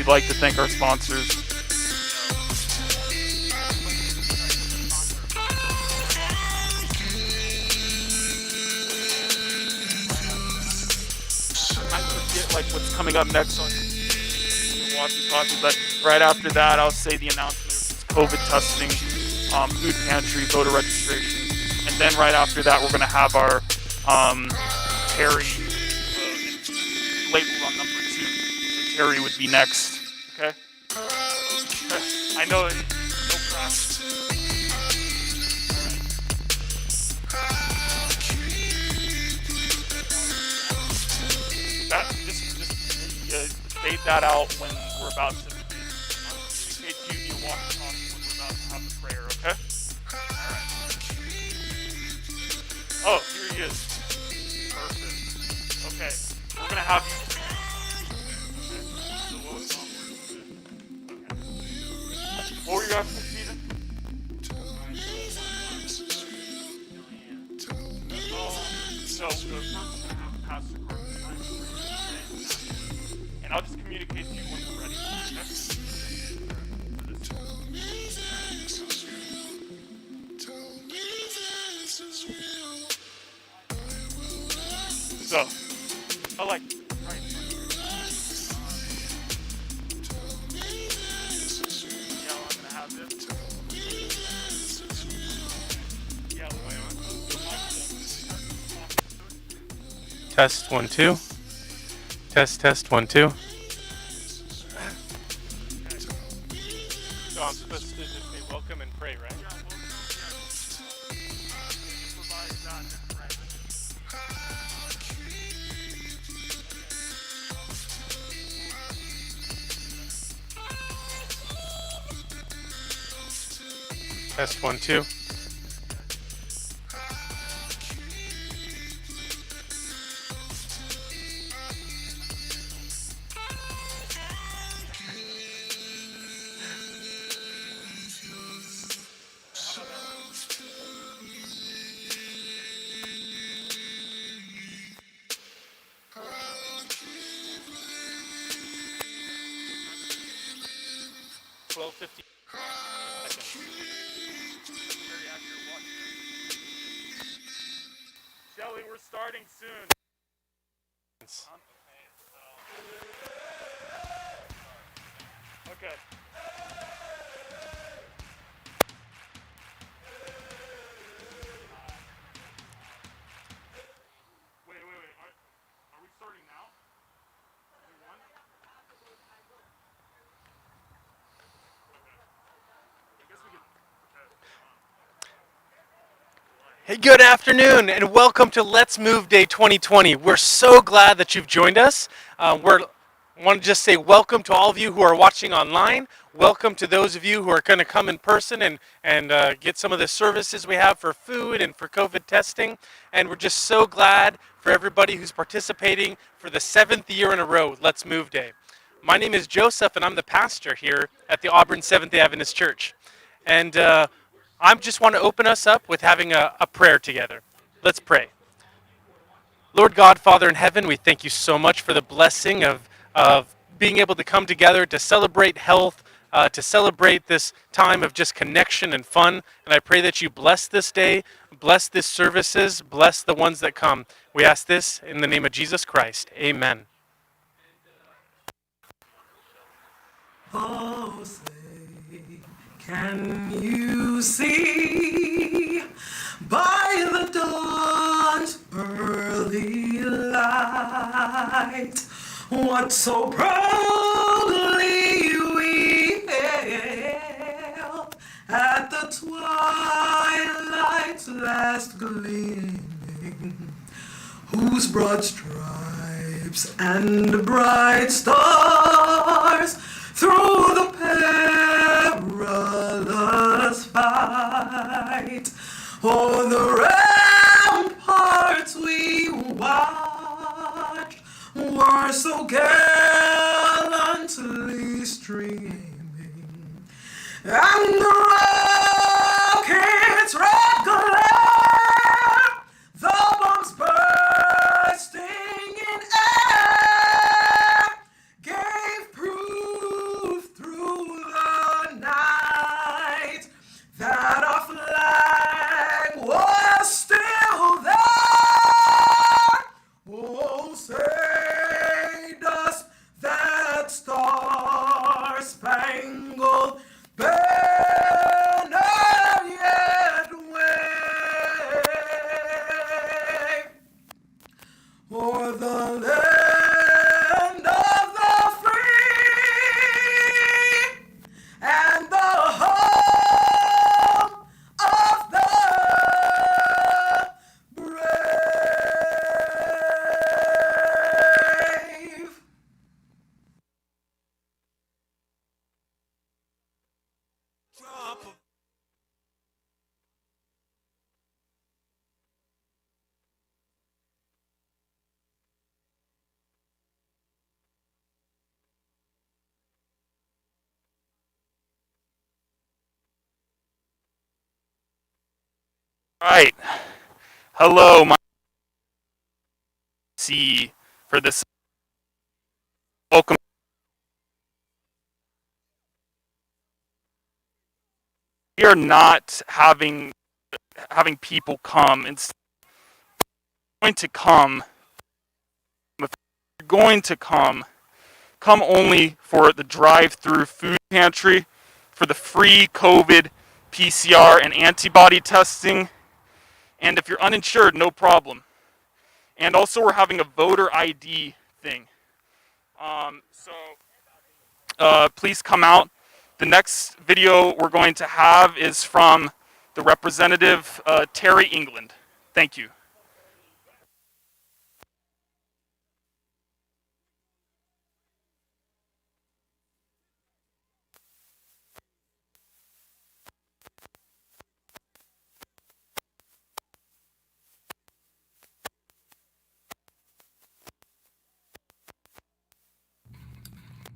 you'd like to thank our sponsors. I forget like what's coming up next on the walkie-talkie, but right after that, I'll say the announcement is COVID testing, food pantry, voter registration, and then right after that, we're gonna have our Terry labeled on number 2. So Terry would be next. Okay. I know it. No practice. That just fade that out when we're about to communicate to you via walkie-talkie when we're about to have the prayer. Okay. All right. Oh, here he is. Perfect. Okay. We're gonna have you. What were you asking, Stephen? So, Pastor and I'll just communicate to you when we're ready. So, I like right. Yeah, I'm gonna have this. Yeah, Test 1 2. Test 1 2. So I'm supposed to just say welcome and pray, right? Test 1 2. Shelly, we're starting soon. Okay. Wait. Are we starting now? Hey, good afternoon, and welcome to Let's Move Day 2020. We're so glad that you've joined us. I want to just say welcome to all of you who are watching online. Welcome to those of you who are going to come in person and get some of the services we have for food and for COVID testing. And we're just so glad for everybody who's participating for the 7th year in a row with Let's Move Day. My name is Joseph, and I'm the pastor here at the Auburn Seventh-day Adventist Church. And I just want to open us up with having a prayer together. Let's pray. Lord God, Father in heaven, we thank you so much for the blessing of being able to come together to celebrate health, to celebrate this time of just connection and fun. And I pray that you bless this day, bless these services, bless the ones that come. We ask this in the name of Jesus Christ. Amen. Oh, say, can you see by the dawn's early light what so proudly we hailed at the twilight's last gleaming, whose broad stripes and bright stars through the perilous fight o'er the ramparts we watched were so gallantly streaming, and the rocket's red glare, the bombs bursting in air, gave proof All right. Hello, my C for this. Welcome. We are not having people come. It's going to come. If you're going to come only for the drive-through food pantry, for the free COVID PCR and antibody testing, and if you're uninsured, no problem. And also, we're having a voter ID thing. Please come out. The next video we're going to have is from the representative, Terry England. Thank you.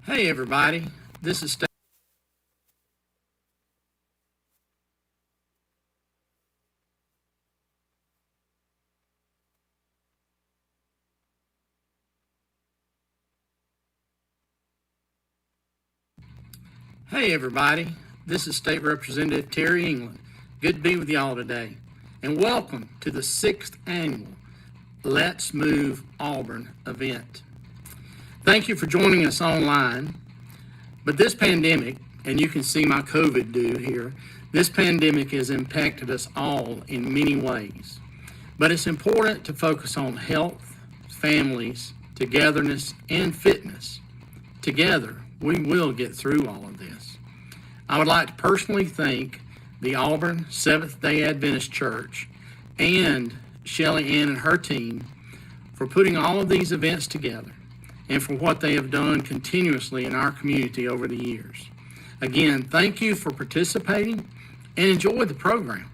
Hey everybody, this is Steve. Hey everybody, this is State Representative Terry England. Good to be with y'all today, and welcome to the 6th annual Let's Move Auburn event. Thank you for joining us online. But this pandemic, and you can see my COVID do here, this pandemic has impacted us all in many ways. But it's important to focus on health, families, togetherness, and fitness. Together, we will get through all of this. I would like to personally thank the Auburn Seventh-day Adventist Church and Shelly Ann and her team for putting all of these events together and for what they have done continuously in our community over the years. Again, thank you for participating and enjoy the program.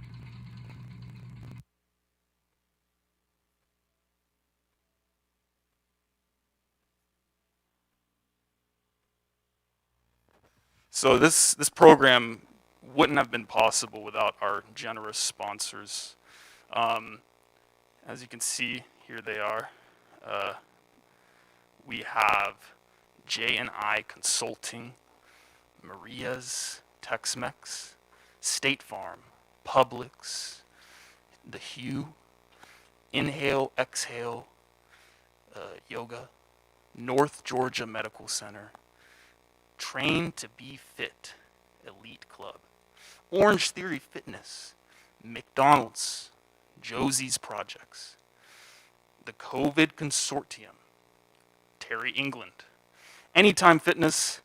So this program wouldn't have been possible without our generous sponsors. As you can see, here they are. We have J&I Consulting, Maria's Tex-Mex, State Farm, Publix, The Hue, Inhale, Exhale, Yoga, North Georgia Medical Center, Train to Be Fit, Elite Club, Orange Theory Fitness, McDonald's, Josie's Projects, the COVID Consortium, Terry England, Anytime Fitness,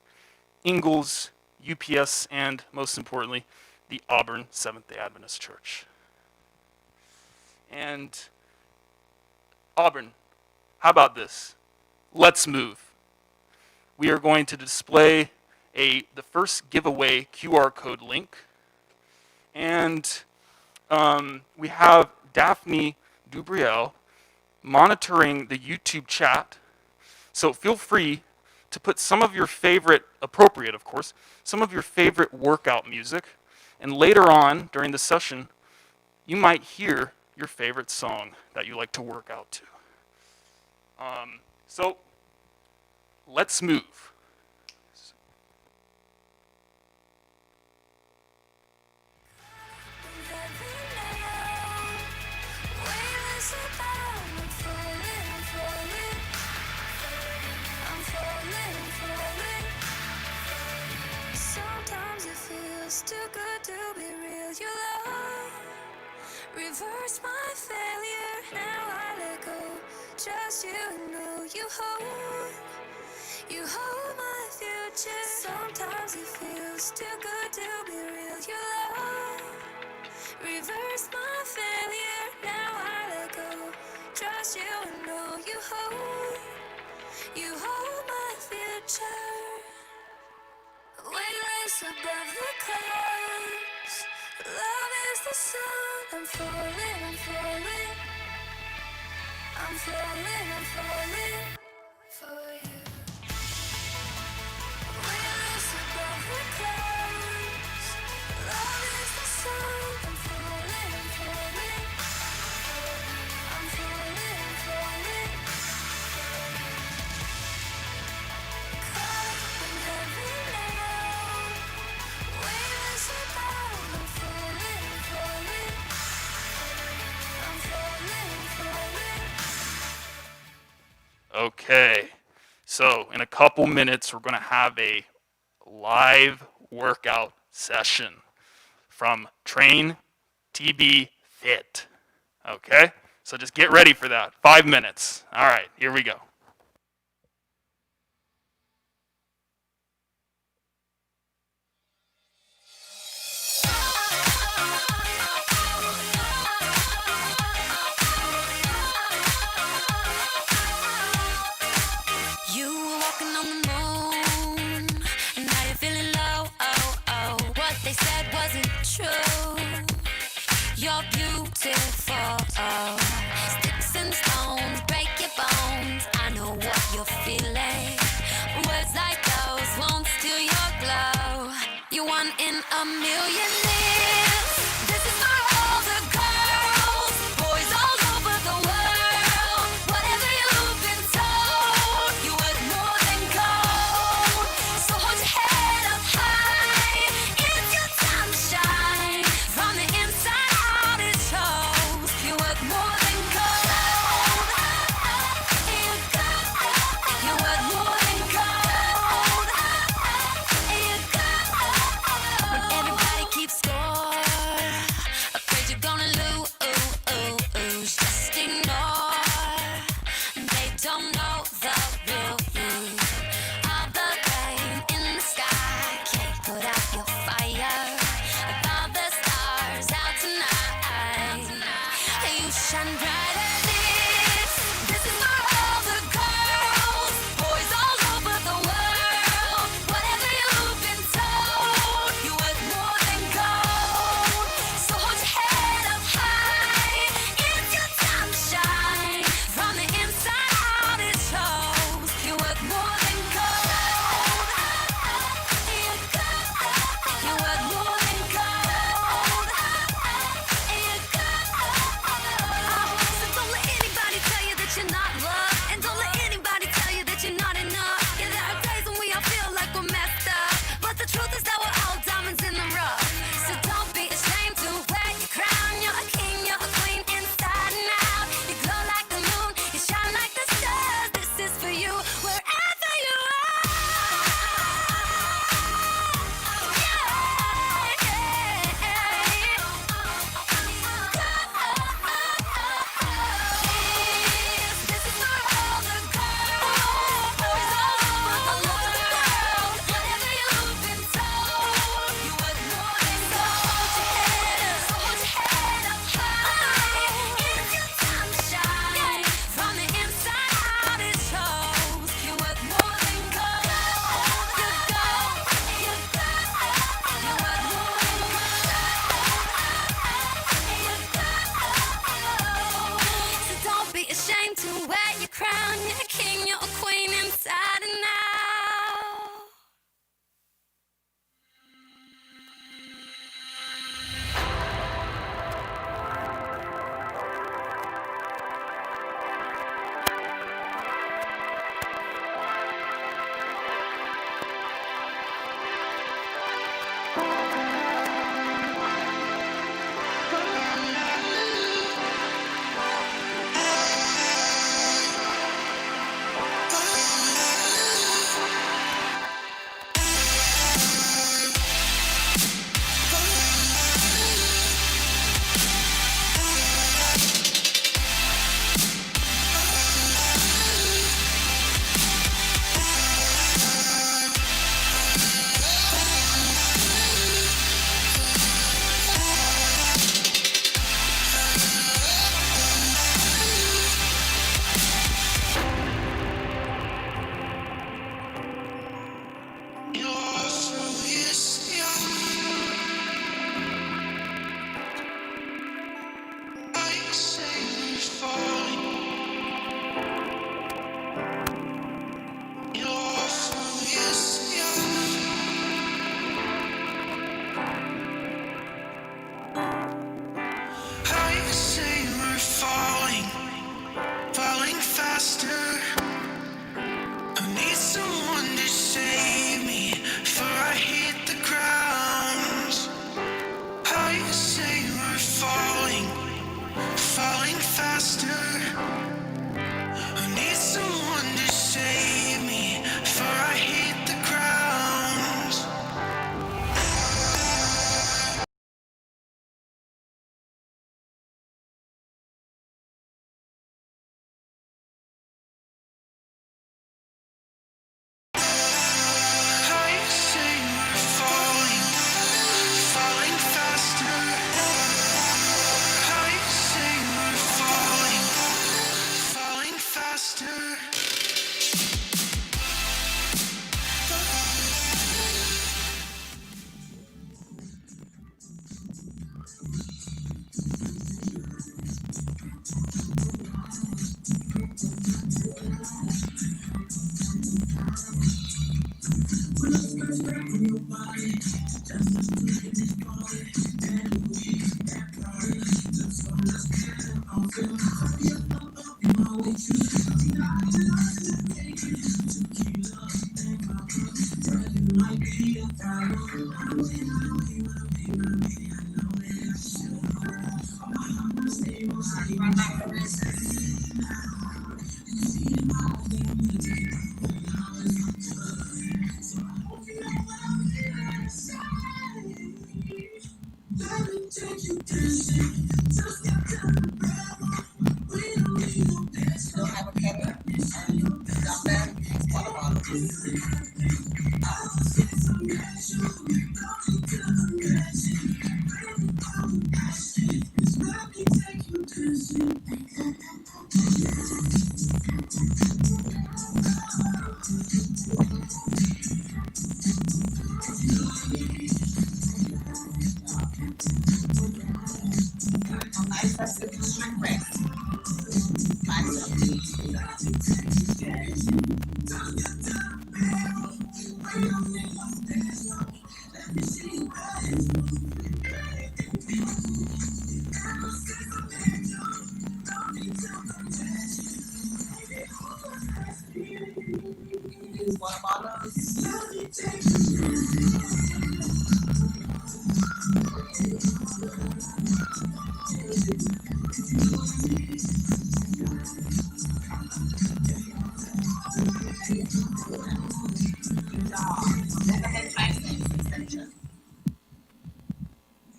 Ingalls, UPS, and most importantly, the Auburn Seventh-day Adventist Church. And Auburn, how about this? Let's move. We are going to display the first giveaway QR code link, and we have Daphne Dubriel monitoring the YouTube chat. So feel free to put some of your favorite, appropriate of course, some of your favorite workout music, and later on during the session, you might hear your favorite song that you like to work out to. So let's move. Too good to be real, your love reverse my failure. Now I let go, just you know you hold my future. Sometimes it feels too good to be real, your love reverse my failure. Now I let go, trust you know you hold my future. We race above the clouds. Love is the sound. I'm falling, I'm falling. I'm falling, I'm falling for you. Wheels above the clouds. Love is the sound. I'm falling, I'm falling. I'm falling, I'm falling. Caught in heaven now. Wheels above. I'm falling, I'm falling. I'm falling, I'm falling. Okay, so in a couple minutes, we're going to have a live workout session from Train TB Fit. Okay, so just get ready for that. 5 minutes. All right, here we go. You were walking on the moon, and now you're feeling low. Oh, oh. What they said wasn't true. You're beautiful. Oh. Sticks and stones break your bones. I know what you're feeling. Words like those won't steal your glow. You're one in a million years. This is for all the girls, boys all over the world. Whatever you've been told, you worth more than gold. So hold your head up high. It's your time to shine. From the inside out, it shows. You worth more than gold. You worth more than gold. When everybody keeps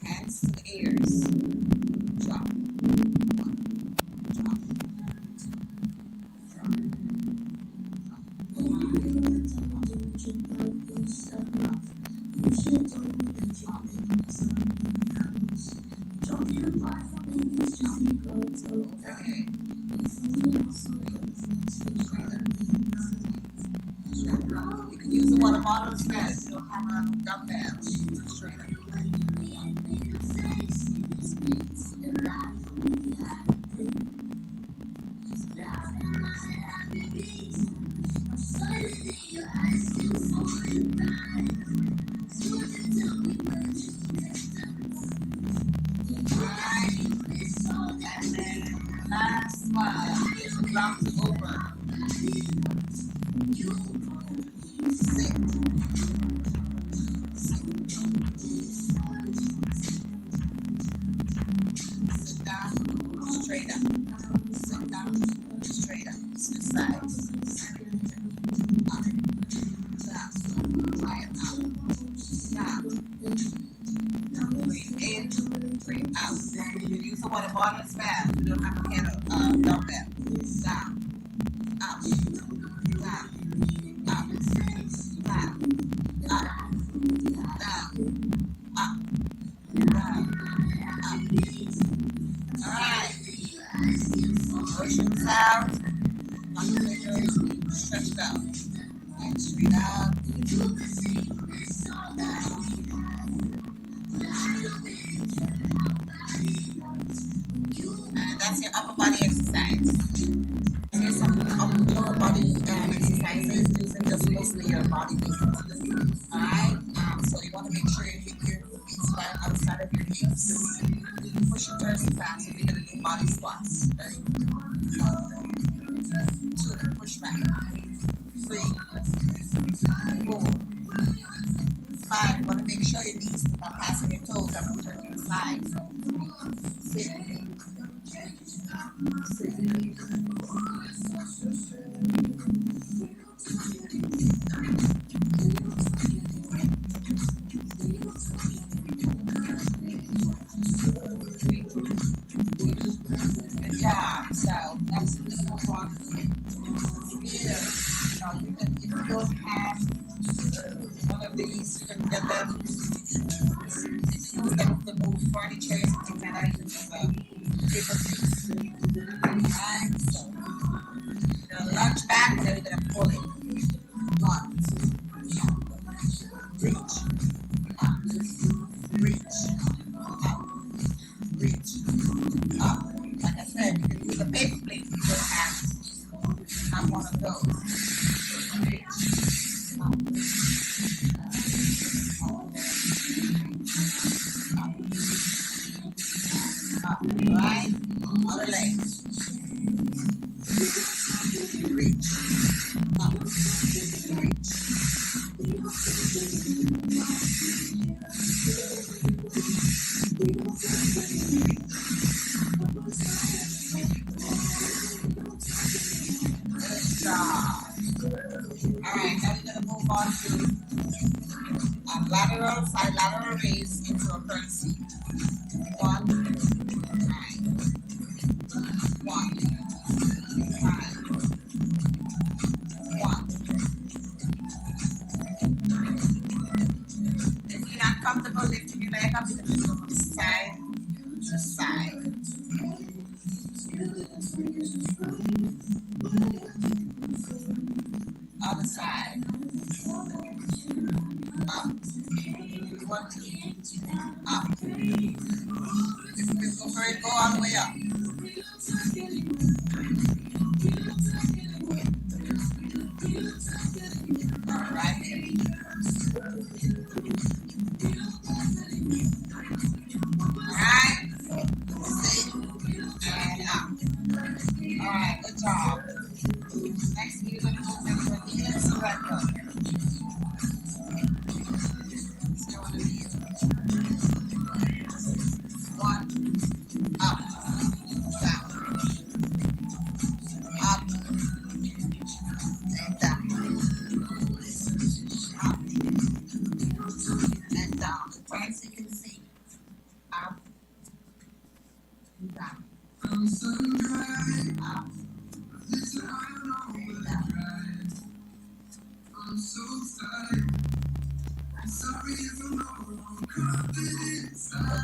Hands to the ears. Drop. Drop. Okay. You can use the water bottle instead. You don't have a dumbbell. Straight up. Last one. Drop over. Sit. Sit down. Straight up. Sit down. Straight up. Switch sides. Up. Down. Try it out. Down. Breathe in. Breathe out. You use the water bottle as fast. You don't have to get a dumbbell. Down. Up. Down. Up. Down. Up. Down. Up. Down. Up. Alright. Motion sound. Stretched out. And straight out. And that's your upper body exercise. Here's some lower body exercises using just mostly your body weight. Alright? So you want to make sure you keep your feet flat outside of your hips. Push your torso back, so we're going to do body squats. Ready? 2, push back. 3, 4, 5. You want to make sure your knees are passing your toes as you turn to the side. 6. Good job. So that's this one. If you don't have one of these, you can get them. Use them to move furniture and things like that. Paper plates. Alright, so you're gonna lunge back and then you're gonna pull it. 1, 2, reach, up, reach, up, reach, up. Like I said, you can use a paper plate with your hands. Have one of those. Reach, up, up, right? Other leg. Reach, up, reach. Good job. All right, now we're gonna move on to lateral, side lateral raise into a curl seat. 1, 9, 1, 9, 1. If you're not comfortable lifting your leg up, you can just go from side to side. Other side. Up. 1, 2. Up. If you go for it, go all the way up. All right, baby. All right. Sit and up. All right, good job. Next, we're going to move into a heel surrender. Still on the heel. 1, up, down, up, and down, up, and down. Turn so you can see. Up, and down, up, and down. Good job.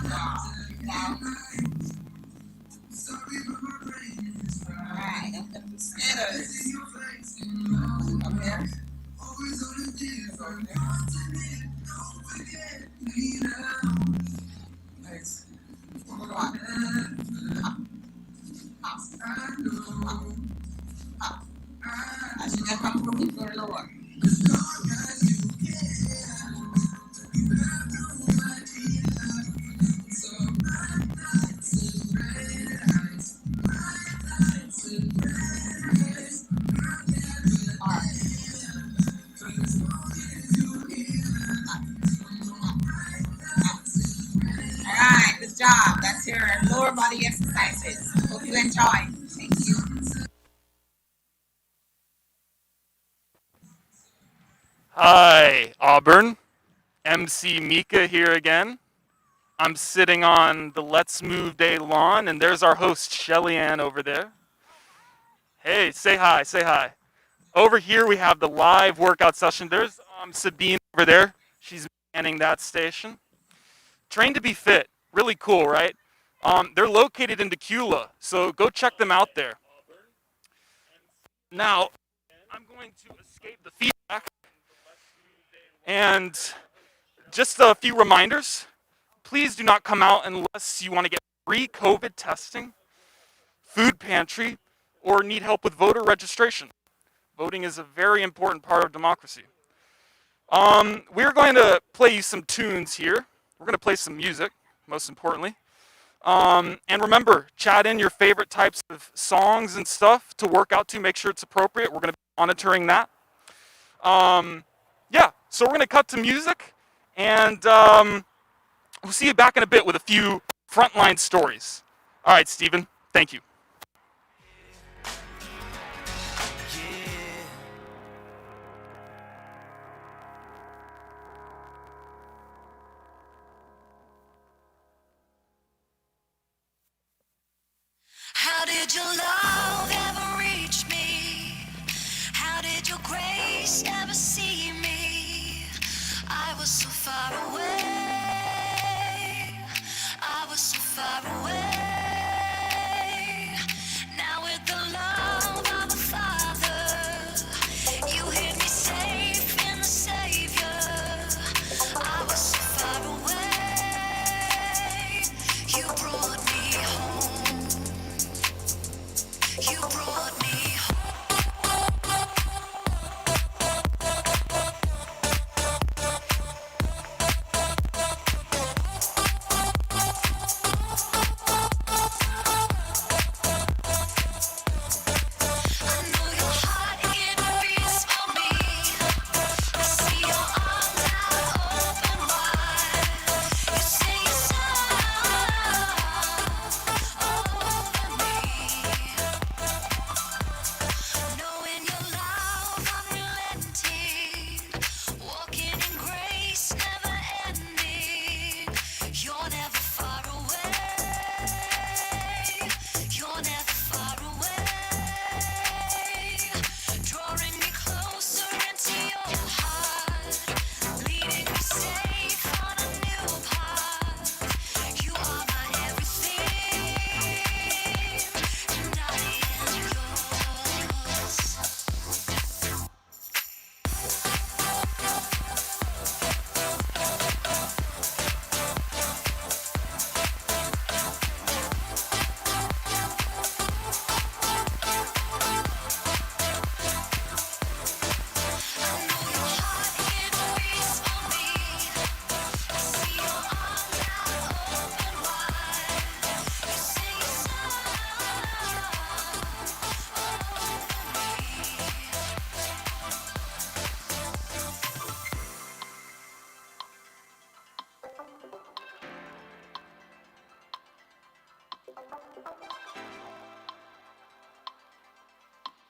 Down. All right, and the skitters. Up here. Over there. Nice. Go up. Up. Up. Up. Up. As you get comfortable, you go lower. All right. All right, good job. That's your lower body exercises. Hope you enjoy. Thank you. Hi, Auburn. MC Mika here again. I'm sitting on the Let's Move Day lawn, and there's our host, Shelly Ann, over there. Hey, say hi, say hi. Over here, we have the live workout session. There's Sabine over there. She's manning that station. Train to be fit. Really cool, right? They're located in Decula, so go check them out there. Now, I'm going to escape the feedback. And just a few reminders. Please do not come out unless you want to get free COVID testing, food pantry, or need help with voter registration. Voting is a very important part of democracy. We're going to play you some tunes here. We're going to play some music, most importantly. And remember, chat in your favorite types of songs and stuff to work out to. Make sure it's appropriate. We're going to be monitoring that. Yeah, so we're going to cut to music, and we'll see you back in a bit with a few frontline stories. All right, Stephen, thank you. How did your love ever reach me? How did your grace ever see me? I was so far away. I was so far away. Now with the love of the Father, you hid me safe in the Savior. I was so far away. You brought me home. You brought me home.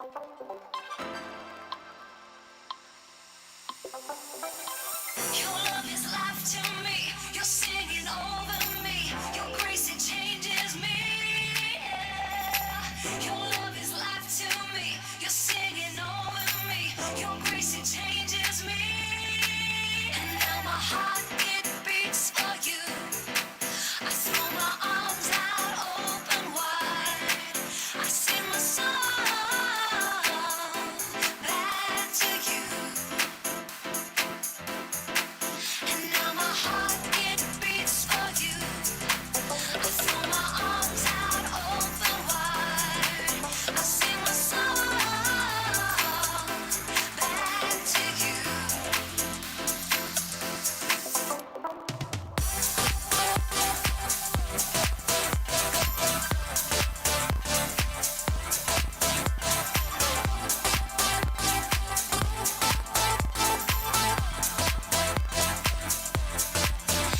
Your love is life to me. You're singing over me. Your grace, it changes me. Yeah. Your love is life to me. You're singing over me. Your grace, it changes me. And now my heart, it beats for you. I throw my arms out open wide. I sing my song back to you. And now my heart, it beats for you. I throw my arms out open wide. I sing my song back to you.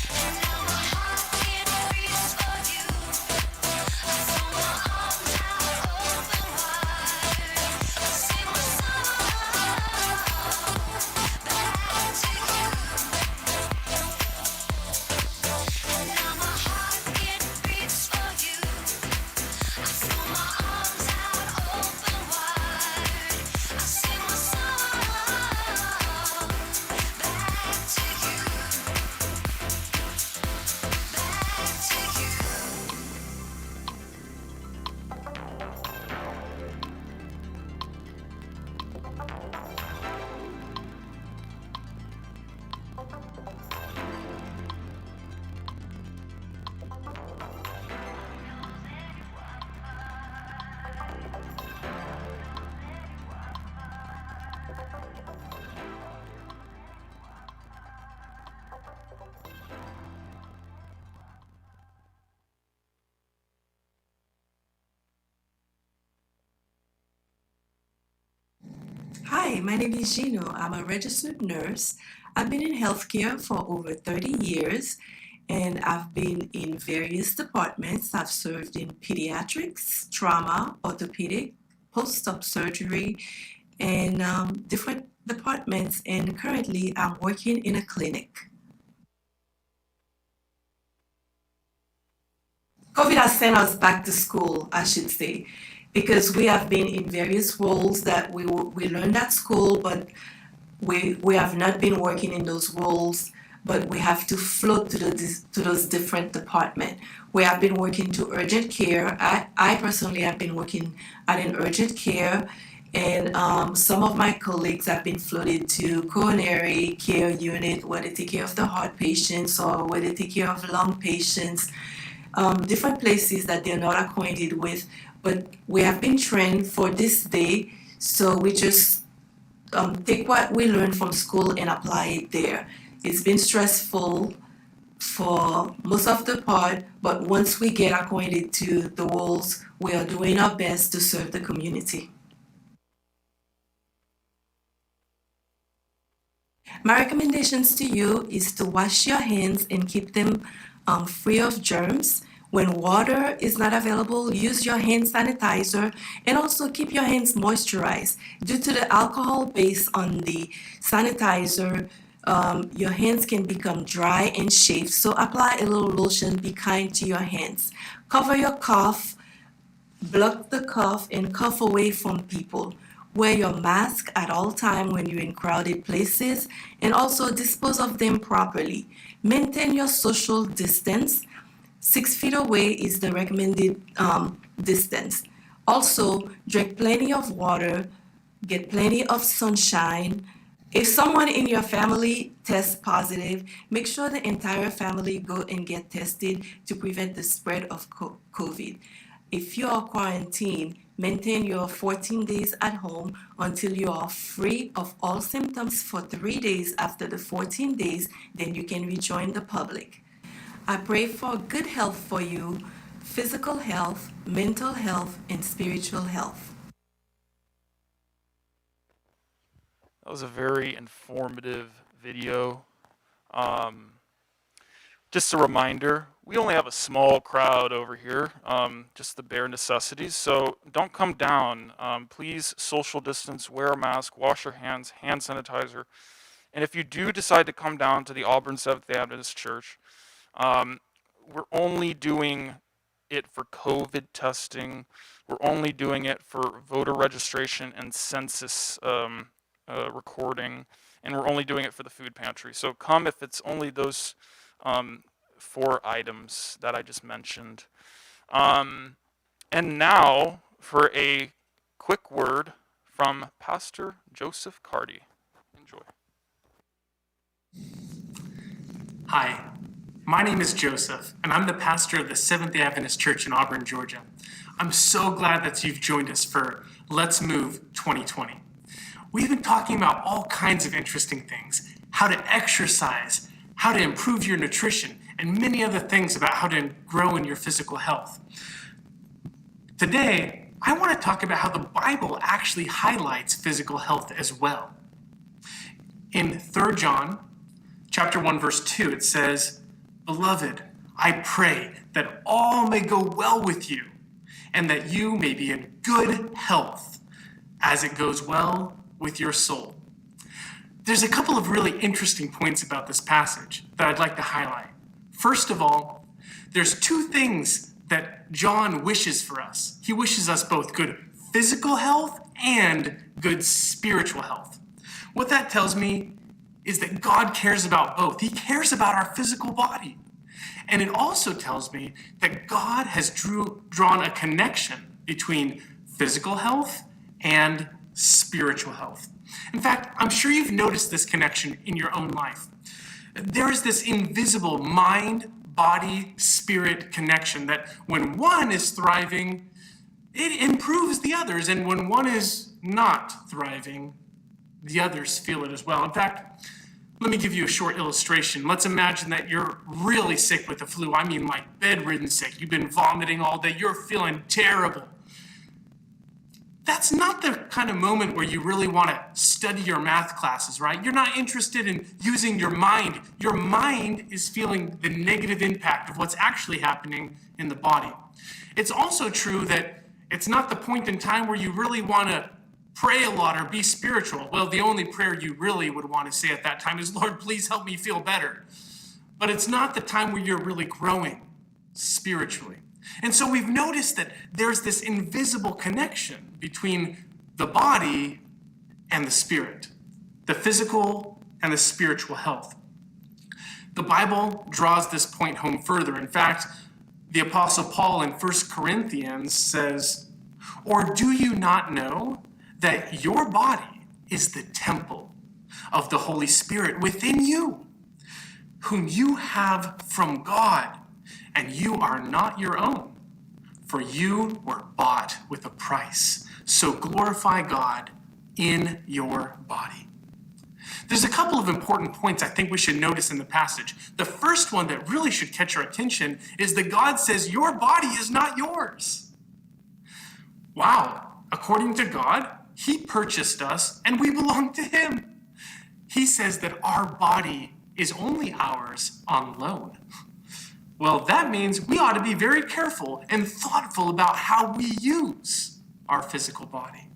And now my heart, it beats for you. I throw my arms out open wide. I sing my song back to you. And now my heart, it beats for you. I throw my arms out open wide. I sing my song back to you. Back to you. Hi, my name is Gino. I'm a registered nurse. I've been in healthcare for over 30 years and I've been in various departments. I've served in pediatrics, trauma, orthopedic, post-op surgery, and different departments. And currently, I'm working in a clinic. COVID has sent us back to school, I should say, because we have been in various roles that we learned at school, but we have not been working in those roles, but we have to float to those different departments. We have been working to urgent care. I personally have been working at an urgent care, and some of my colleagues have been floated to coronary care unit where they take care of the heart patients or where they take care of lung patients, different places that they're not acquainted with. But we have been trained for this day, so we just take what we learned from school and apply it there. It's been stressful for most of the part, but once we get acquainted to the roles, we are doing our best to serve the community. My recommendations to you is to wash your hands and keep them free of germs. When water is not available, use your hand sanitizer and also keep your hands moisturized. Due to the alcohol base on the sanitizer, your hands can become dry and chafed. So apply a little lotion, be kind to your hands. Cover your cough, block the cough, and cough away from people. Wear your mask at all time when you're in crowded places and also dispose of them properly. Maintain your social distance. 6 feet away is the recommended distance. Also, drink plenty of water, get plenty of sunshine. If someone in your family tests positive, make sure the entire family go and get tested to prevent the spread of COVID. If you are quarantined, maintain your 14 days at home until you are free of all symptoms for 3 days. After the 14 days, then you can rejoin the public. I pray for good health for you, physical health, mental health, and spiritual health. That was a very informative video. Just a reminder, we only have a small crowd over here, just the bare necessities. So don't come down. Please social distance, wear a mask, wash your hands, hand sanitizer. And if you do decide to come down to the Auburn Seventh-day Adventist Church, we're only doing it for COVID testing. We're only doing it for voter registration and census recording, and we're only doing it for the food pantry. So come if it's only those 4 items that I just mentioned. And now for a quick word from Pastor Joseph Carty. Enjoy. Hi, my name is Joseph, and I'm the pastor of the Seventh-day Adventist Church in Auburn, Georgia. I'm so glad that you've joined us for Let's Move 2020. We've been talking about all kinds of interesting things, how to exercise, how to improve your nutrition, and many other things about how to grow in your physical health. Today, I want to talk about how the Bible actually highlights physical health as well. In 3 John chapter 1, verse 2, it says, "Beloved, I pray that all may go well with you, and that you may be in good health, as it goes well with your soul." There's a couple of really interesting points about this passage that I'd like to highlight. First of all, there's 2 things that John wishes for us. He wishes us both good physical health and good spiritual health. What that tells me is that God cares about both. He cares about our physical body. And it also tells me that God has drawn a connection between physical health and spiritual health. In fact, I'm sure you've noticed this connection in your own life. There is this invisible mind, body, spirit connection that when one is thriving, it improves the others. And when one is not thriving, the others feel it as well. In fact, let me give you a short illustration. Let's imagine that you're really sick with the flu. I mean, like bedridden sick. You've been vomiting all day. You're feeling terrible. That's not the kind of moment where you really want to study your math classes, right? You're not interested in using your mind. Your mind is feeling the negative impact of what's actually happening in the body. It's also true that it's not the point in time where you really want to pray a lot or be spiritual. Well, the only prayer you really would want to say at that time is, "Lord, please help me feel better." But it's not the time where you're really growing spiritually. And so we've noticed that there's this invisible connection between the body and the spirit, the physical and the spiritual health. The Bible draws this point home further. In fact, the Apostle Paul in 1 Corinthians says, "Or do you not know that your body is the temple of the Holy Spirit within you, whom you have from God, and you are not your own, for you were bought with a price. So glorify God in your body." There's a couple of important points I think we should notice in the passage. The first one that really should catch our attention is that God says your body is not yours. Wow, according to God, He purchased us and we belong to Him. He says that our body is only ours on loan. Well, that means we ought to be very careful and thoughtful about how we use our physical body.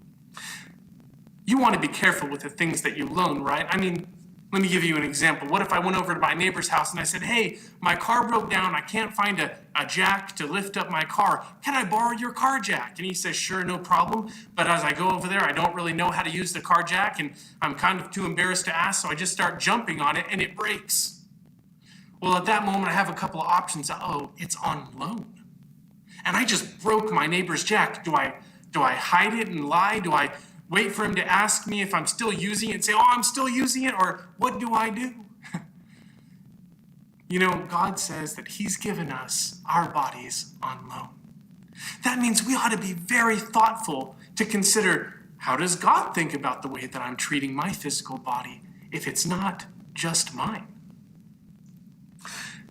You want to be careful with the things that you loan, right? I mean, let me give you an example. What if I went over to my neighbor's house and I said, "Hey, my car broke down. I can't find a jack to lift up my car. Can I borrow your car jack?" And he says, "Sure, no problem." But as I go over there, I don't really know how to use the car jack, and I'm kind of too embarrassed to ask, so I just start jumping on it, and it breaks. Well, at that moment, I have a couple of options. Oh, it's on loan. And I just broke my neighbor's jack. Do I hide it and lie? Do I wait for him to ask me if I'm still using it and say, "Oh, I'm still using it," or what do I do? You know, God says that He's given us our bodies on loan. That means we ought to be very thoughtful to consider, how does God think about the way that I'm treating my physical body if it's not just mine?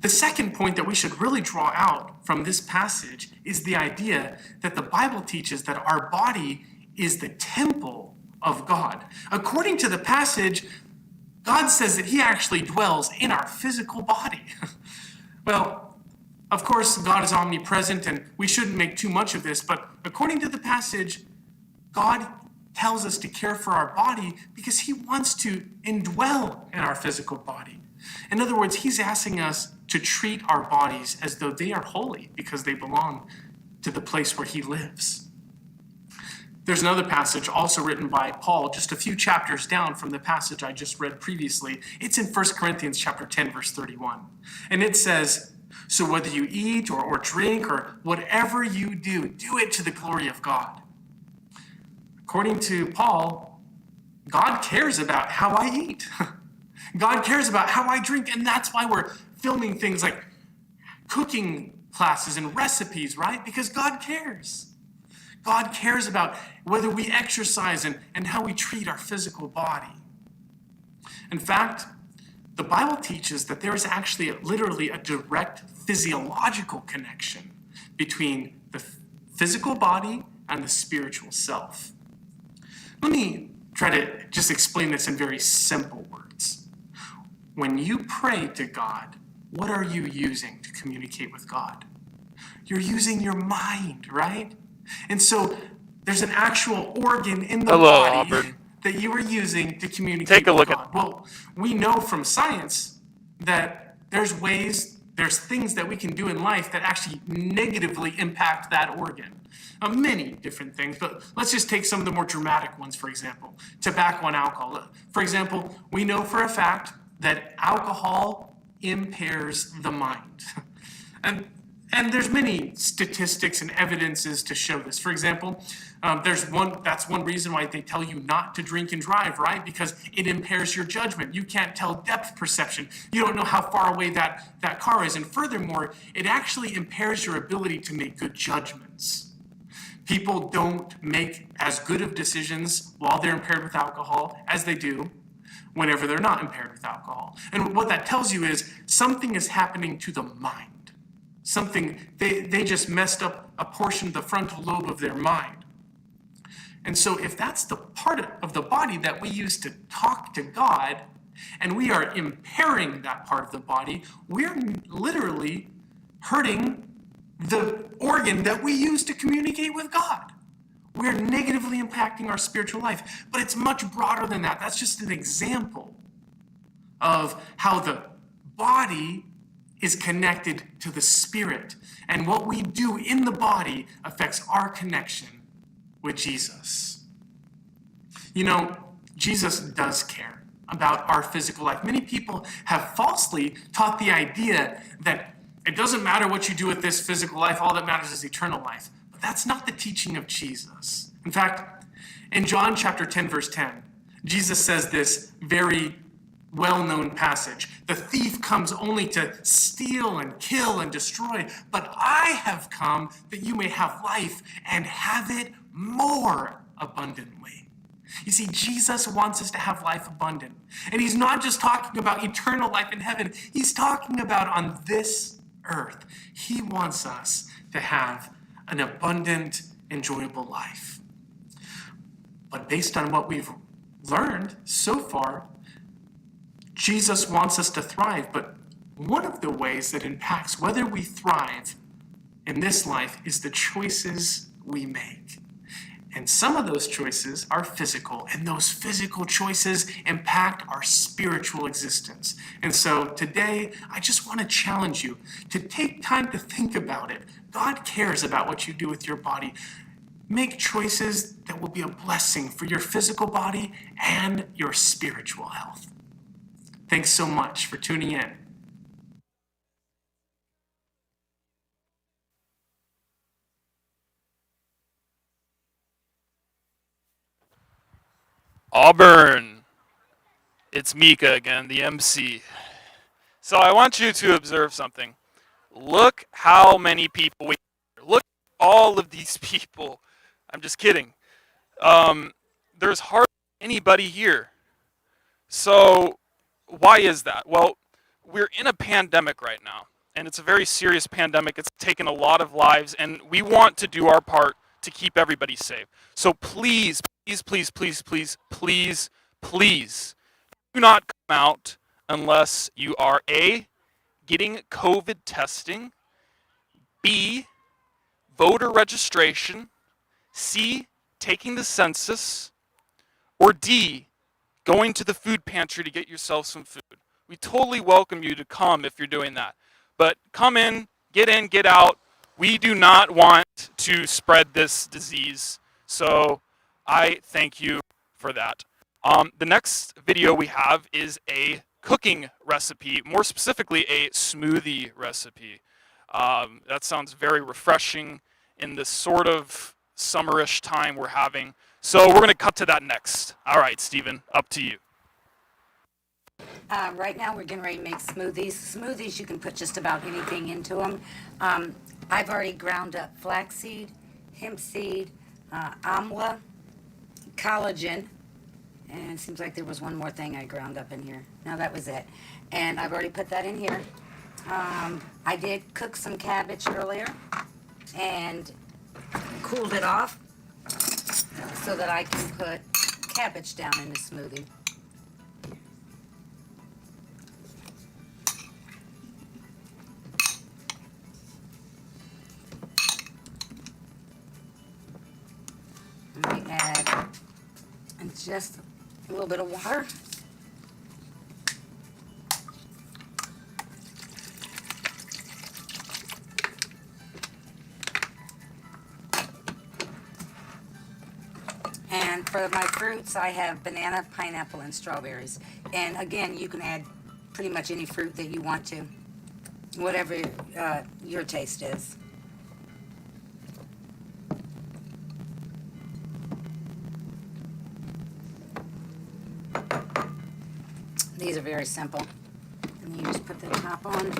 The second point that we should really draw out from this passage is the idea that the Bible teaches that our body is the temple of God. According to the passage, God says that He actually dwells in our physical body. Well, Of course, God is omnipresent, and we shouldn't make too much of this, but according to the passage, God tells us to care for our body because he wants to indwell in our physical body. In other words, he's asking us to treat our bodies as though they are holy because they belong to the place where he lives. There's another passage also written by Paul, just a few chapters down from the passage I just read previously. It's in 1 Corinthians chapter 10, verse 31. And it says, "So whether you eat or drink or whatever you do, do it to the glory of God." According to Paul, God cares about how I eat. God cares about how I drink, and that's why we're filming things like cooking classes and recipes, right? Because God cares. God cares about whether we exercise and how we treat our physical body. In fact, the Bible teaches that there is actually literally a direct physiological connection between the physical body and the spiritual self. Let me try to just explain this in very simple words. When you pray to God, what are you using to communicate with God? You're using your mind, right? And so there's an actual organ in the body Auburn. that you are using to communicate Take a with look God. Well, we know from science that there's things that we can do in life that actually negatively impact that organ. Many different things, but let's just take some of the more dramatic ones, for example, tobacco and alcohol. For example, we know for a fact that alcohol impairs the mind. And there's many statistics and evidences to show this. For example, that's one reason why they tell you not to drink and drive, right? Because it impairs your judgment. You can't tell depth perception. You don't know how far away that car is. And furthermore, it actually impairs your ability to make good judgments. People don't make as good of decisions while they're impaired with alcohol as they do whenever they're not impaired with alcohol. And what that tells you is something is happening to the mind. They just messed up a portion of the frontal lobe of their mind. And so if that's the part of the body that we use to talk to God, and we are impairing that part of the body, we're literally hurting the organ that we use to communicate with God. We're negatively impacting our spiritual life. But it's much broader than that. That's just an example of how the body is connected to the spirit. And what we do in the body affects our connection with Jesus. You know, Jesus does care about our physical life. Many people have falsely taught the idea that it doesn't matter what you do with this physical life, all that matters is eternal life. But that's not the teaching of Jesus. In fact, in John chapter 10, verse 10, Jesus says this very well-known passage. The thief comes only to steal and kill and destroy, but I have come that you may have life and have it more abundantly. You see, Jesus wants us to have life abundant. And he's not just talking about eternal life in heaven. He's talking about on this earth. He wants us to have an abundant, enjoyable life. But based on what we've learned so far, Jesus wants us to thrive. But one of the ways that impacts whether we thrive in this life is the choices we make. And some of those choices are physical, and those physical choices impact our spiritual existence. And so today, I just want to challenge you to take time to think about it. God cares about what you do with your body. Make choices that will be a blessing for your physical body and your spiritual health. Thanks so much for tuning in. Auburn. It's Mika again, the MC. So I want you to observe something. Look how many people we look at all of these people. I'm just kidding. There's hardly anybody here. So why is that? Well, we're in a pandemic right now, and it's a very serious pandemic. It's taken a lot of lives, and we want to do our part to keep everybody safe. So please, please, please, please, please, please, please, do not come out unless you are A, getting COVID testing, B, voter registration, C, taking the census, or D, going to the food pantry to get yourself some food. We totally welcome you to come if you're doing that. But come in, get out. We do not want to spread this disease. So I thank you for that. The next video we have is a cooking recipe, more specifically a smoothie recipe. That sounds very refreshing in this sort of summerish time we're having. So we're going to cut to that next. All right, Stephen, up to you. Right now we're getting ready to make smoothies. Smoothies, you can put just about anything into them. I've already ground up flaxseed, hemp seed, amla, collagen, and it seems like there was one more thing I ground up in here. No, that was it. And I've already put that in here. I did cook some cabbage earlier and cooled it off so that I can put cabbage down in the smoothie. Let me add just a little bit of water. And for my fruits, I have banana, pineapple, and strawberries. And again, you can add pretty much any fruit that you want to, whatever your taste is. These are very simple. And then you just put the top on.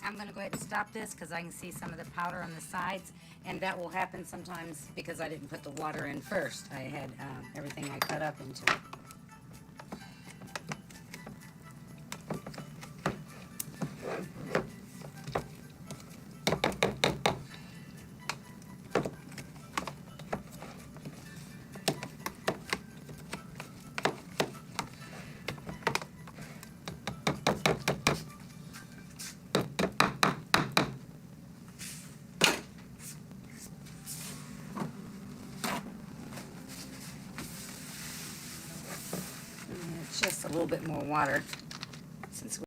I'm going to go ahead and stop this because I can see some of the powder on the sides, and that will happen sometimes because I didn't put the water in first. I had everything I cut up into it. Just a little bit more water since we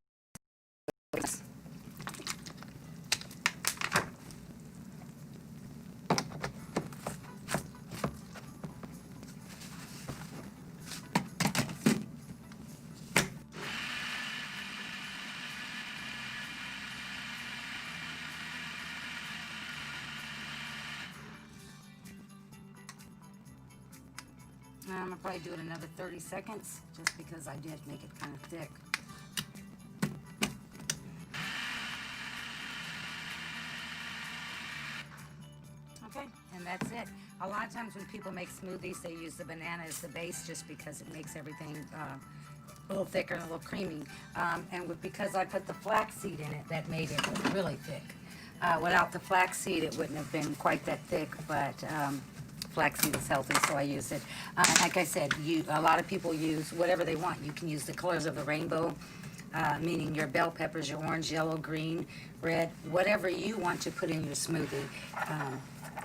I'm going to probably do it another 30 seconds just because I did make it kind of thick. Okay, and that's it. A lot of times when people make smoothies, they use the banana as the base just because it makes everything a little thicker and a little creamy. Because I put the flaxseed in it, that made it really thick. Without the flaxseed, it wouldn't have been quite that thick, but flaxseed is healthy, so I use it. Like I said, a lot of people use whatever they want. You can use the colors of the rainbow, meaning your bell peppers, your orange, yellow, green, red, whatever you want to put in your smoothie,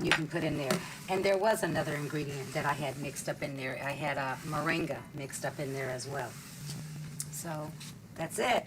you can put in there. And there was another ingredient that I had mixed up in there. I had moringa mixed up in there as well. So that's it.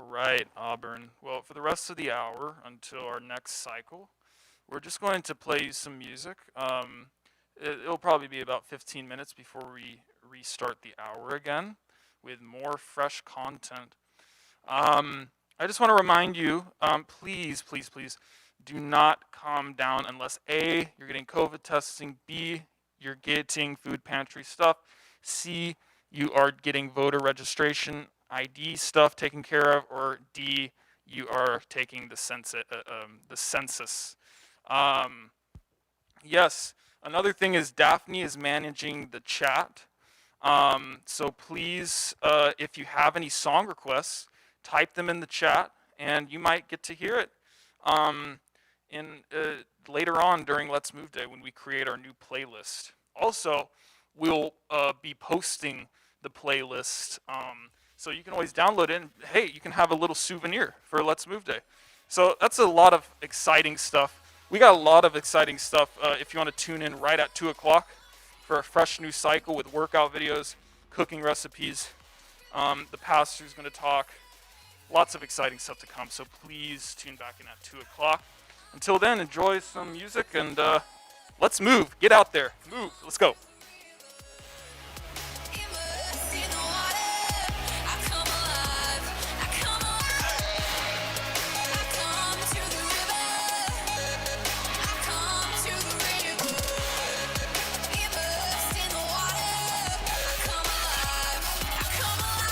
All right, Auburn. Well, for the rest of the hour until our next cycle, we're just going to play you some music. It'll probably be about 15 minutes before we restart the hour again with more fresh content. I just want to remind you, please, please, please, do not come down unless A, you're getting COVID testing, B, you're getting food pantry stuff, C, you are getting voter registration ID stuff taken care of, or D, you are taking the census. Um, yes, another thing is Daphne is managing the chat. So please, if you have any song requests, type them in the chat, and you might get to hear it in later on during Let's Move Day when we create our new playlist. Also, we'll be posting the playlist, so you can always download it. And hey, you can have a little souvenir for Let's Move Day. So that's a lot of exciting stuff. We got a lot of exciting stuff. If you want to tune in right at 2 o'clock for a fresh new cycle with workout videos, cooking recipes. The pastor's going to talk. Lots of exciting stuff to come, so please tune back in at 2 o'clock. Until then, enjoy some music, and let's move. Get out there. Move. Let's go. Immersed in the water, I come alive. I come alive. I come to the river. I come to the river. Immersed in the water, I come alive. I come alive.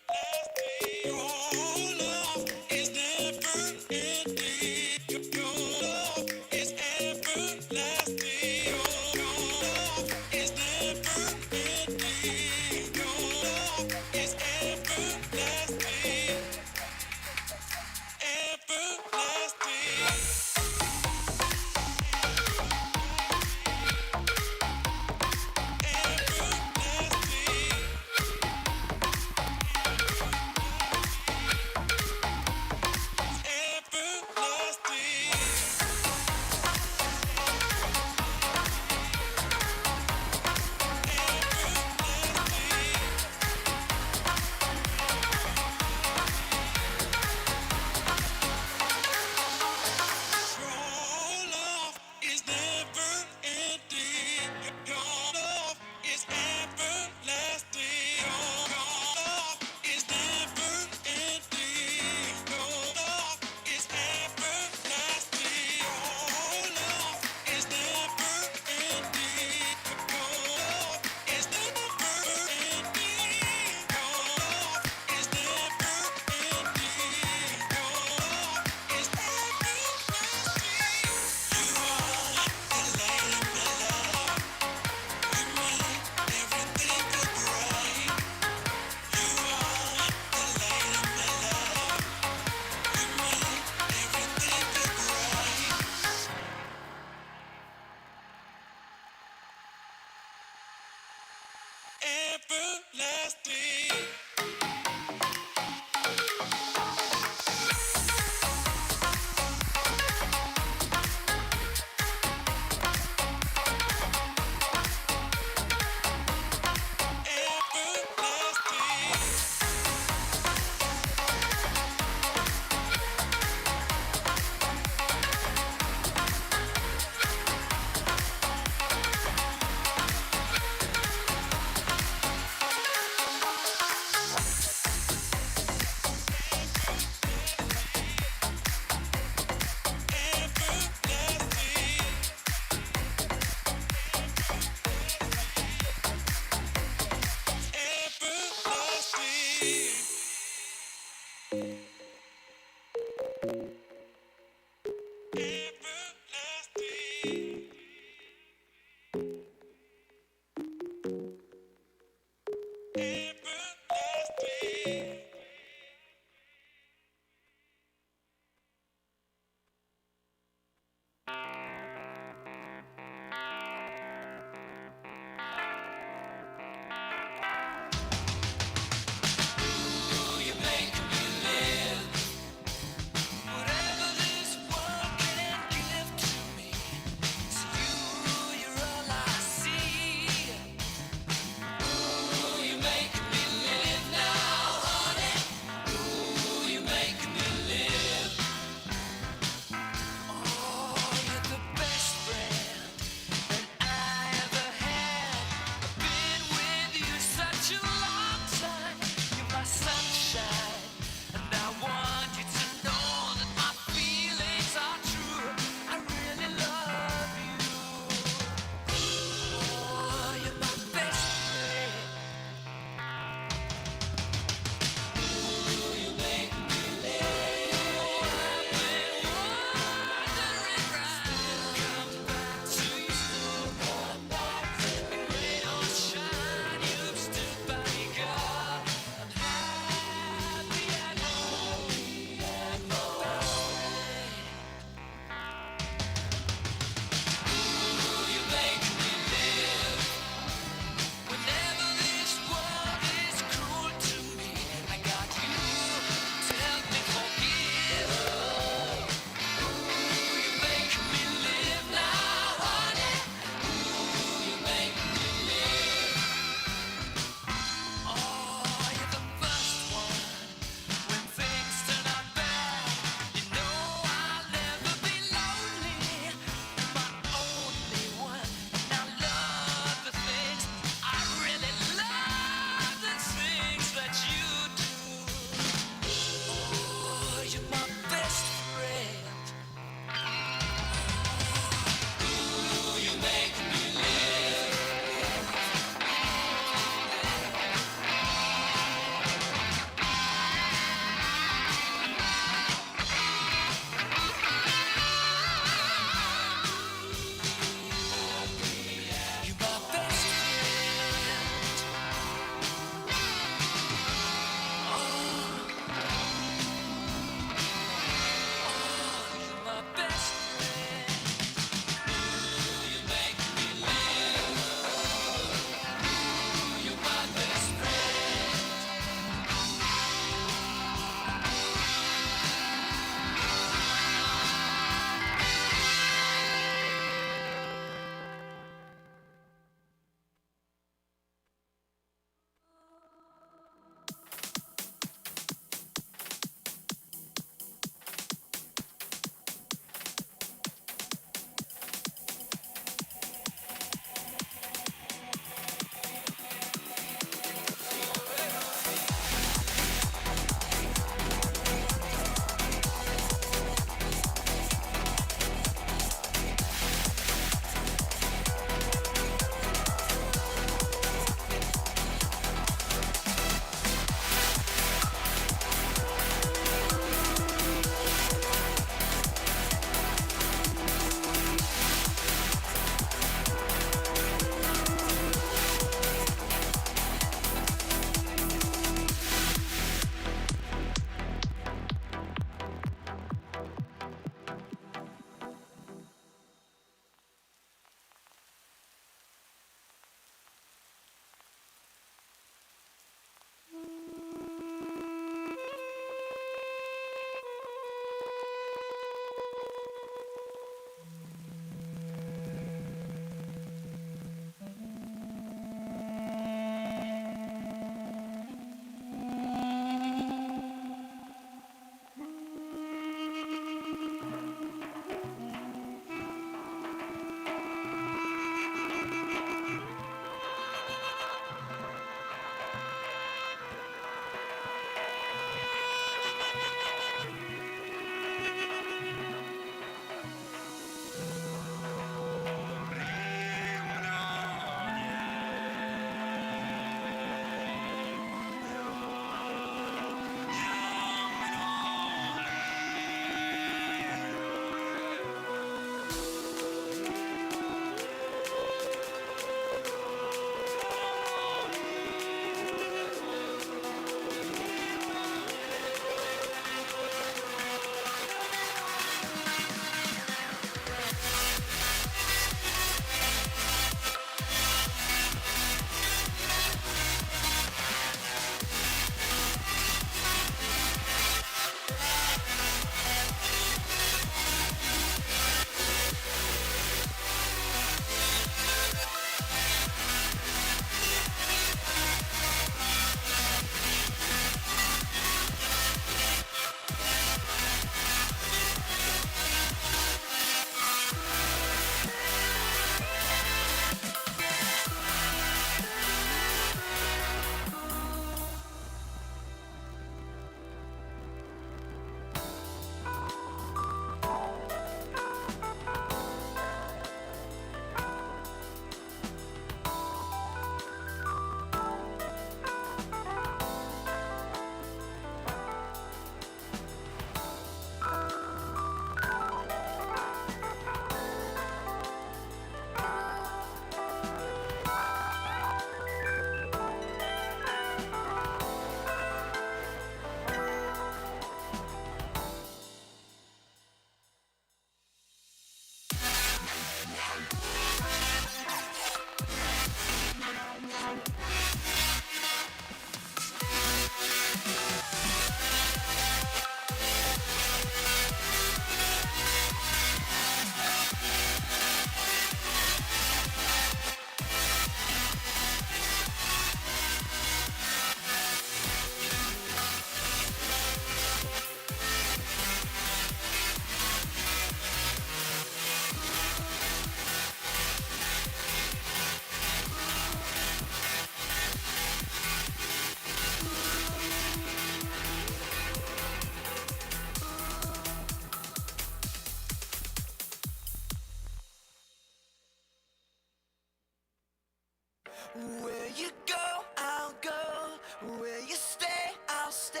Where you go, I'll go. Where you stay, I'll stay.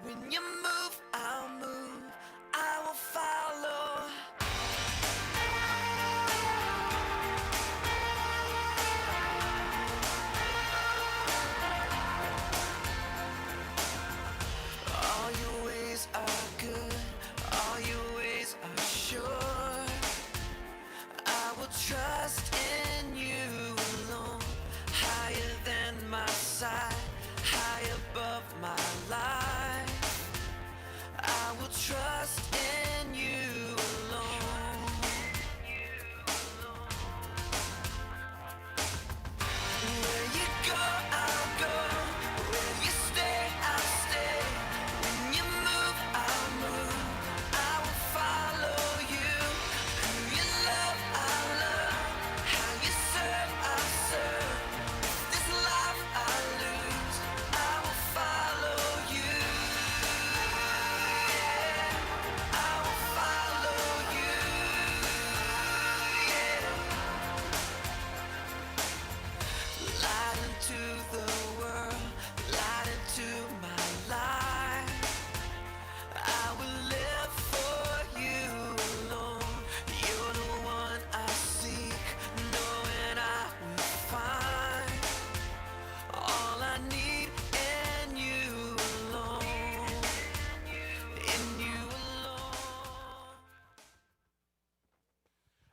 When you move, I'll move. I will follow. All your ways are good. All your ways are sure. I will trust in you alone. Higher than my sight, high above my life. I will trust in you alone. Where you go, I'll go. Where you stay, I'll stay. When you move, I'll move. I will follow you. Who you love, I'll love. How you serve, I'll serve. This life I lose, I will follow you. Yeah, I will follow you. Yeah. Light into the world, light into my life. I will live for you alone. You're the one I seek, knowing I will find all I need in you alone. In you alone.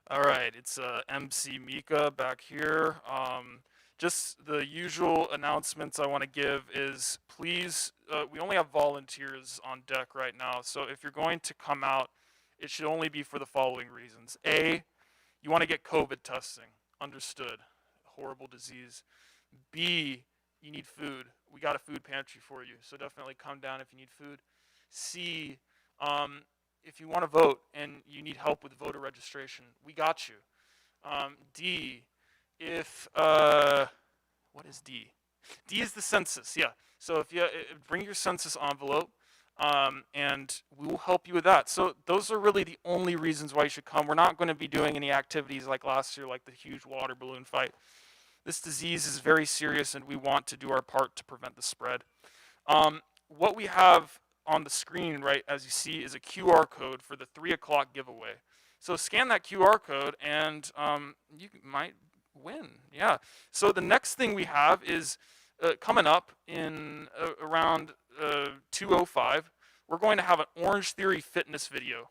All right, it's MC Mika back here. Just the usual announcements I want to give is please, we only have volunteers on deck right now, so if you're going to come out, it should only be for the following reasons. A, you want to get COVID testing. Understood. Horrible disease. B, you need food. We got a food pantry for you, so definitely come down if you need food. C, if you want to vote and you need help with voter registration, we got you. D, if what is D? D is the census. Yeah. So if you bring your census envelope, and we will help you with that. So those are really the only reasons why you should come. We're not going to be doing any activities like last year, like the huge water balloon fight. This disease is very serious, and we want to do our part to prevent the spread. What we have on the screen, right, as you see, is a QR code for the 3 o'clock giveaway. So scan that QR code, and you might win. Yeah. So the next thing we have is coming up in around 2:05. We're going to have an Orange Theory Fitness video.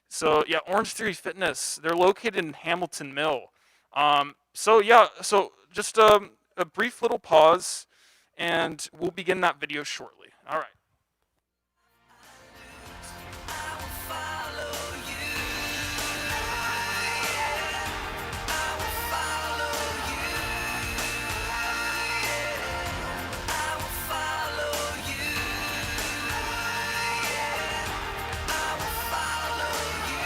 So yeah, Orange Theory Fitness. They're located in Hamilton Mill. So yeah. So just a brief little pause, and we'll begin that video shortly. All right. I will follow you. I will follow you. I will follow you. I will follow you.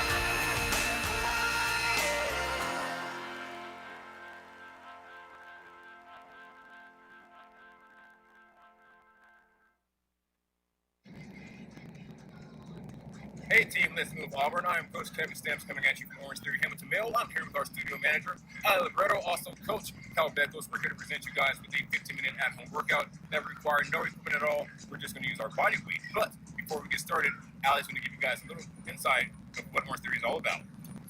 Hey team, let's move Auburn. I am Coach Kevin Stamps coming at you from Orange Theory Hamilton Mill. I'm here with our studio manager, Ali Libretto, also Coach Cal Bethos. We're here to present you guys with a 15-minute at-home workout that requires no equipment at all. We're just going to use our body weight. But before we get started, Ali's going to give you guys a little insight of what Orange Theory is all about.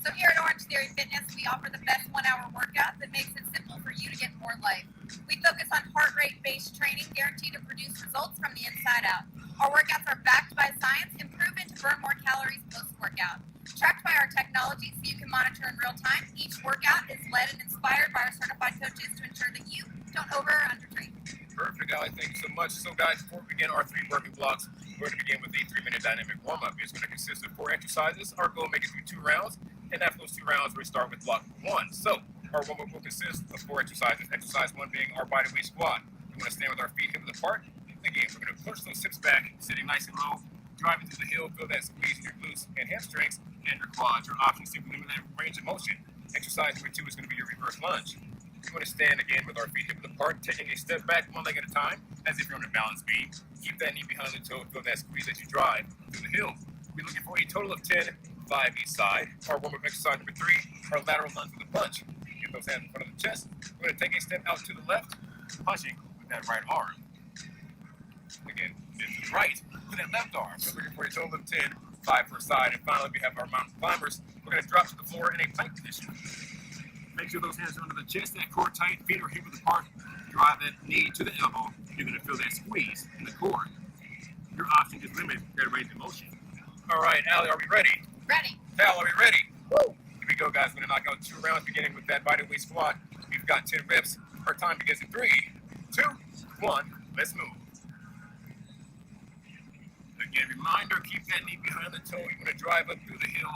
So here at Orange Theory Fitness, we offer the best 1-hour workout that makes it simple for you to get more life. We focus on heart rate-based training guaranteed to produce results from the inside out. Our workouts are backed by science and proven to burn more calories post-workout. Tracked by our technology so you can monitor in real time, each workout is led and inspired by our certified coaches to ensure that you don't over or undertrain. Perfect, Ali. Thank you so much. So guys, before we begin our 3 working blocks, we're going to begin with a 3-minute dynamic warm-up. It's going to consist of 4 exercises. Our goal is to make it through 2 rounds. And after those 2 rounds, we start with block 1. So our warm-up will consist of 4 exercises. Exercise 1 being our body weight squat. We want to stand with our feet hip width apart. Again, we're going to push those hips back, sitting nice and low, driving through the heel, feel that squeeze in your glutes and hamstrings and your quads. Your options to limit that range of motion. Exercise number 2 is going to be your reverse lunge. We want to stand again with our feet hip width apart, taking a step back 1 leg at a time, as if you're on a balance beam. Keep that knee behind the toe, feel that squeeze as you drive through the heel. We're looking for a total of 10, 5 each side. Our warm-up exercise number 3, our lateral lunge with a punch. Get those hands in front of the chest. We're going to take a step out to the left, punching with that right arm. Again, then to the right with that left arm. So we're looking for a total of 10, 5 per side. And finally, we have our mountain climbers. We're going to drop to the floor in a plank position. Make sure those hands are under the chest, that core tight, feet are hip width apart. Drive that knee to the elbow. You're going to feel that squeeze in the core. Your option is limited to that range of motion. All right, Allie, are we ready? Ready. Cal, are we ready? Woo! Here we go, guys. We're going to knock out 2 rounds, beginning with that body weight squat. We've got 10 reps. Our time begins in 3, 2, 1. Let's move. Again, reminder, keep that knee behind the toe. You're going to drive up through the hill.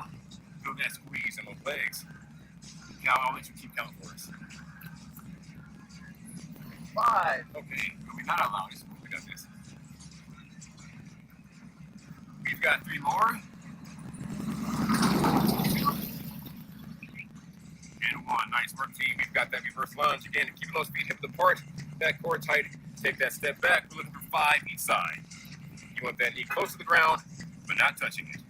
Feel that squeeze in those legs. Cal, I'll let you keep count for us. 5. Okay, we're not out loud. We got this. We've got 3 more. And 1. Nice work, team. We've got that reverse lunge. Again, keep those feet hip width apart. That core tight. Take that step back. We're looking for 5 each side. You want that knee close to the ground, but not touching it.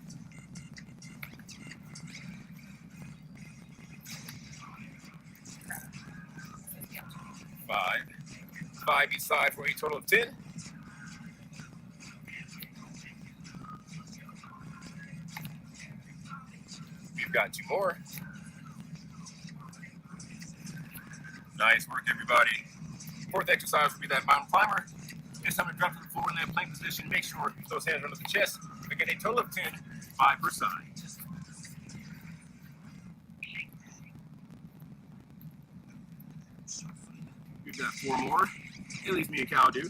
5 each side for a total of 10. We've got 2 more. Nice work, everybody. 4th exercise will be that mountain climber. It's time to drop to the floor in that plank position. Make sure those hands are under the chest. We get a total of 10, 5 per side. We've got 4 more. At least me and Cal do.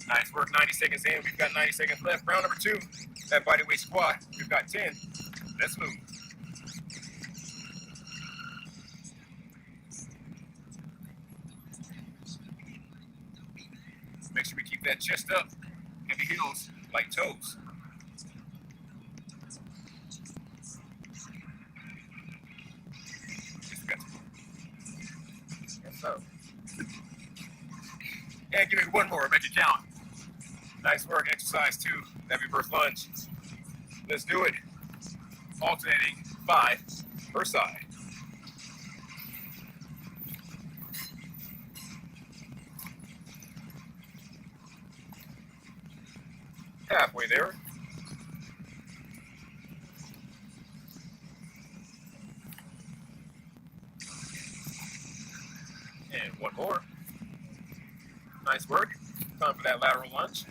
Nice work. 90 seconds in. We've got 90 seconds left. Round number 2. That body weight squat. We've got 10. Let's move. Make sure we keep that chest up. Heavy heels, light toes. So. And give me 1 more, make it count. Nice work, exercise 2, that reverse lunge. Let's do it. Alternating 5 per side. Halfway there. And 1 more. Nice work. Time for that lateral lunge.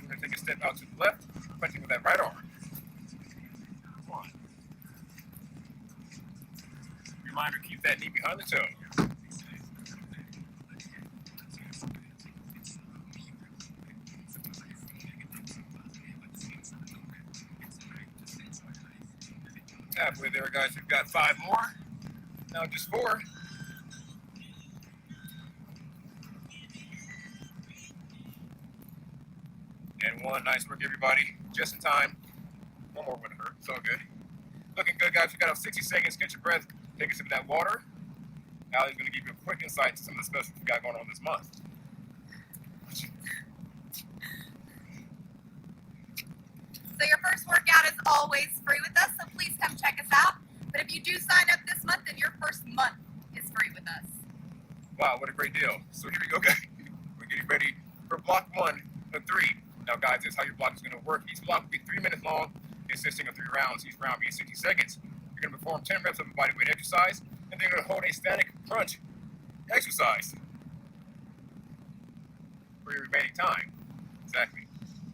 We're going to take a step out to the left, punching with that right arm. 1. Reminder, keep that knee behind the toe. Halfway there, guys. We've got 5 more. Now just 4. And 1. Nice work, everybody. Just in time. 1 more wouldn't hurt. It's all good. Looking good, guys. We got 60 seconds. Get your breath. Take a sip of that water. Allie's going to give you a quick insight to some of the specials we got going on this month. So your first workout is always free with us, so please come check us out. But if you do sign up this month, then your first month is free with us. Wow, what a great deal. So here we go, guys. We're getting ready for block 1 of 3. Now, guys, this is how your block is going to work. Each block will be 3 minutes long, consisting of 3 rounds, each round being 60 seconds. You're going to perform 10 reps of a bodyweight exercise, and then you're going to hold a static crunch exercise for your remaining time. Exactly.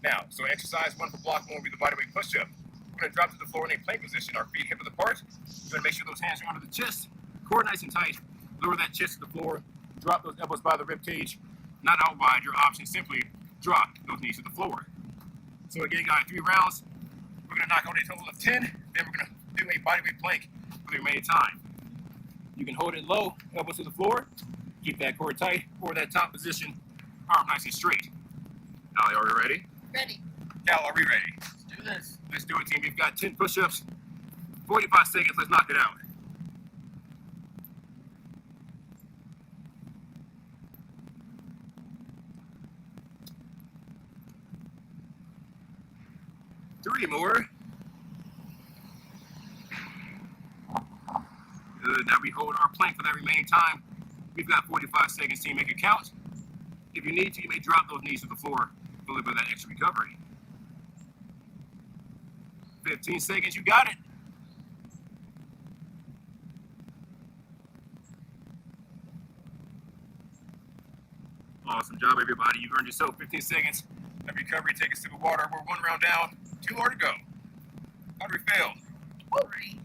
Now, so exercise 1 for block 1 will be the bodyweight push-up. We're going to drop to the floor in a plank position, our feet hip width apart. We're going to make sure those hands are under the chest, core nice and tight. Lower that chest to the floor. Drop those elbows by the rib cage, not out wide. Your option simply drop those knees to the floor. So again, guys, 3 rounds. We're going to knock out a total of 10. Then we're going to do a bodyweight plank for the remaining time. You can hold it low, elbows to the floor. Keep that core tight, or that top position, arm nice and straight. Allie, are we ready? Ready. Cal, are we ready? Let's do this. Let's do it, team. We've got 10 push-ups, 45 seconds. Let's knock it out. Three more. Good. Now we hold our plank for that remaining time. We've got 45 seconds to make it count. If you need to, you may drop those knees to the floor for a little bit of that extra recovery. 15 seconds, you got it. Awesome job, everybody. You've earned yourself 15 seconds of recovery. Take a sip of water. We're 1 round down, 2 more to go. How do we feel? Great.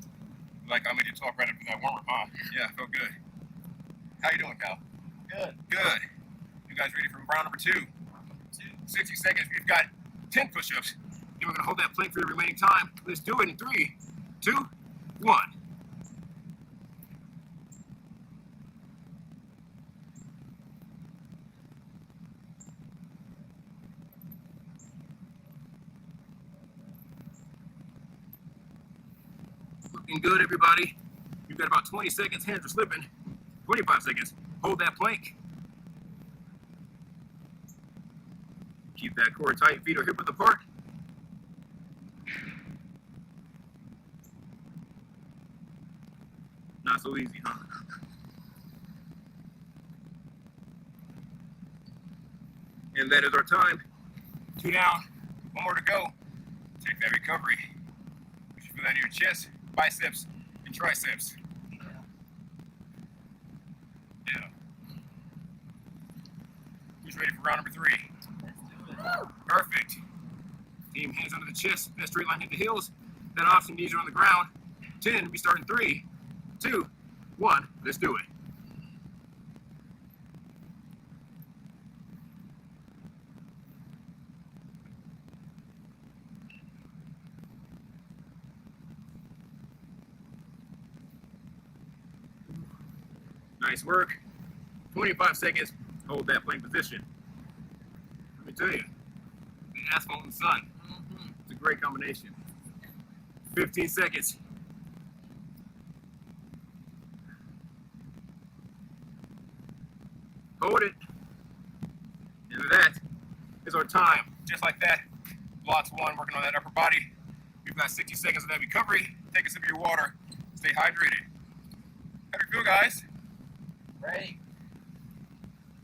Like I made you talk right after that warm-up, huh? Yeah, felt good. How you doing, pal? Good. Good. You guys ready for round number 2? 60 seconds. We've got 10 push-ups. Then we're gonna hold that plank for the remaining time. Let's do it in 3, 2, 1. Looking good, everybody. You've got about 20 seconds. Hands are slipping. 25 seconds. Hold that plank. Keep that core tight. Feet are hip width apart. Not so easy, huh? And that is our time. 2 down. 1 more to go. Take that recovery. You should feel that in your chest, biceps, and triceps. Yeah. Who's ready for round number 3? Perfect. Team hands under the chest. That straight line hit the heels. That option knees are on the ground. 10. We start in 3, 2, 1. Let's do it. Nice work. 25 seconds. Hold that plank position. Let me tell you, the asphalt and sun. It's a great combination. 15 seconds. Hold it. And that is our time. Just like that. Lots 1, working on that upper body. We've got 60 seconds of that recovery. Take a sip of your water. Stay hydrated. How do you feel, guys? Great.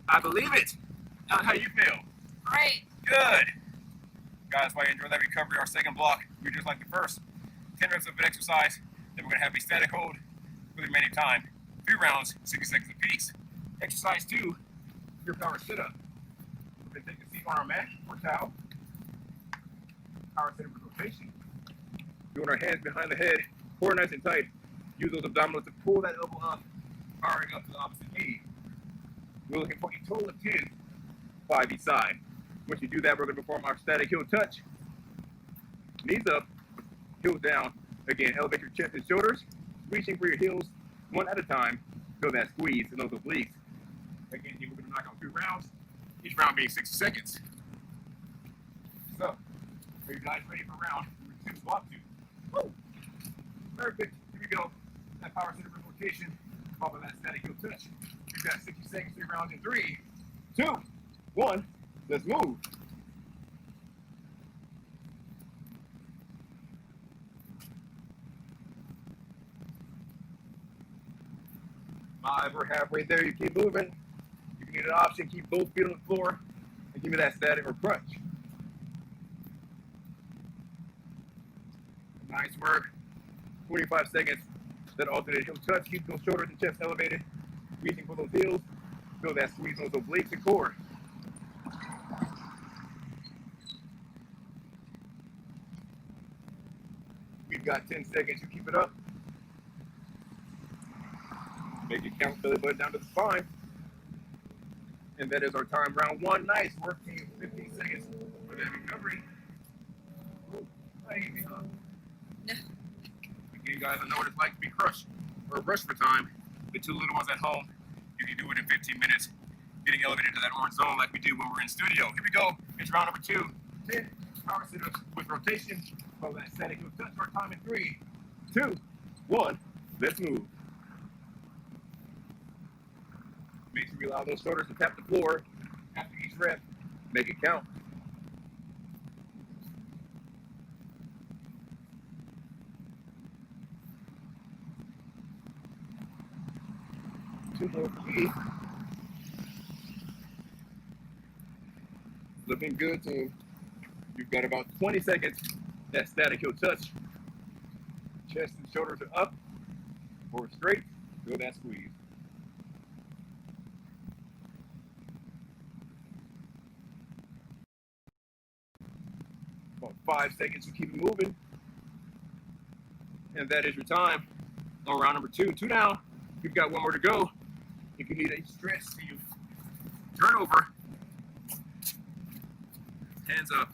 I believe it. How you feel? Great. Good. Guys, while you enjoy that recovery, our second block, we just like the first. 10 reps of an exercise. Then we're going to have a static hold for the remaining time. 3 rounds, 60 seconds apiece. Exercise 2, your power sit-up. We're going to take a seat on our mat or towel. Power sit-up with rotation. Doing our hands behind the head, core nice and tight. Use those abdominals to pull that elbow up, powering up to the opposite knee. We're looking for a total of 10, 5 each side. Once you do that, we're going to perform our static heel touch. Knees up, heels down. Again, elevate your chest and shoulders, reaching for your heels 1 at a time. Feel that squeeze in those obliques. Again, we're going to knock out 3 rounds, each round being 60 seconds. So, are you guys ready for round number 2, squat 2? Woo! Perfect. Here we go. That power center rotation, followed by that static heel touch. You've got 60 seconds, 3 rounds in 3, 2, 1. Let's move. We're halfway there. You keep moving. If you need an option, keep both feet on the floor and give me that static or crunch. Nice work. 25 seconds. That alternate heel touch. Keep those shoulders and chest elevated. Reaching for those heels. Feel that squeeze on those obliques and core. We've got 10 seconds. You keep it up. Make it count, belly button down to the spine. And that is our time, round 1. Nice work, team. 15 seconds for that recovery. Again, guys, I know what it's like to be crushed or rushed for time. The 2 little ones at home, you can do it in 15 minutes, getting elevated to that orange zone like we do when we're in studio. Here we go. It's round number 2. 10 power sit-ups with rotation. Follow that static heel touch. Our time in 3, 2, 1. Let's move. Make sure you allow those shoulders to tap the floor after each rep. Make it count. 2 more for me. Looking good, team. You've got about 20 seconds. That static heel touch. Chest and shoulders are up. Forward straight. Feel that squeeze. About 5 seconds to keep it moving. And that is your time on round number 2. 2 down. You've got 1 more to go. If you need a stretch, so you turn over. Hands up.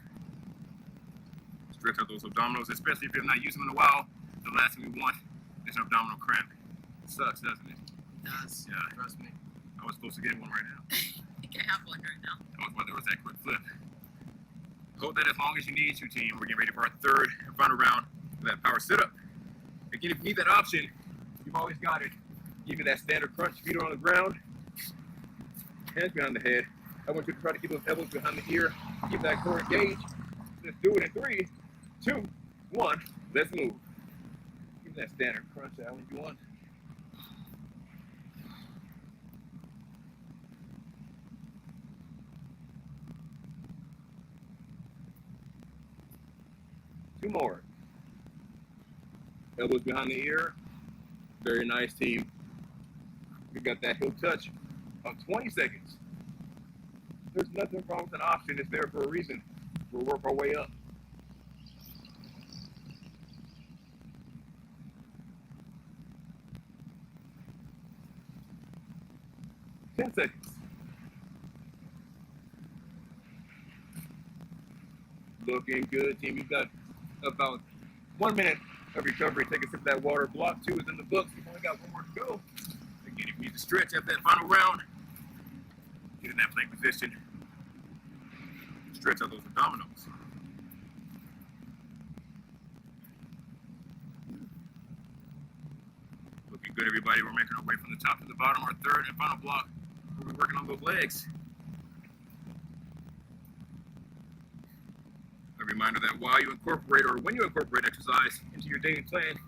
Stretch out those abdominals, especially if you're not using them in a while. The last thing we want is an abdominal cramp. It sucks, doesn't it? It does. Yeah. Trust me. I was supposed to get one right now. You can have one right now. That was why there was that quick flip. Hold that as long as you need to, team. We're getting ready for our 3rd and final round of that power sit-up. Again, if you need that option, you've always got it. Give me that standard crunch. Feet are on the ground. Hands behind the head. I want you to try to keep those elbows behind the ear. Keep that core engaged. Let's do it in 3, 2, 1. Let's move. Give me that standard crunch, Alan, if you want. Two more. Elbows behind the ear. Very nice, team. We got that heel touch of 20 seconds. There's nothing wrong with an option. It's there for a reason. We'll work our way up. 10 seconds. Looking good, team. You've got about 1 minute of recovery. Take a sip of that water. Block 2 is in the books. We've only got 1 more to go. Again, if you need to stretch after that final round, get in that plank position. Stretch out those abdominals. Looking good, everybody. We're making our way from the top to the bottom. Our 3rd and final block. We'll be working on those legs. A reminder that while you incorporate, or when you incorporate exercise into your daily plan,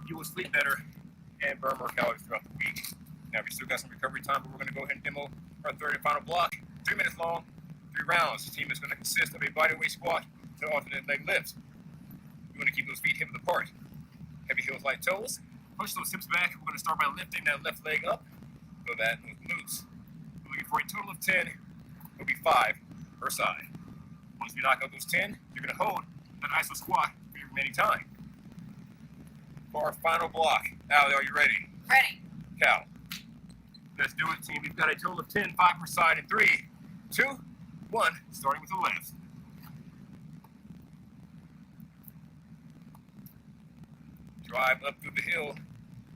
you will sleep better and burn more calories throughout the week. Now, we still got some recovery time, but we're going to go ahead and demo our 3rd and final block. 3 minutes long, 3 rounds. The team is going to consist of a bodyweight squat to alternate leg lifts. You want to keep those feet hip width apart. Heavy heels, light toes. Push those hips back. We're going to start by lifting that left leg up. So that those glutes. We're looking for a total of 10. It'll be 5 per side. Once we knock out those 10, you're going to hold that iso squat for your remaining time. For our final block, Allie, are you ready? Ready. Cal. Let's do it, team. We've got a total of 10, 5 per side in 3, 2, 1, starting with the left. Drive up through the hill.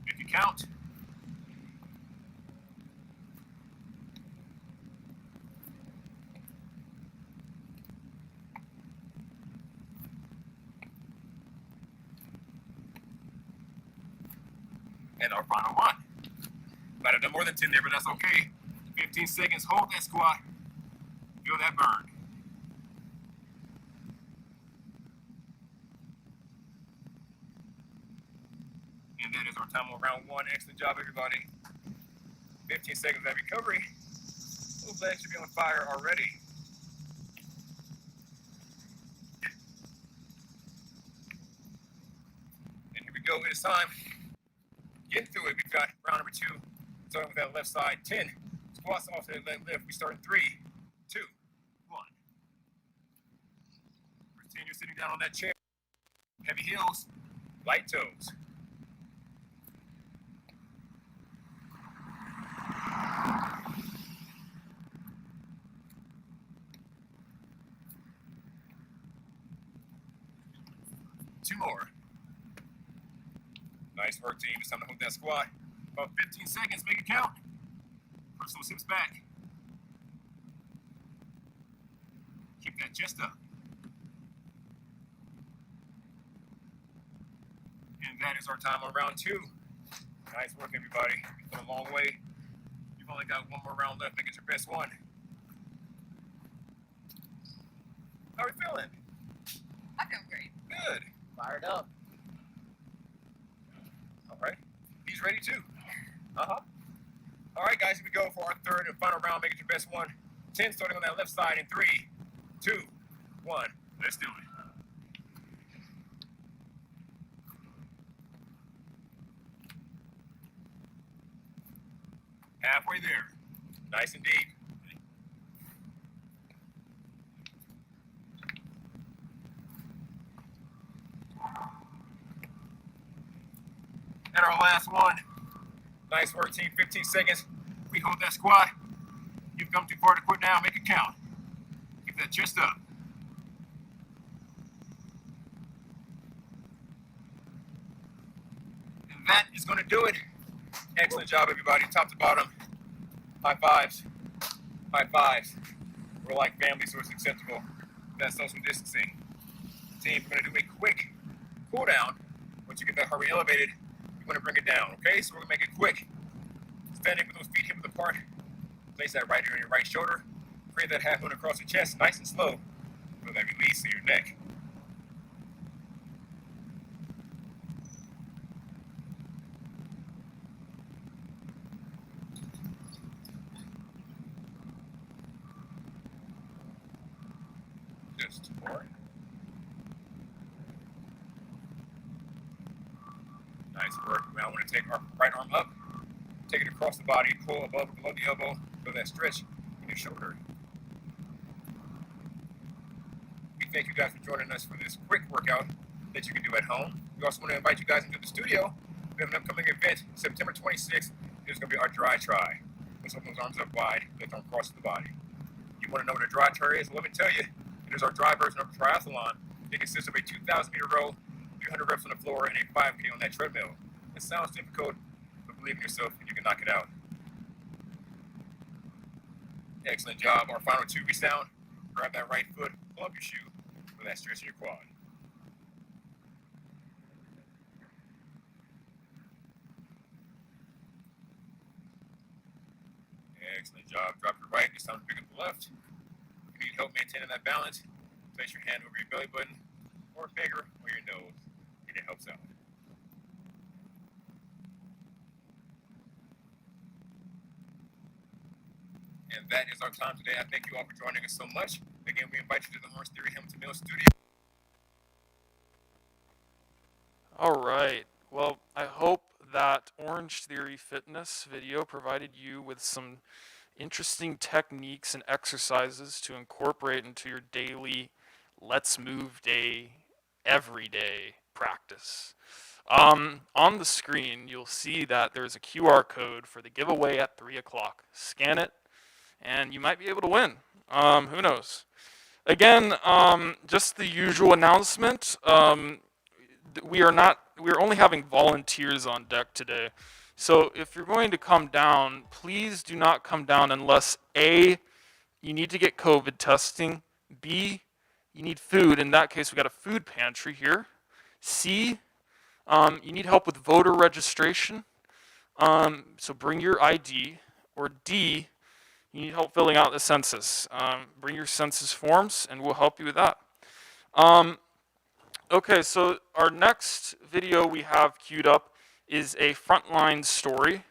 If you count. And our final one. Might have done more than 10 there, but that's okay. 15 seconds, hold that squat. Feel that burn. And that is our time on round 1. Excellent job, everybody. 15 seconds of recovery. Those legs should be on fire already. And here we go, it is time. Get through it. We've got round number 2, starting with that left side. 10 squats off that leg lift. We start in 3, 2, 1. Pretend you're sitting down on that chair. Heavy heels, light toes. Two more. Nice work, team. It's time to hold that squat. About 15 seconds, make it count. Push those hips back. Keep that chest up. And that is our time on round 2. Nice work, everybody. You've come a long way. You've only got 1 more round left. Make it your best one. How are we feeling? I feel great. Good. Fired up. All right. He's ready too. Uh-huh. All right, guys, here we go for our third and final round. Make it your best one. 10 starting on that left side in 3, 2, 1. Let's do it. Halfway there. Nice and deep. And our last one. Nice work, team. 15 seconds. We hold that squat. You've come too far to quit now. Make it count. Keep that chest up. And that is going to do it. Excellent job, everybody. Top to bottom. High fives. High fives. We're like family, so it's acceptable. That's social distancing. Team, we're going to do a quick cool down. Once you get that heart rate elevated, you want to bring it down, okay? So we're going to make it quick. Standing with those feet hip width apart. Place that right ear on your right shoulder. Create that half moon across your chest, nice and slow. Feel that release in your neck. Just more. Nice work. Now I want to take our right arm up, take it across the body, pull above or below the elbow, feel that stretch in your shoulder. We thank you guys for joining us for this quick workout that you can do at home. We also want to invite you guys into the studio. We have an upcoming event, September 26th. It's going to be our dry try. Let's open those arms up wide, lift them across the body. You want to know what a dry try is? Well, let me tell you. It is our dry version of a triathlon. It consists of a 2,000-meter row, 300 reps on the floor, and a 5K on that treadmill. It sounds difficult, but believe in yourself and you can knock it out. Excellent job. Our final 2 reach down. Grab that right foot, pull up your shoe for that stretch in your quad. Excellent job. Drop your right. It's time to pick up the left. If you need help maintaining that balance, place your hand over your belly button or finger on your nose, and it helps out. And that is our time today. I thank you all for joining us so much. Again, we invite you to the Orange Theory Hamilton Mill studio. All right. Well, I hope that Orange Theory Fitness video provided you with some interesting techniques and exercises to incorporate into your daily Let's Move Day, everyday practice. On the screen, you'll see that there's a QR code for the giveaway at 3 o'clock. Scan it, and you might be able to win. Who knows? Again, just the usual announcement. We're only having volunteers on deck today. So if you're going to come down, please do not come down unless A, you need to get COVID testing, B, you need food. In that case, we got a food pantry here. C, you need help with voter registration. So bring your ID. Or D, you need help filling out the census. Bring your census forms and we'll help you with that. Okay, so our next video we have queued up is a frontline story.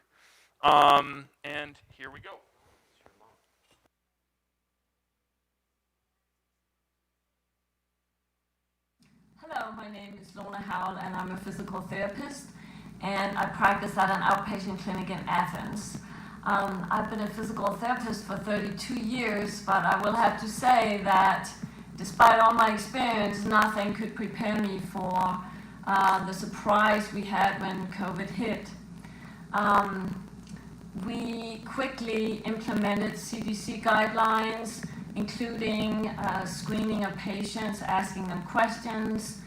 And here we go. Hello, my name is Lorna Howell and I'm a physical therapist and I practice at an outpatient clinic in Athens. I've been a physical therapist for 32 years, but I will have to say that despite all my experience, nothing could prepare me for the surprise we had when COVID hit. We quickly implemented CDC guidelines, including screening of patients, asking them questions,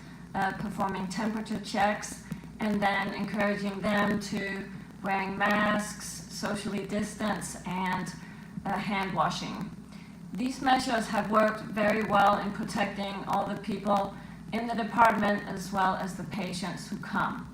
performing temperature checks, and then encouraging them to wearing masks, socially distance, and hand washing. These measures have worked very well in protecting all the people in the department as well as the patients who come.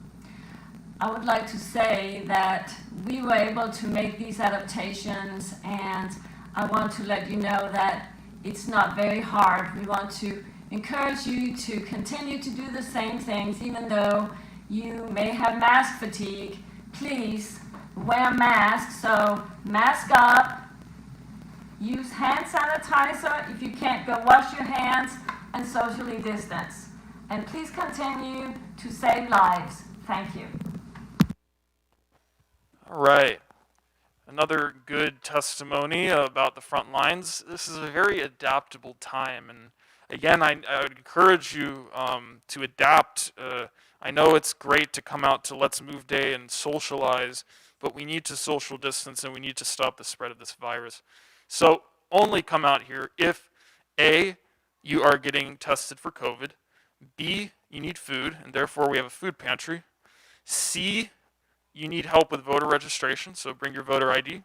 I would like to say that we were able to make these adaptations, and I want to let you know that it's not very hard. We want to encourage you to continue to do the same things, even though you may have mask fatigue. Please wear masks. So mask up, use hand sanitizer. If you can't, go wash your hands and socially distance. And please continue to save lives. Thank you. All right. Another good testimony about the front lines. This is a very adaptable time. And again, I would encourage you to adapt. I know it's great to come out to Let's Move Day and socialize, but we need to social distance and we need to stop the spread of this virus. So only come out here if A, you are getting tested for COVID, B, you need food, and therefore we have a food pantry, C, you need help with voter registration, so bring your voter ID,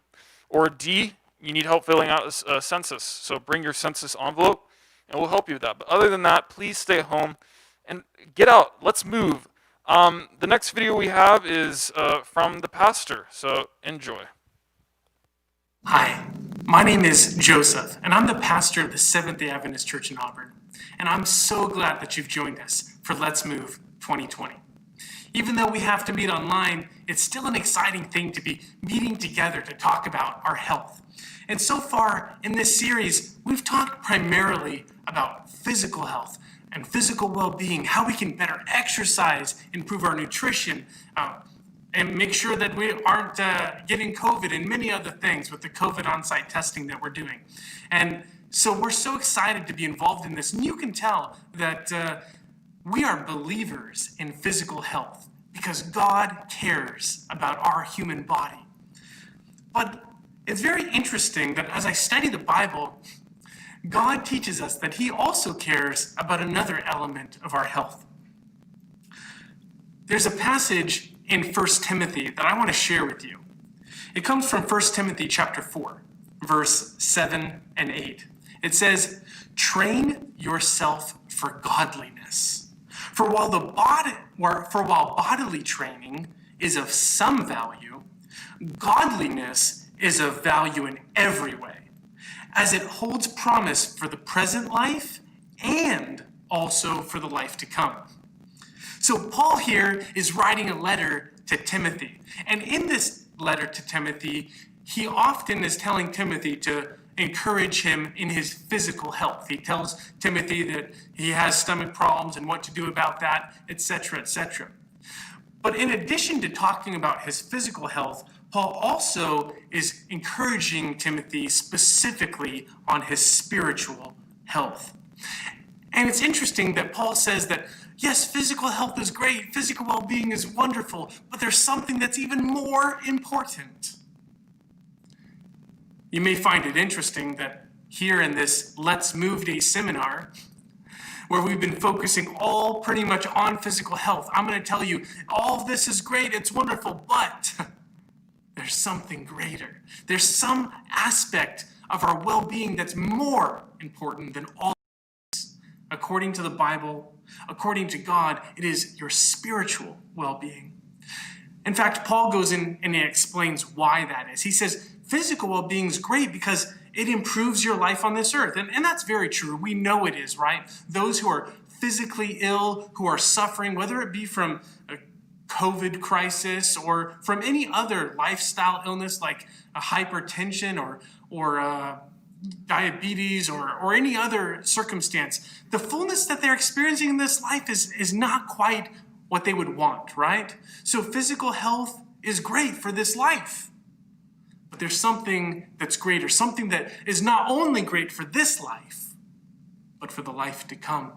or D, you need help filling out a census, so bring your census envelope, and we'll help you with that. But other than that, please stay home and get out. Let's move. The next video we have is from the pastor, so enjoy. Hi, my name is Joseph, and I'm the pastor of the Seventh-day Adventist Church in Auburn. And I'm so glad that you've joined us for Let's Move 2020. Even though we have to meet online, it's still an exciting thing to be meeting together to talk about our health. And so far in this series, we've talked primarily about physical health and physical well-being, how we can better exercise, improve our nutrition, and make sure that we aren't getting COVID and many other things with the COVID on-site testing that we're doing. And so we're so excited to be involved in this. And you can tell that we are believers in physical health because God cares about our human body. But it's very interesting that as I study the Bible, God teaches us that he also cares about another element of our health. There's a passage in 1 Timothy that I want to share with you. It comes from 1 Timothy chapter 4, verse 7 and 8. It says, "Train yourself for godliness. For while bodily training is of some value, godliness is of value in every way, as it holds promise for the present life and also for the life to come." So Paul here is writing a letter to Timothy. And in this letter to Timothy, he often is telling Timothy to encourage him in his physical health. He tells Timothy that he has stomach problems and what to do about that, etc., etc. But in addition to talking about his physical health, Paul also is encouraging Timothy specifically on his spiritual health. And it's interesting that Paul says that, yes, physical health is great, physical well-being is wonderful, but there's something that's even more important. You may find it interesting that here in this Let's Move Day seminar, where we've been focusing all pretty much on physical health, I'm going to tell you, all of this is great, it's wonderful, but there's something greater. There's some aspect of our well-being that's more important than all this. According to the Bible, according to God, it is your spiritual well-being. In fact, Paul goes in and he explains why that is. He says, physical well-being is great because it improves your life on this earth. And that's very true. We know it is, right? Those who are physically ill, who are suffering, whether it be from a COVID crisis or from any other lifestyle illness like a hypertension or diabetes or any other circumstance, the fullness that they're experiencing in this life is not quite what they would want, right? So physical health is great for this life. But there's something that's greater, something that is not only great for this life, but for the life to come.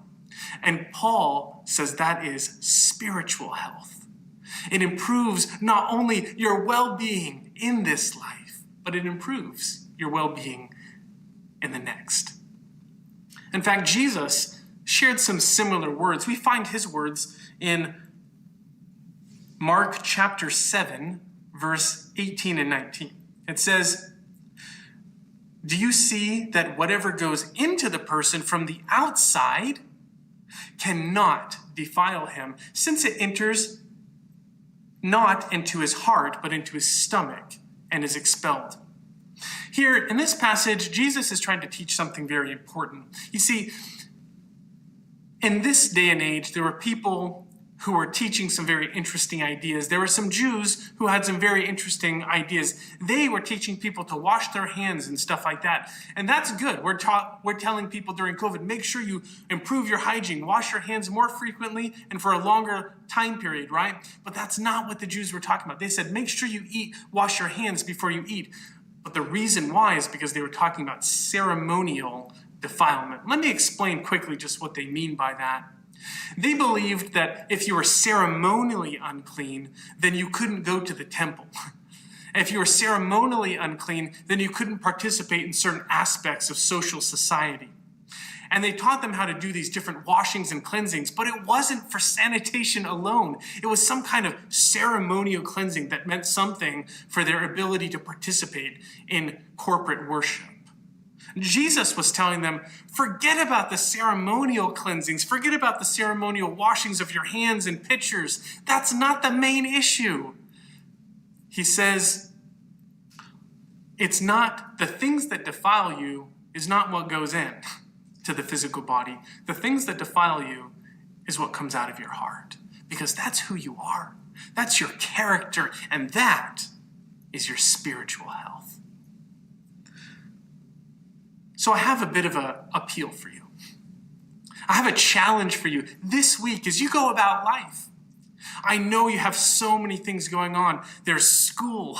And Paul says that is spiritual health. It improves not only your well-being in this life, but it improves your well-being in the next. In fact, Jesus shared some similar words. We find his words in Mark chapter 7, verse 18 and 19. It says, "Do you see that whatever goes into the person from the outside cannot defile him, since it enters not into his heart, but into his stomach and is expelled?" Here in this passage, Jesus is trying to teach something very important. You see, in this day and age, there were people who were teaching some very interesting ideas. There were some Jews who had some very interesting ideas. They were teaching people to wash their hands and stuff like that. And that's good. We're telling people during COVID, make sure you improve your hygiene, wash your hands more frequently and for a longer time period, right? But that's not what the Jews were talking about. They said, make sure you wash your hands before you eat. But the reason why is because they were talking about ceremonial defilement. Let me explain quickly just what they mean by that. They believed that if you were ceremonially unclean, then you couldn't go to the temple. If you were ceremonially unclean, then you couldn't participate in certain aspects of social society. And they taught them how to do these different washings and cleansings, but it wasn't for sanitation alone. It was some kind of ceremonial cleansing that meant something for their ability to participate in corporate worship. Jesus was telling them, forget about the ceremonial cleansings, forget about the ceremonial washings of your hands and pitchers. That's not the main issue. He says, it's not, the things that defile you is not what goes in to the physical body. The things that defile you is what comes out of your heart, because that's who you are. That's your character, and that is your spiritual health. So I have a bit of an appeal for you. I have a challenge for you this week as you go about life. I know you have so many things going on. There's school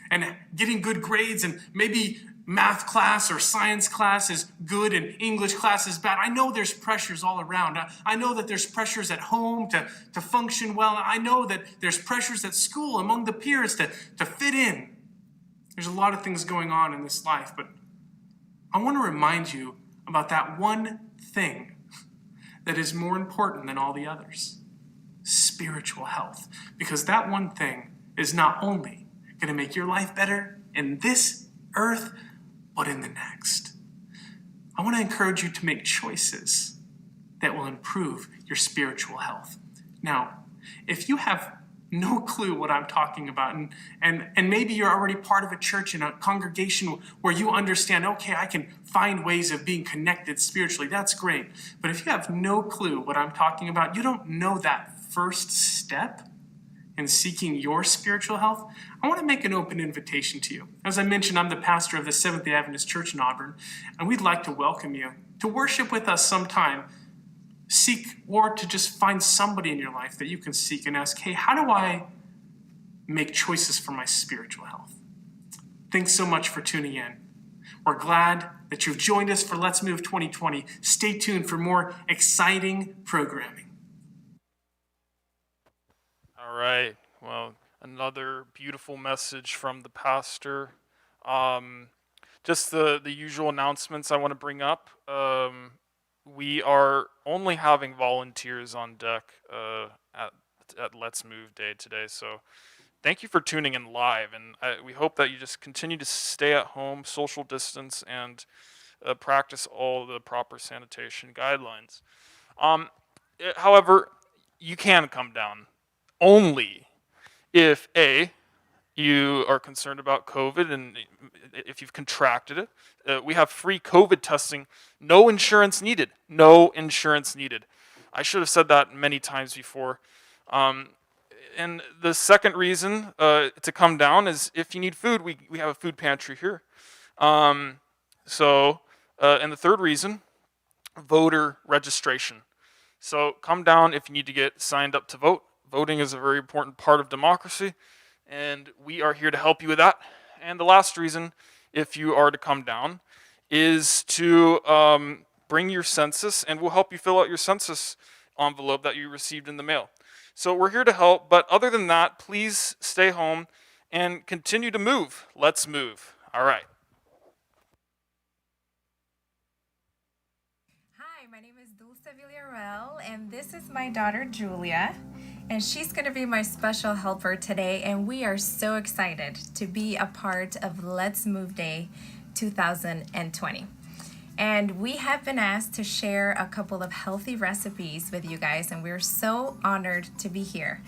and getting good grades, and maybe math class or science class is good and English class is bad. I know there's pressures all around. I know that there's pressures at home to function well. I know that there's pressures at school among the peers to fit in. There's a lot of things going on in this life, but I want to remind you about that one thing that is more important than all the others: spiritual health. Because that one thing is not only going to make your life better in this earth, but in the next. I want to encourage you to make choices that will improve your spiritual health. Now, if you have no clue what I'm talking about, and maybe you're already part of a church and a congregation where you understand, okay, I can find ways of being connected spiritually, that's great. But if you have no clue what I'm talking about, you don't know that first step in seeking your spiritual health, I want to make an open invitation to you. As I mentioned, I'm the pastor of the Seventh-day Adventist Church in Auburn, and we'd like to welcome you to worship with us sometime. Seek, or to just find somebody in your life that you can seek and ask, hey, how do I make choices for my spiritual health? Thanks so much for tuning in. We're glad that you've joined us for Let's Move 2020. Stay tuned for more exciting programming. All right. Well, another beautiful message from the pastor. Just the usual announcements I want to bring up. We are only having volunteers on deck at Let's Move Day today, so thank you for tuning in live, and we hope that you just continue to stay at home, social distance, and practice all the proper sanitation guidelines. However, you can come down only if A, you are concerned about COVID, and if you've contracted it, we have free COVID testing. No insurance needed. No insurance needed. I should have said that many times before. And the second reason to come down is if you need food, we have a food pantry here. And the third reason, voter registration. So come down if you need to get signed up to vote. Voting is a very important part of democracy, and we are here to help you with that. And the last reason, if you are to come down, is to bring your census, and we'll help you fill out your census envelope that you received in the mail. So we're here to help, but other than that, please stay home and continue to move. Let's move. All right. Hi, my name is Dulce Villarreal, and this is my daughter Julia, and she's going to be my special helper today, and we are so excited to be a part of Let's Move Day 2020. And we have been asked to share a couple of healthy recipes with you guys, and we're so honored to be here.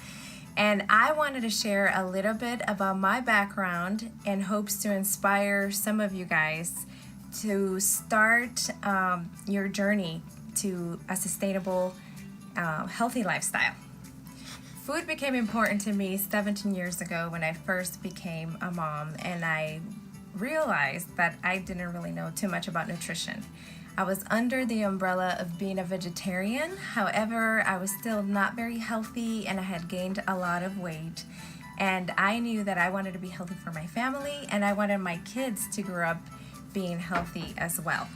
And I wanted to share a little bit about my background in hopes to inspire some of you guys to start your journey to a sustainable, healthy lifestyle. Food became important to me 17 years ago when I first became a mom, and I realized that I didn't really know too much about nutrition. I was under the umbrella of being a vegetarian. However, I was still not very healthy and I had gained a lot of weight. And I knew that I wanted to be healthy for my family and I wanted my kids to grow up being healthy as well.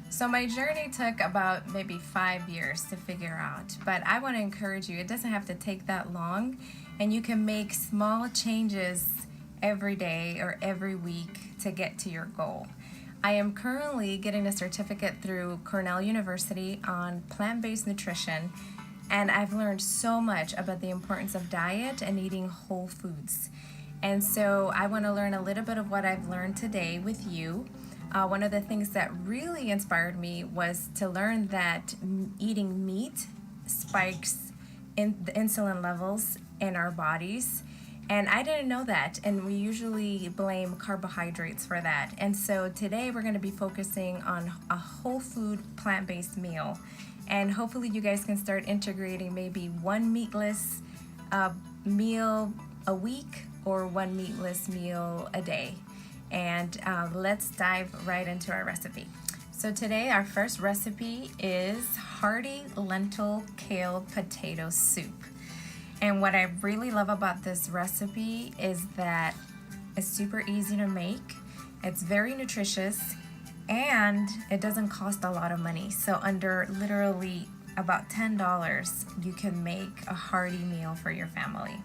So my journey took about maybe 5 years to figure out, but I want to encourage you, it doesn't have to take that long, and you can make small changes every day or every week to get to your goal. I am currently getting a certificate through Cornell University on plant-based nutrition, and I've learned so much about the importance of diet and eating whole foods. And so I want to learn a little bit of what I've learned today with you. One of the things that really inspired me was to learn that eating meat spikes in the insulin levels in our bodies. And I didn't know that, and we usually blame carbohydrates for that. And so today we're going to be focusing on a whole food plant-based meal. And hopefully you guys can start integrating maybe one meatless meal a week or one meatless meal a day. And let's dive right into our recipe. So today our first recipe is hearty lentil kale potato soup. And what I really love about this recipe is that it's super easy to make, it's very nutritious, and it doesn't cost a lot of money. So under literally about $10, you can make a hearty meal for your family.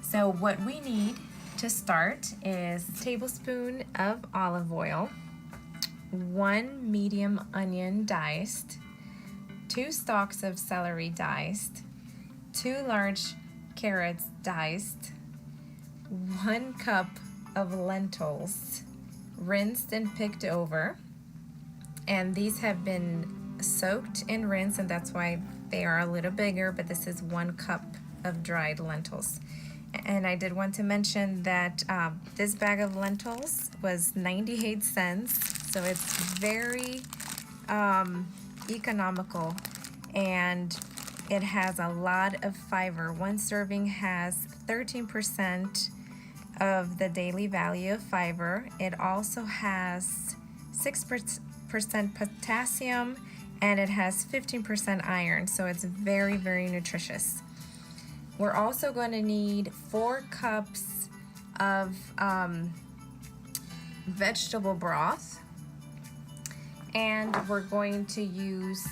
So what we need to start is a tablespoon of olive oil, 1 medium onion diced, 2 stalks of celery diced, 2 large carrots diced, 1 cup of lentils rinsed and picked over, and these have been soaked in rinse, and that's why they are a little bigger, but this is 1 cup of dried lentils. And I did want to mention that this bag of lentils was 98 cents, so it's very economical, and it has a lot of fiber. 1 serving has 13% of the daily value of fiber. It also has 6% potassium, and it has 15% iron, so it's very, very nutritious. We're also going to need 4 cups of vegetable broth, and we're going to use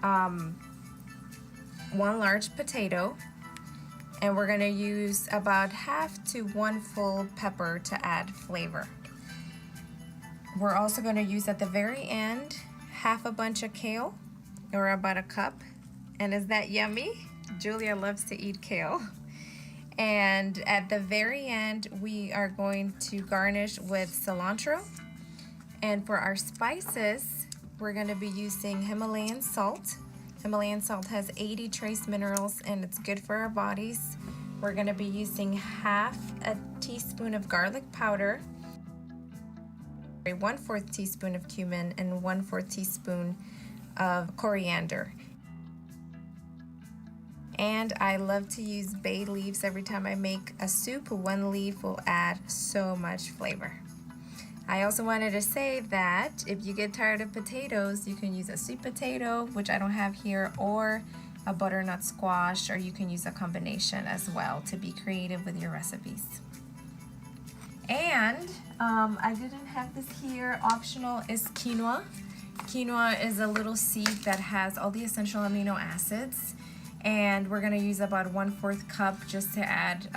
1 large potato, and we're going to use about half to 1 full pepper to add flavor. We're also going to use at the very end half a bunch of kale, or about 1 cup, and is that yummy? Julia loves to eat kale. And at the very end, we are going to garnish with cilantro. And for our spices, we're going to be using Himalayan salt. Himalayan salt has 80 trace minerals and it's good for our bodies. We're going to be using half a teaspoon of garlic powder, 1/4 teaspoon of cumin, and 1/4 teaspoon of coriander. And I love to use bay leaves every time I make a soup. 1 leaf will add so much flavor. I also wanted to say that if you get tired of potatoes, you can use a sweet potato, which I don't have here, or a butternut squash, or you can use a combination as well to be creative with your recipes. And I didn't have this here. Optional is quinoa. Quinoa is a little seed that has all the essential amino acids. And we're going to use about 1/4 cup just to add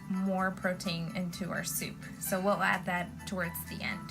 more protein into our soup. So we'll add that towards the end.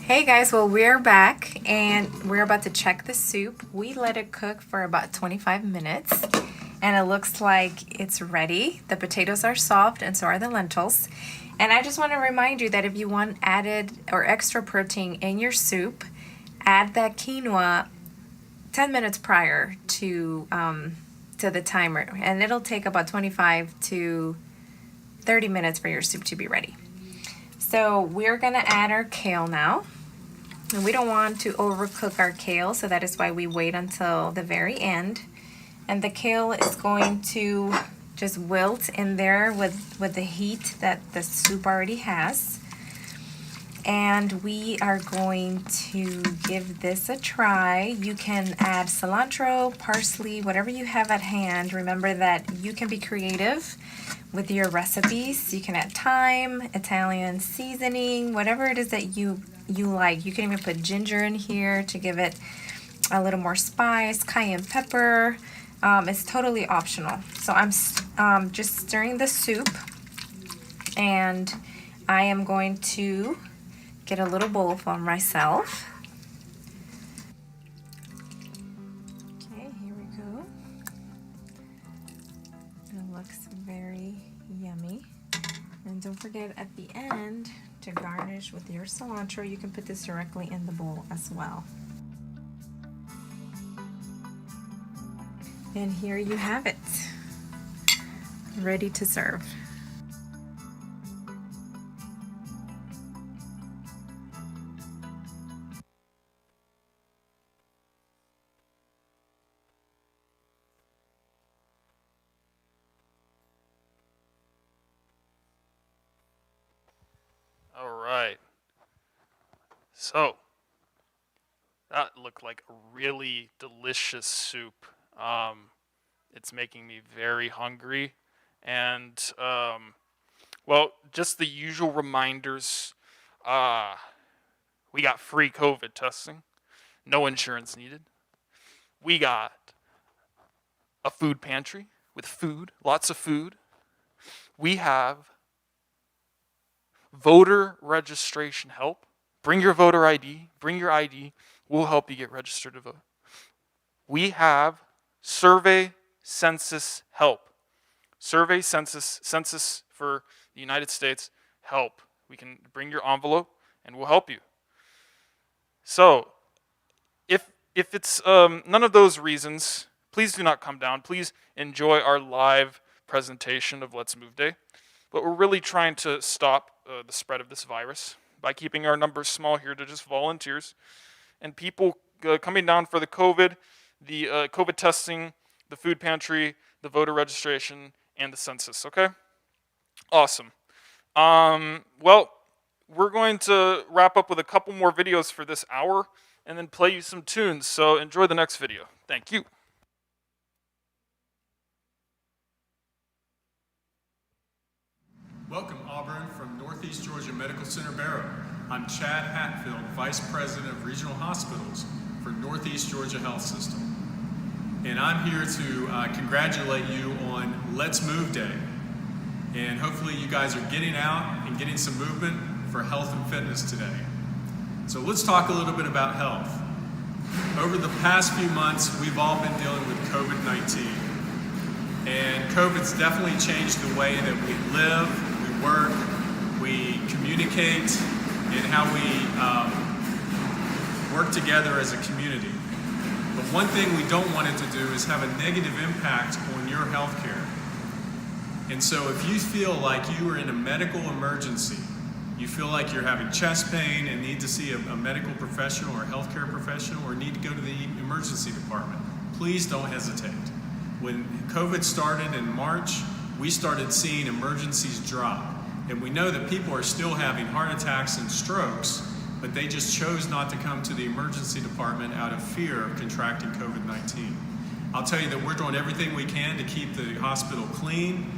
Hey guys, well we're back and we're about to check the soup. We let it cook for about 25 minutes and it looks like it's ready. The potatoes are soft and so are the lentils. And I just want to remind you that if you want added or extra protein in your soup, add that quinoa 10 minutes prior to the timer, and it'll take about 25 to 30 minutes for your soup to be ready. So we're gonna add our kale now. And we don't want to overcook our kale, so that is why we wait until the very end. And the kale is going to just wilt in there with the heat that the soup already has. And we are going to give this a try. You can add cilantro, parsley, whatever you have at hand. Remember that you can be creative with your recipes. You can add thyme, Italian seasoning, whatever it is that you like. You can even put ginger in here to give it a little more spice, cayenne pepper. It's totally optional. So I'm just stirring the soup, and I am going to get a little bowl for myself. Okay, here we go. It looks very yummy. And don't forget at the end to garnish with your cilantro. You can put this directly in the bowl as well. And here you have it, ready to serve. All right. So that looked like a really delicious soup. It's making me very hungry, and well, just the usual reminders. We got free COVID testing, no insurance needed. We got a food pantry with food, lots of food. We have voter registration help. Bring your voter ID, bring your ID. We'll help you get registered to vote. We have survey census help. Survey census for the United States help. We can bring your envelope and we'll help you. So, if it's none of those reasons, please do not come down. Please enjoy our live presentation of Let's Move Day. But we're really trying to stop the spread of this virus by keeping our numbers small here to just volunteers and people coming down for the COVID testing, the food pantry, the voter registration, and the census, okay? Awesome. Well, we're going to wrap up with a couple more videos for this hour and then play you some tunes, so enjoy the next video. Thank you. Welcome, Auburn, from Northeast Georgia Medical Center Barrow. I'm Chad Hatfield, Vice President of Regional Hospitals for Northeast Georgia Health System. And I'm here to congratulate you on Let's Move Day. And hopefully you guys are getting out and getting some movement for health and fitness today. So let's talk a little bit about health. Over the past few months, we've all been dealing with COVID-19. And COVID's definitely changed the way that we live, we work, we communicate, and how we work together as a community. But one thing we don't want it to do is have a negative impact on your health care. And so if you feel like you are in a medical emergency, you feel like you're having chest pain and need to see a medical professional or a healthcare professional or need to go to the emergency department, please don't hesitate. When COVID started in March, we started seeing emergencies drop. And we know that people are still having heart attacks and strokes, but they just chose not to come to the emergency department out of fear of contracting COVID-19. I'll tell you that we're doing everything we can to keep the hospital clean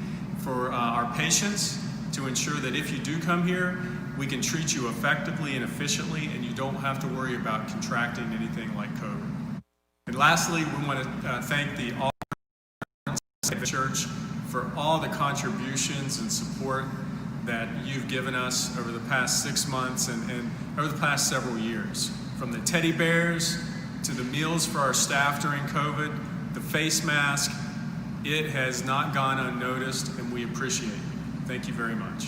for our patients, to ensure that if you do come here, we can treat you effectively and efficiently, and you don't have to worry about contracting anything like COVID. And lastly, we want to thank the Auburn Church for all the contributions and support that you've given us over the past 6 months and over the past several years. From the teddy bears to the meals for our staff during COVID, the face mask, it has not gone unnoticed, and we appreciate you. Thank you very much.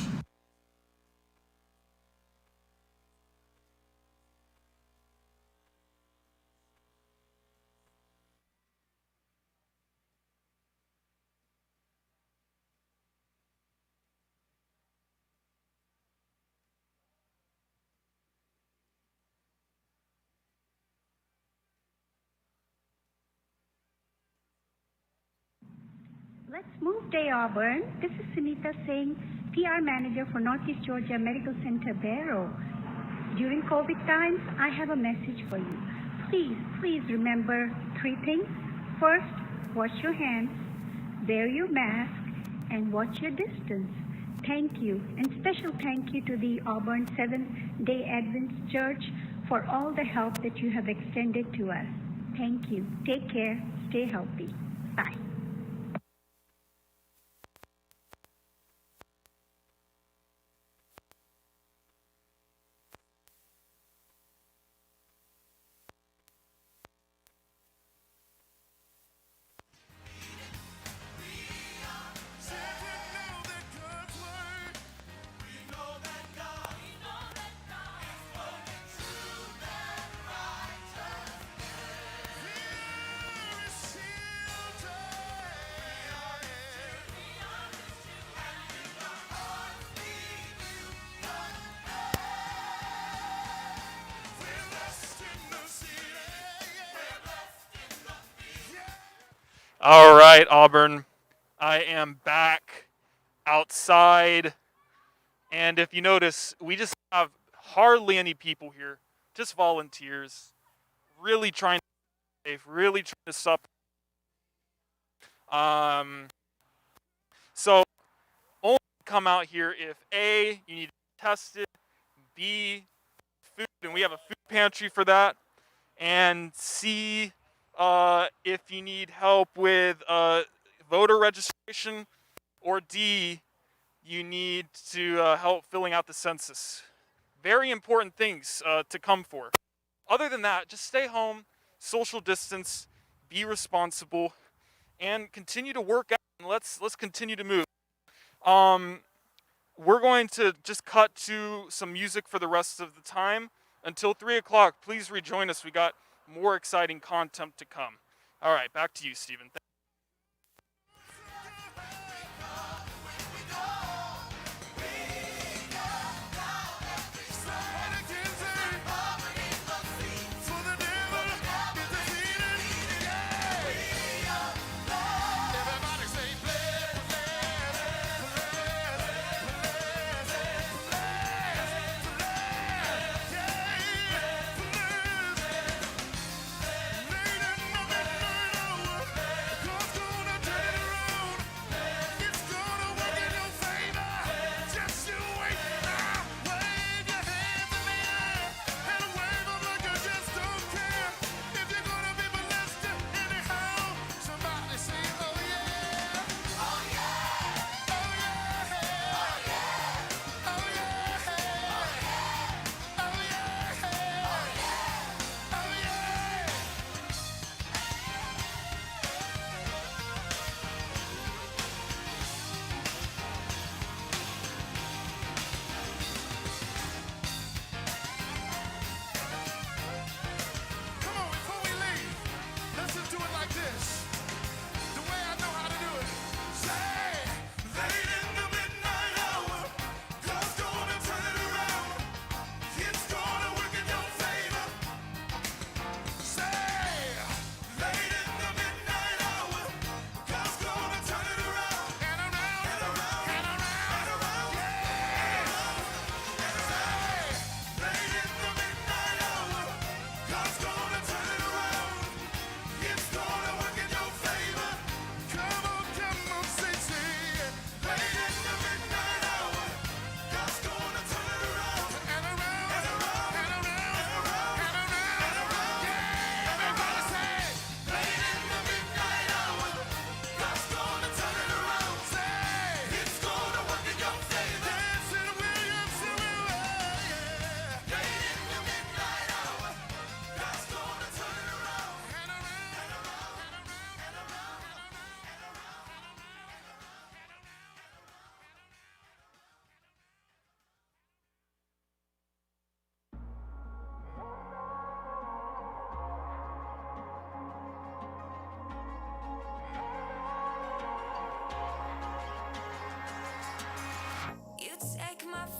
Let's Move Day Auburn. This is Sunita Singh, PR Manager for Northeast Georgia Medical Center Barrow. During COVID times, I have a message for you. Please remember 3 things. First, wash your hands, wear your mask, and watch your distance. Thank you, and special thank you to the Auburn Seventh-day Adventist Church for all the help that you have extended to us. Thank you. Take care. Stay healthy. Bye. All right, Auburn. I am back outside. And if you notice, we just have hardly any people here, just volunteers, really trying to be safe, really trying to stop. So only come out here if A, you need to be tested, B, food, and we have a food pantry for that, and C, if you need help with voter registration, or D, you need to help filling out the census. Very important things to come for. Other than that, just stay home, social distance, be responsible, and continue to work out. And let's continue to move. We're going to just cut to some music for the rest of the time until 3 o'clock. Please rejoin us. We got more exciting content to come. All right, back to you, Stephen. Thank you.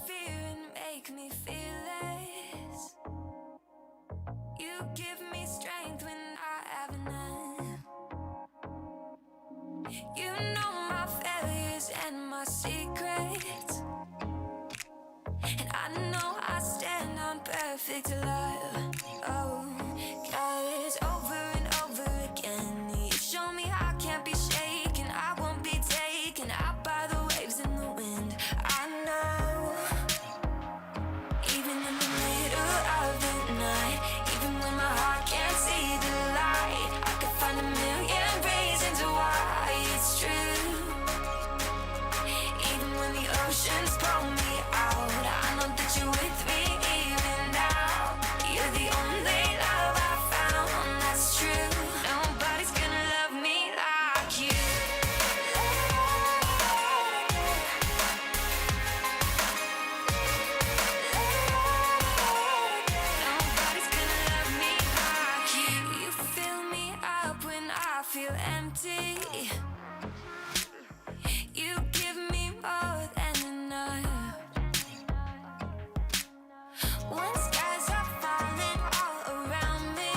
fear and make me fearless. You give me strength when I have none. You know my failures and my secrets, and I know I stand on perfect love. Oh, 'cause over and over again you show me I can't be shaken, I won't be taken out by the waves and the wind. I know, even in the middle of the night, even when my heart can't see the light, I could find a million reasons why it's true. Even when the oceans pull me out, I know that you're with me even now. You're the only love I found that's true. Nobody's gonna love me like you. Nobody's gonna love me like you. You fill me up when I feel empty. You give me more than enough. When skies are falling all around me,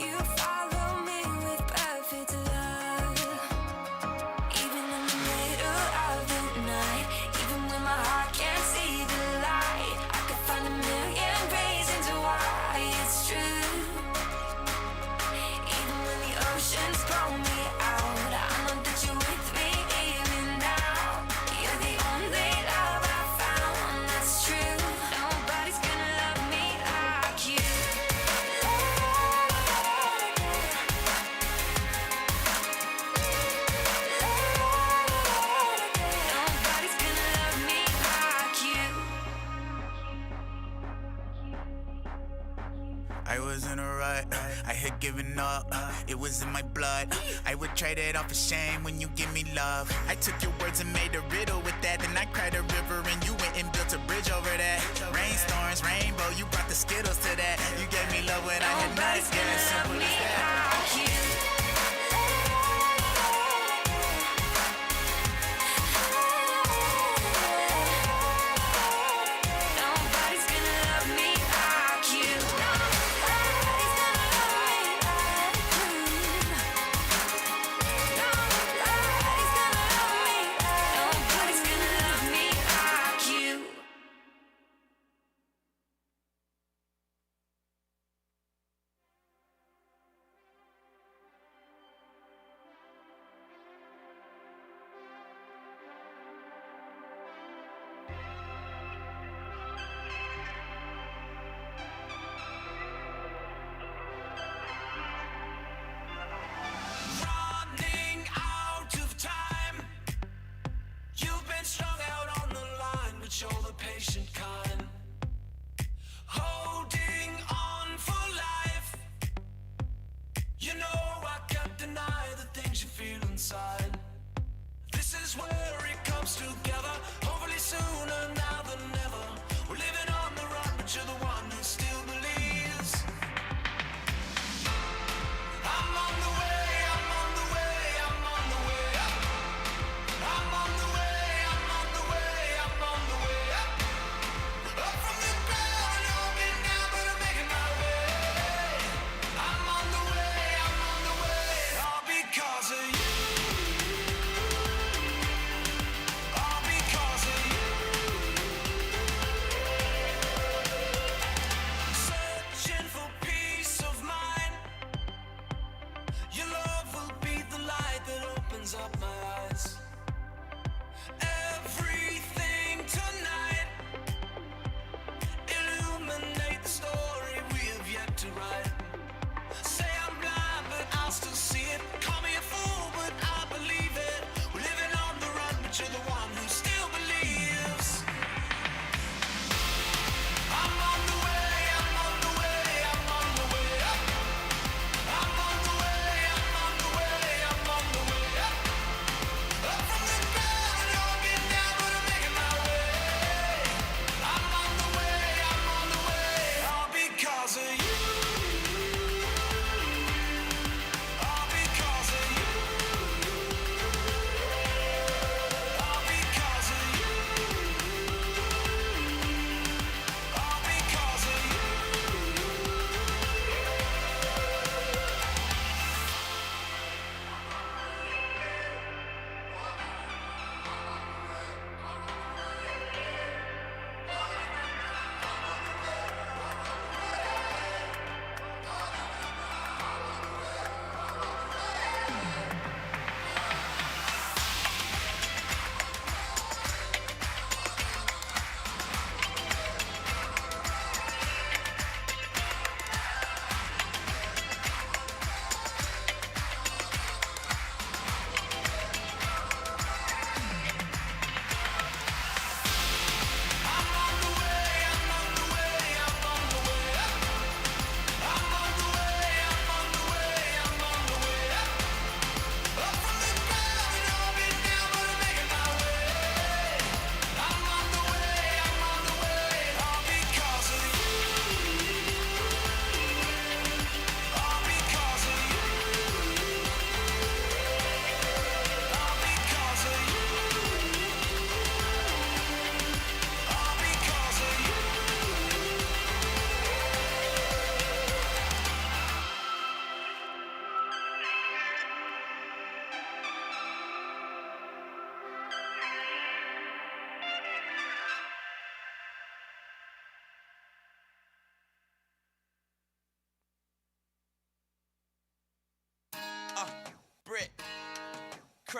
you follow me with perfect love. Even in the middle of the night, even when my heart can't see the light, I could find a million reasons why it's true. Even when the oceans pull me out, I know that you're with me even now. You're the only love I found that's true. Nobody's gonna love me like you. Nobody's gonna love me like you. I was in a rut, I had given up, it was in my blood. I would trade it off for shame when you give me love. I took your words and made a riddle with that, then I cried a river and you went and built a bridge over that. Rainstorms, rainbow, you brought the Skittles to that. You gave me love when I had Nobody's nothing, gonna as love simple me as that. like you. Nobody's gonna love me like you. Nobody's gonna love me like you. Nobody's gonna love me. Nobody's gonna love me like you.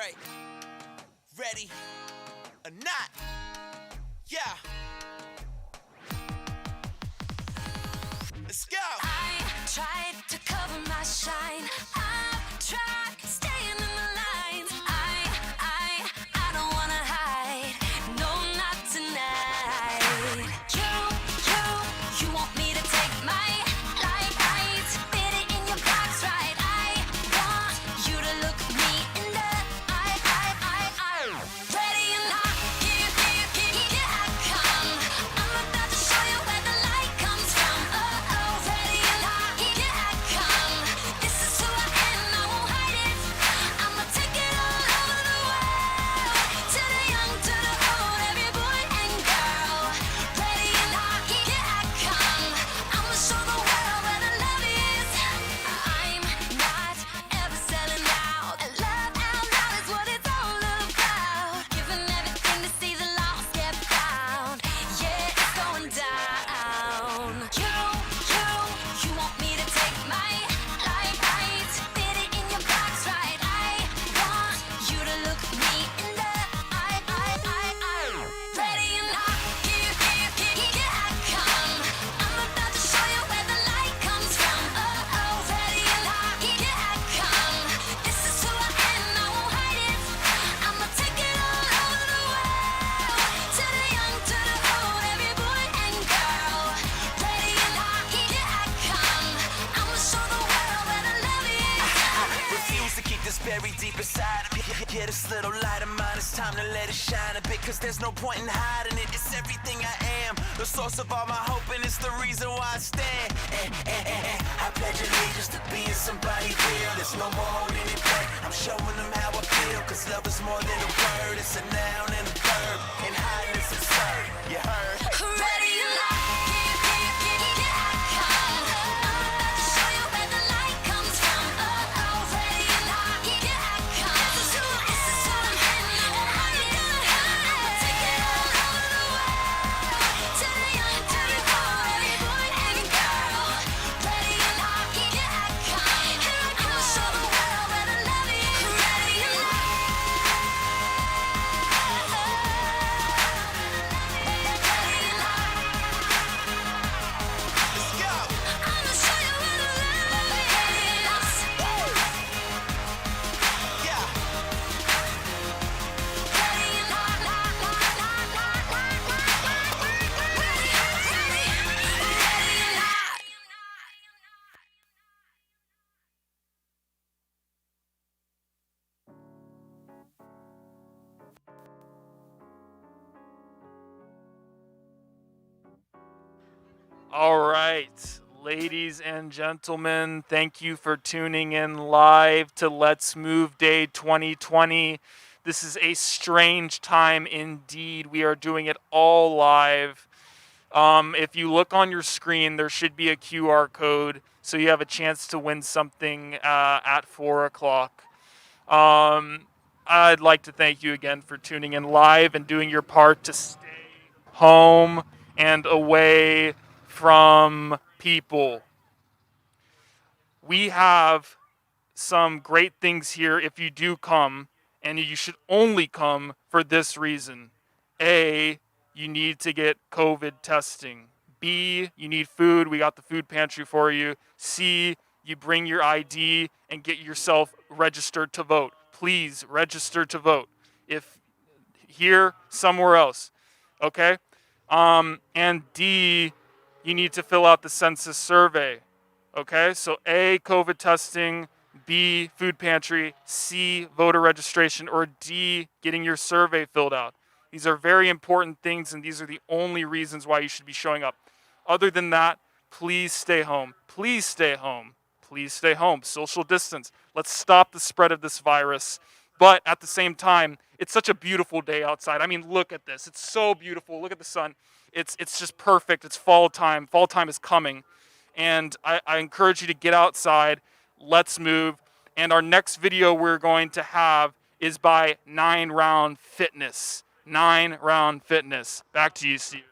Alright, ready or not? Yeah. Let's go. I tried to cover my shine. I've tried staying in the lines. I don't wanna hide. No, not tonight. You want me to take my light, fit it in your box, right? I want you to look me in the eye. Ready or not, here I come. I'm about to show you where the light comes from. Oh, ready or not, here I come. This is who I am, I won't hide it. I'ma take it all over the world. To the young, to the old, every boy and girl. Ready or not, here I come. I'ma show the world where the love is. I'm not ever selling out. Love out loud is what it's all about. Giving everything to see the lost get found. Yeah, it's going down. You want me to take my light, fit it in your box, right? I want you to look me in the eye. Ready or not, here I come. I'm about to show you where the light comes from. Oh, ready or not, here I come. This is who I am, I won't hide it. I'ma take it all over the world. To the young, to the old, every boy and girl. Ready or not, here I come. I'ma show the world where the love is. Refuse to keep this buried deep inside of me. Yeah, this little light of mine, it's time to let it shine a bit. Cause there's no point in hiding it. It's everything I am. The source of all my hope, and it's the reason why I stand. I pledge allegiance to being somebody real. There's no more holding it back. I'm showing them how I feel. Cause love is more than a word. It's a noun and a verb. And hiding is absurd. You heard? Ready or not, here I come. I'm about to show you where the light comes from. Oh, ready or not, here I come. This is who I am, and I'ma take it all over the world. To the young, to the old, every boy and girl. Ready or not, here I come. I'ma show the world where the love is. Ready or not. Let's go. I'ma show you where the love is. Yeah. Ready or not, ready or not. All right, ladies and gentlemen, thank you for tuning in live to Let's Move Day 2020. This is a strange time indeed. We are doing it all live. If you look on your screen, there should be a QR code, so you have a chance to win something at 4 o'clock. I'd like to thank you again for tuning in live and doing your part to stay home and away from people. We have some great things here if you do come, and you should only come for this reason. A, you need to get COVID testing. B, you need food. We got the food pantry for you. C, you bring your ID and get yourself registered to vote. Please register to vote. If here, somewhere else. Okay? And D, you need to fill out the census survey. Okay? So A, COVID testing. B, food pantry. C, voter registration. Or D, getting your survey filled out. These are very important things, and these are the only reasons why you should be showing up. Other than that, please stay home. Please stay home. Please stay home. Social distance. Let's stop the spread of this virus. But at the same time, it's such a beautiful day outside. I mean, look at this. It's so beautiful. Look at the sun. It's just perfect. It's fall time. Fall time is coming. And I encourage you to get outside. Let's move. And our next video we're going to have is by 9 Round Fitness. 9 Round Fitness. Back to you, Steve.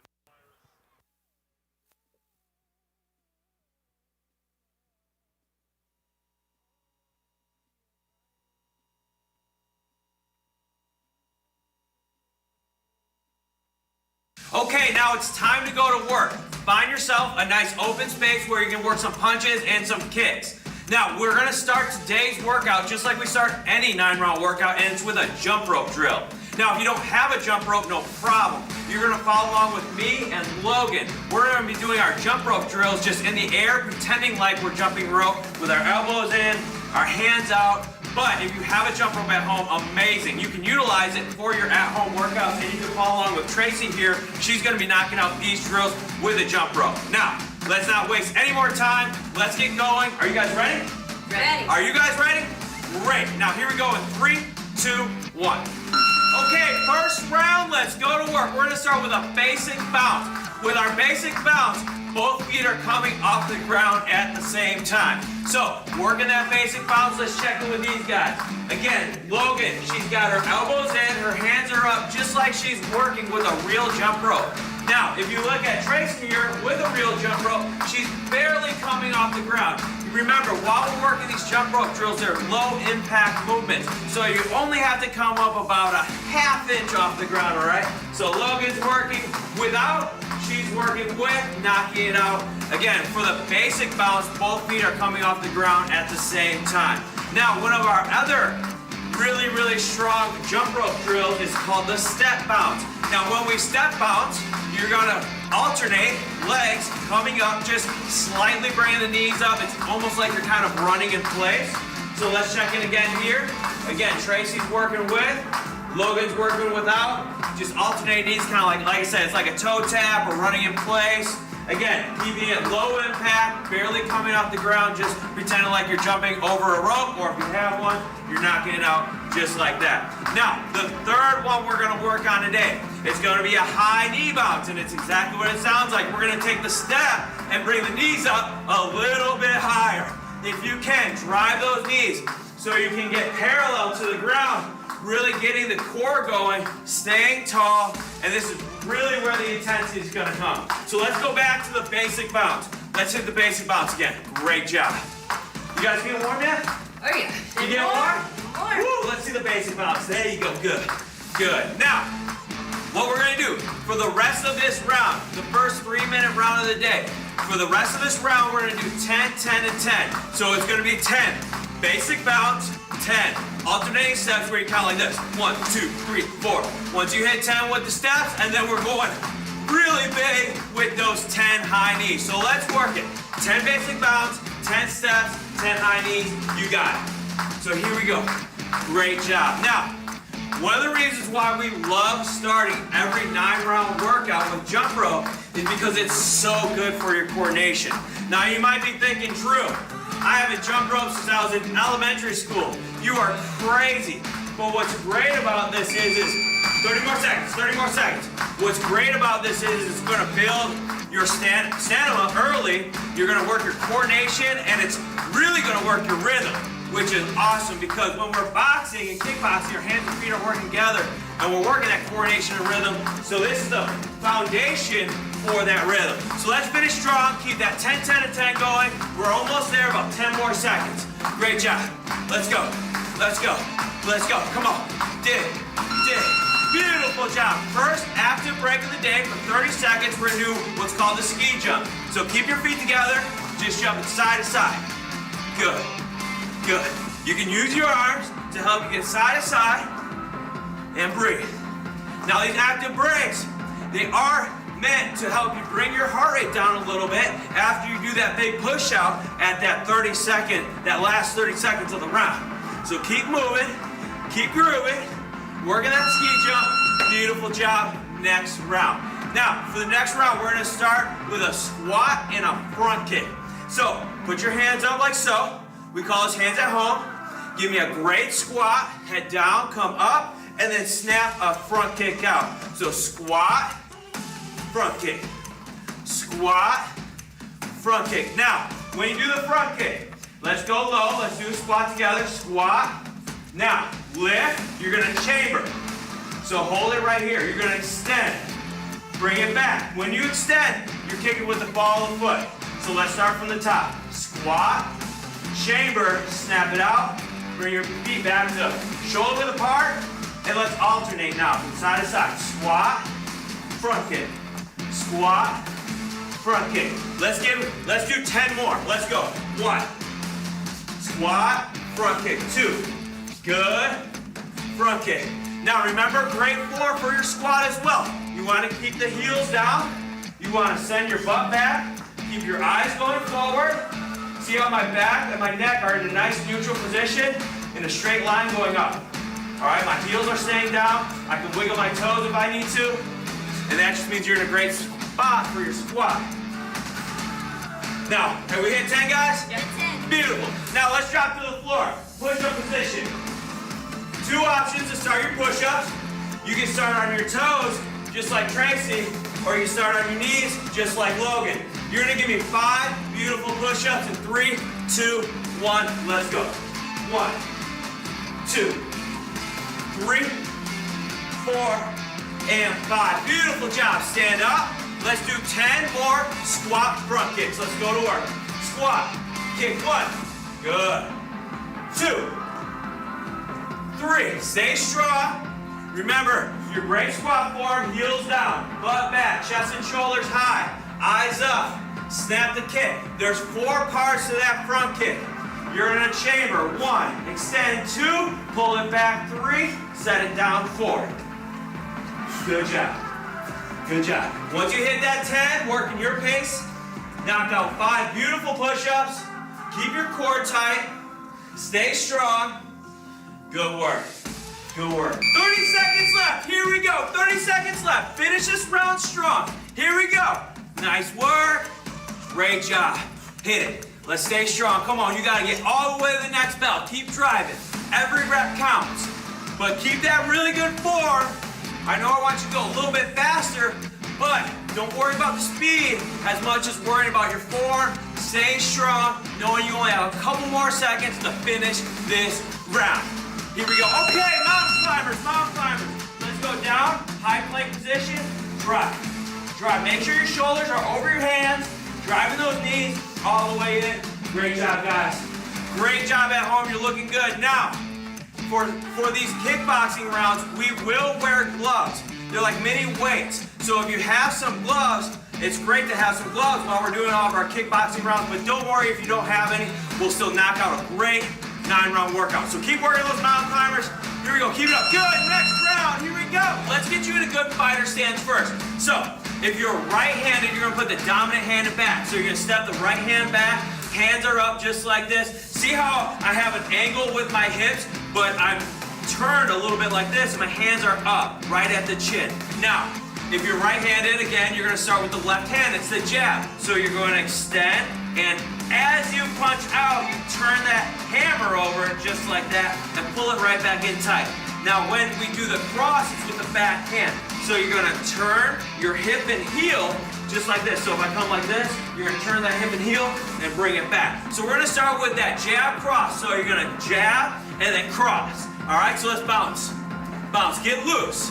Okay, now it's time to go to work. Find yourself a nice open space where you can work some punches and some kicks. Now, we're gonna start today's workout just like we start any 9-round workout, and it's with a jump rope drill. Now, if you don't have a jump rope, no problem. You're gonna follow along with me and Logan. We're gonna be doing our jump rope drills just in the air, pretending like we're jumping rope with our elbows in, our hands out. But if you have a jump rope at home, amazing. You can utilize it for your at-home workouts, and you can follow along with Tracy here. She's gonna be knocking out these drills with a jump rope. Now, let's not waste any more time. Let's get going. Are you guys ready? Ready. Are you guys ready? Great. Now here we go in 3, 2, 1. Okay, first round, let's go to work. We're gonna start with a basic bounce. With our basic bounce, both feet are coming off the ground at the same time. So, working that basic bounce, let's check in with these guys. Again, Logan, she's got her elbows in, her hands are up, just like she's working with a real jump rope. Now, if you look at Tracy here with a real jump rope, she's barely coming off the ground. Remember, while we're working these jump rope drills, they're low impact movements. So you only have to come up about a ½ inch off the ground, all right? So Logan's working without, she's working with, knocking it out. Again, for the basic bounce, both feet are coming off the ground at the same time. Now, one of our other really, really strong jump rope drills is called the step bounce. Now, when we step bounce, you're gonna alternate legs coming up, just slightly bringing the knees up. It's almost like you're kind of running in place. So let's check in again here. Again, Tracy's working with, Logan's working without. Just alternate knees, kind of like I said, it's like a toe tap or running in place. Again, keeping it low impact, barely coming off the ground, just pretending like you're jumping over a rope, or if you have one, you're knocking it out just like that. Now, the third one we're gonna work on today, it's gonna be a high knee bounce, and it's exactly what it sounds like. We're gonna take the step and bring the knees up a little bit higher. If you can, drive those knees so you can get parallel to the ground, really getting the core going, staying tall, and this is really where the intensity is gonna come. So let's go back to the basic bounce. Let's hit the basic bounce again. Great job. You guys getting warm yet? Oh yeah. You getting warm? Woo, let's see the basic bounce. There you go, good. Good. Now, what we're gonna do for the rest of this round, the first 3-minute round of the day, for the rest of this round, we're gonna do 10, 10, and 10. So it's gonna be 10. Basic bounce, 10. Alternating steps where you count like this. 1, 2, 3, 4. Once you hit 10 with the steps, and then we're going really big with those 10 high knees. So let's work it. 10 basic bounce, 10 steps, 10 high knees. You got it. So here we go. Great job. Now, one of the reasons why we love starting every 9-round workout with jump rope is because it's so good for your coordination. Now you might be thinking, Drew, I haven't jumped rope since I was in elementary school. You are crazy. But what's great about this is 30 more seconds, 30 more seconds. What's great about this is it's gonna build your stamina early. You're gonna work your coordination, and it's really gonna work your rhythm, which is awesome because when we're boxing and kickboxing, your hands and feet are working together, and we're working that coordination and rhythm. So this is the foundation for that rhythm. So let's finish strong, keep that 10, 10, and 10 going. We're almost there, about 10 more seconds. Great job. Let's go, let's go, let's go. Come on, dig, dig. Beautiful job. First active break of the day for 30 seconds. We're gonna do what's called the ski jump. So keep your feet together, just jumping side to side. Good, good. You can use your arms to help you get side to side and breathe. Now these active breaks, they are meant to help you bring your heart rate down a little bit after you do that big push out at that that last 30 seconds of the round. So keep moving, keep grooving, working that ski jump. Beautiful job. Next round. Now, for the next round, we're gonna start with a squat and a front kick. So, put your hands up like so. We call this hands at home. Give me a great squat, head down, come up, and then snap a front kick out. So squat, front kick, squat, front kick. Now, when you do the front kick, let's go low. Let's do a squat together. Squat. Now, lift. You're gonna chamber. So hold it right here. You're gonna extend. Bring it back. When you extend, you're kicking with the ball of the foot. So let's start from the top. Squat, chamber, snap it out. Bring your feet back to shoulder width apart, and let's alternate now from side to side. Squat, front kick. Squat, front kick. Let's do 10 more. Let's go. 1. Squat, front kick. 2. Good. Front kick. Now remember, great floor for your squat as well. You want to keep the heels down. You want to send your butt back. Keep your eyes going forward. See how my back and my neck are in a nice neutral position in a straight line going up. All right, my heels are staying down. I can wiggle my toes if I need to. And that just means you're in a great spot for your squat. Now, have we hit 10, guys? Yes. 10. Beautiful. Now let's drop to the floor. Push-up position. 2 options to start your push-ups. You can start on your toes, just like Tracy, or you start on your knees, just like Logan. You're gonna give me 5 beautiful push-ups in 3, 2, 1. Let's go. 1, 2, 3, 4, and 5. Beautiful job. Stand up. Let's do 10 more squat front kicks. Let's go to work. Squat. Kick 1. Good. 2, 3. Stay strong. Remember, your great squat form, heels down, butt back, chest and shoulders high, eyes up. Snap the kick. There's 4 parts to that front kick. You're in a chamber. 1, extend. 2, pull it back. 3, set it down. 4. Good job. Good job. Once you hit that 10, work in your pace. Knock out 5 beautiful push-ups. Keep your core tight. Stay strong. Good work. Good work. 30 seconds left. Here we go. 30 seconds left. Finish this round strong. Here we go. Nice work. Great job. Hit it. Let's stay strong. Come on. You got to get all the way to the next bell. Keep driving. Every rep counts. But keep that really good form. I know I want you to go a little bit faster, but don't worry about the speed as much as worrying about your form. Stay strong, knowing you only have a couple more seconds to finish this round. Here we go. Okay, mountain climbers, mountain climbers. Let's go down, high plank position, drive. Drive. Make sure your shoulders are over your hands, driving those knees all the way in. Great job, guys. Great job at home. You're looking good. Now, for these kickboxing rounds, we will wear gloves. They're like mini weights. So if you have some gloves, it's great to have some gloves while we're doing all of our kickboxing rounds, but don't worry if you don't have any, we'll still knock out a great 9-round workout. So keep working those mountain climbers. Here we go, keep it up. Good, next round, here we go. Let's get you in a good fighter stance first. So, if you're right-handed, you're gonna put the dominant hand back. So you're gonna step the right hand back, hands are up just like this. See how I have an angle with my hips, but I'm turned a little bit like this, and my hands are up, right at the chin. Now, if you're right-handed, again, you're gonna start with the left hand, it's the jab. So you're going to extend, and as you punch out, you turn that hammer over just like that, and pull it right back in tight. Now, when we do the cross, it's with the back hand. So you're gonna turn your hip and heel, just like this. So if I come like this, you're gonna turn that hip and heel, and bring it back. So we're gonna start with that jab cross. So you're gonna jab, and then cross. All right, so let's bounce. Bounce, get loose.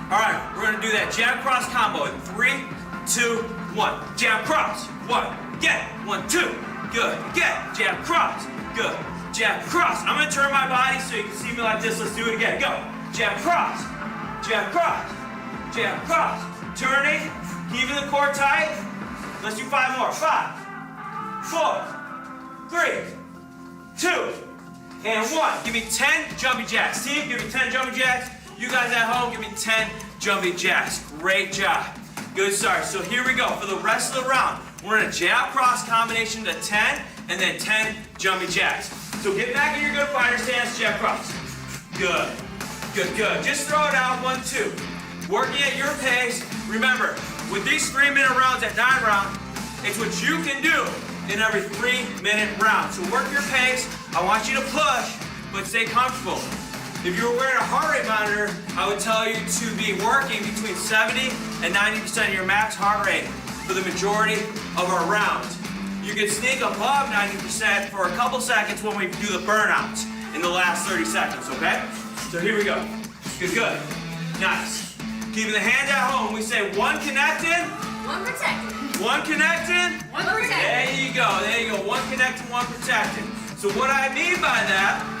All right, we're gonna do that jab cross combo in 3, 2, 1. Jab cross, 1, get, 1, 2, good, get, jab cross, good, jab cross. I'm gonna turn my body so you can see me like this. Let's do it again, go. Jab cross, jab cross, jab cross. Turning, keeping the core tight. Let's do 5 more, 5, 4, 3, 2, and 1. Give me 10 jumping jacks. Team, give me 10 jumping jacks. You guys at home, give me 10 jumping jacks. Great job. Good start. So here we go. For the rest of the round, we're in a jab cross combination to 10, and then 10 jumping jacks. So get back in your good fighter stance, jab cross. Good. Good, good. Just throw it out, 1, 2. Working at your pace. Remember, with these 3-minute rounds at 9 round, it's what you can do in every 3-minute round. So work your pace. I want you to push, but stay comfortable. If you were wearing a heart rate monitor, I would tell you to be working between 70 and 90% of your max heart rate for the majority of our rounds. You can sneak above 90% for a couple seconds when we do the burnouts in the last 30 seconds, okay? So here we go. Good, good. Nice. Keeping the hand at home, we say 1 connected. 1 protected. 1 connected. 1 protected. There you go, there you go. 1 connected, 1 protected. So what I mean by that,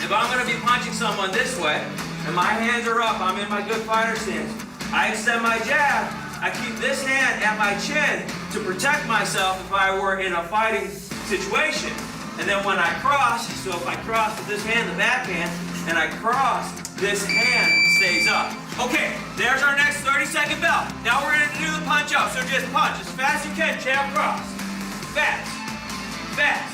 if I'm gonna be punching someone this way, and my hands are up, I'm in my good fighter stance, I extend my jab. I keep this hand at my chin to protect myself if I were in a fighting situation. And then when I cross, so if I cross with this hand, the backhand, and I cross, this hand stays up. Okay, there's our next 30-second bell. Now we're gonna do the punch up. So just punch as fast as you can, jab, cross. Fast, fast.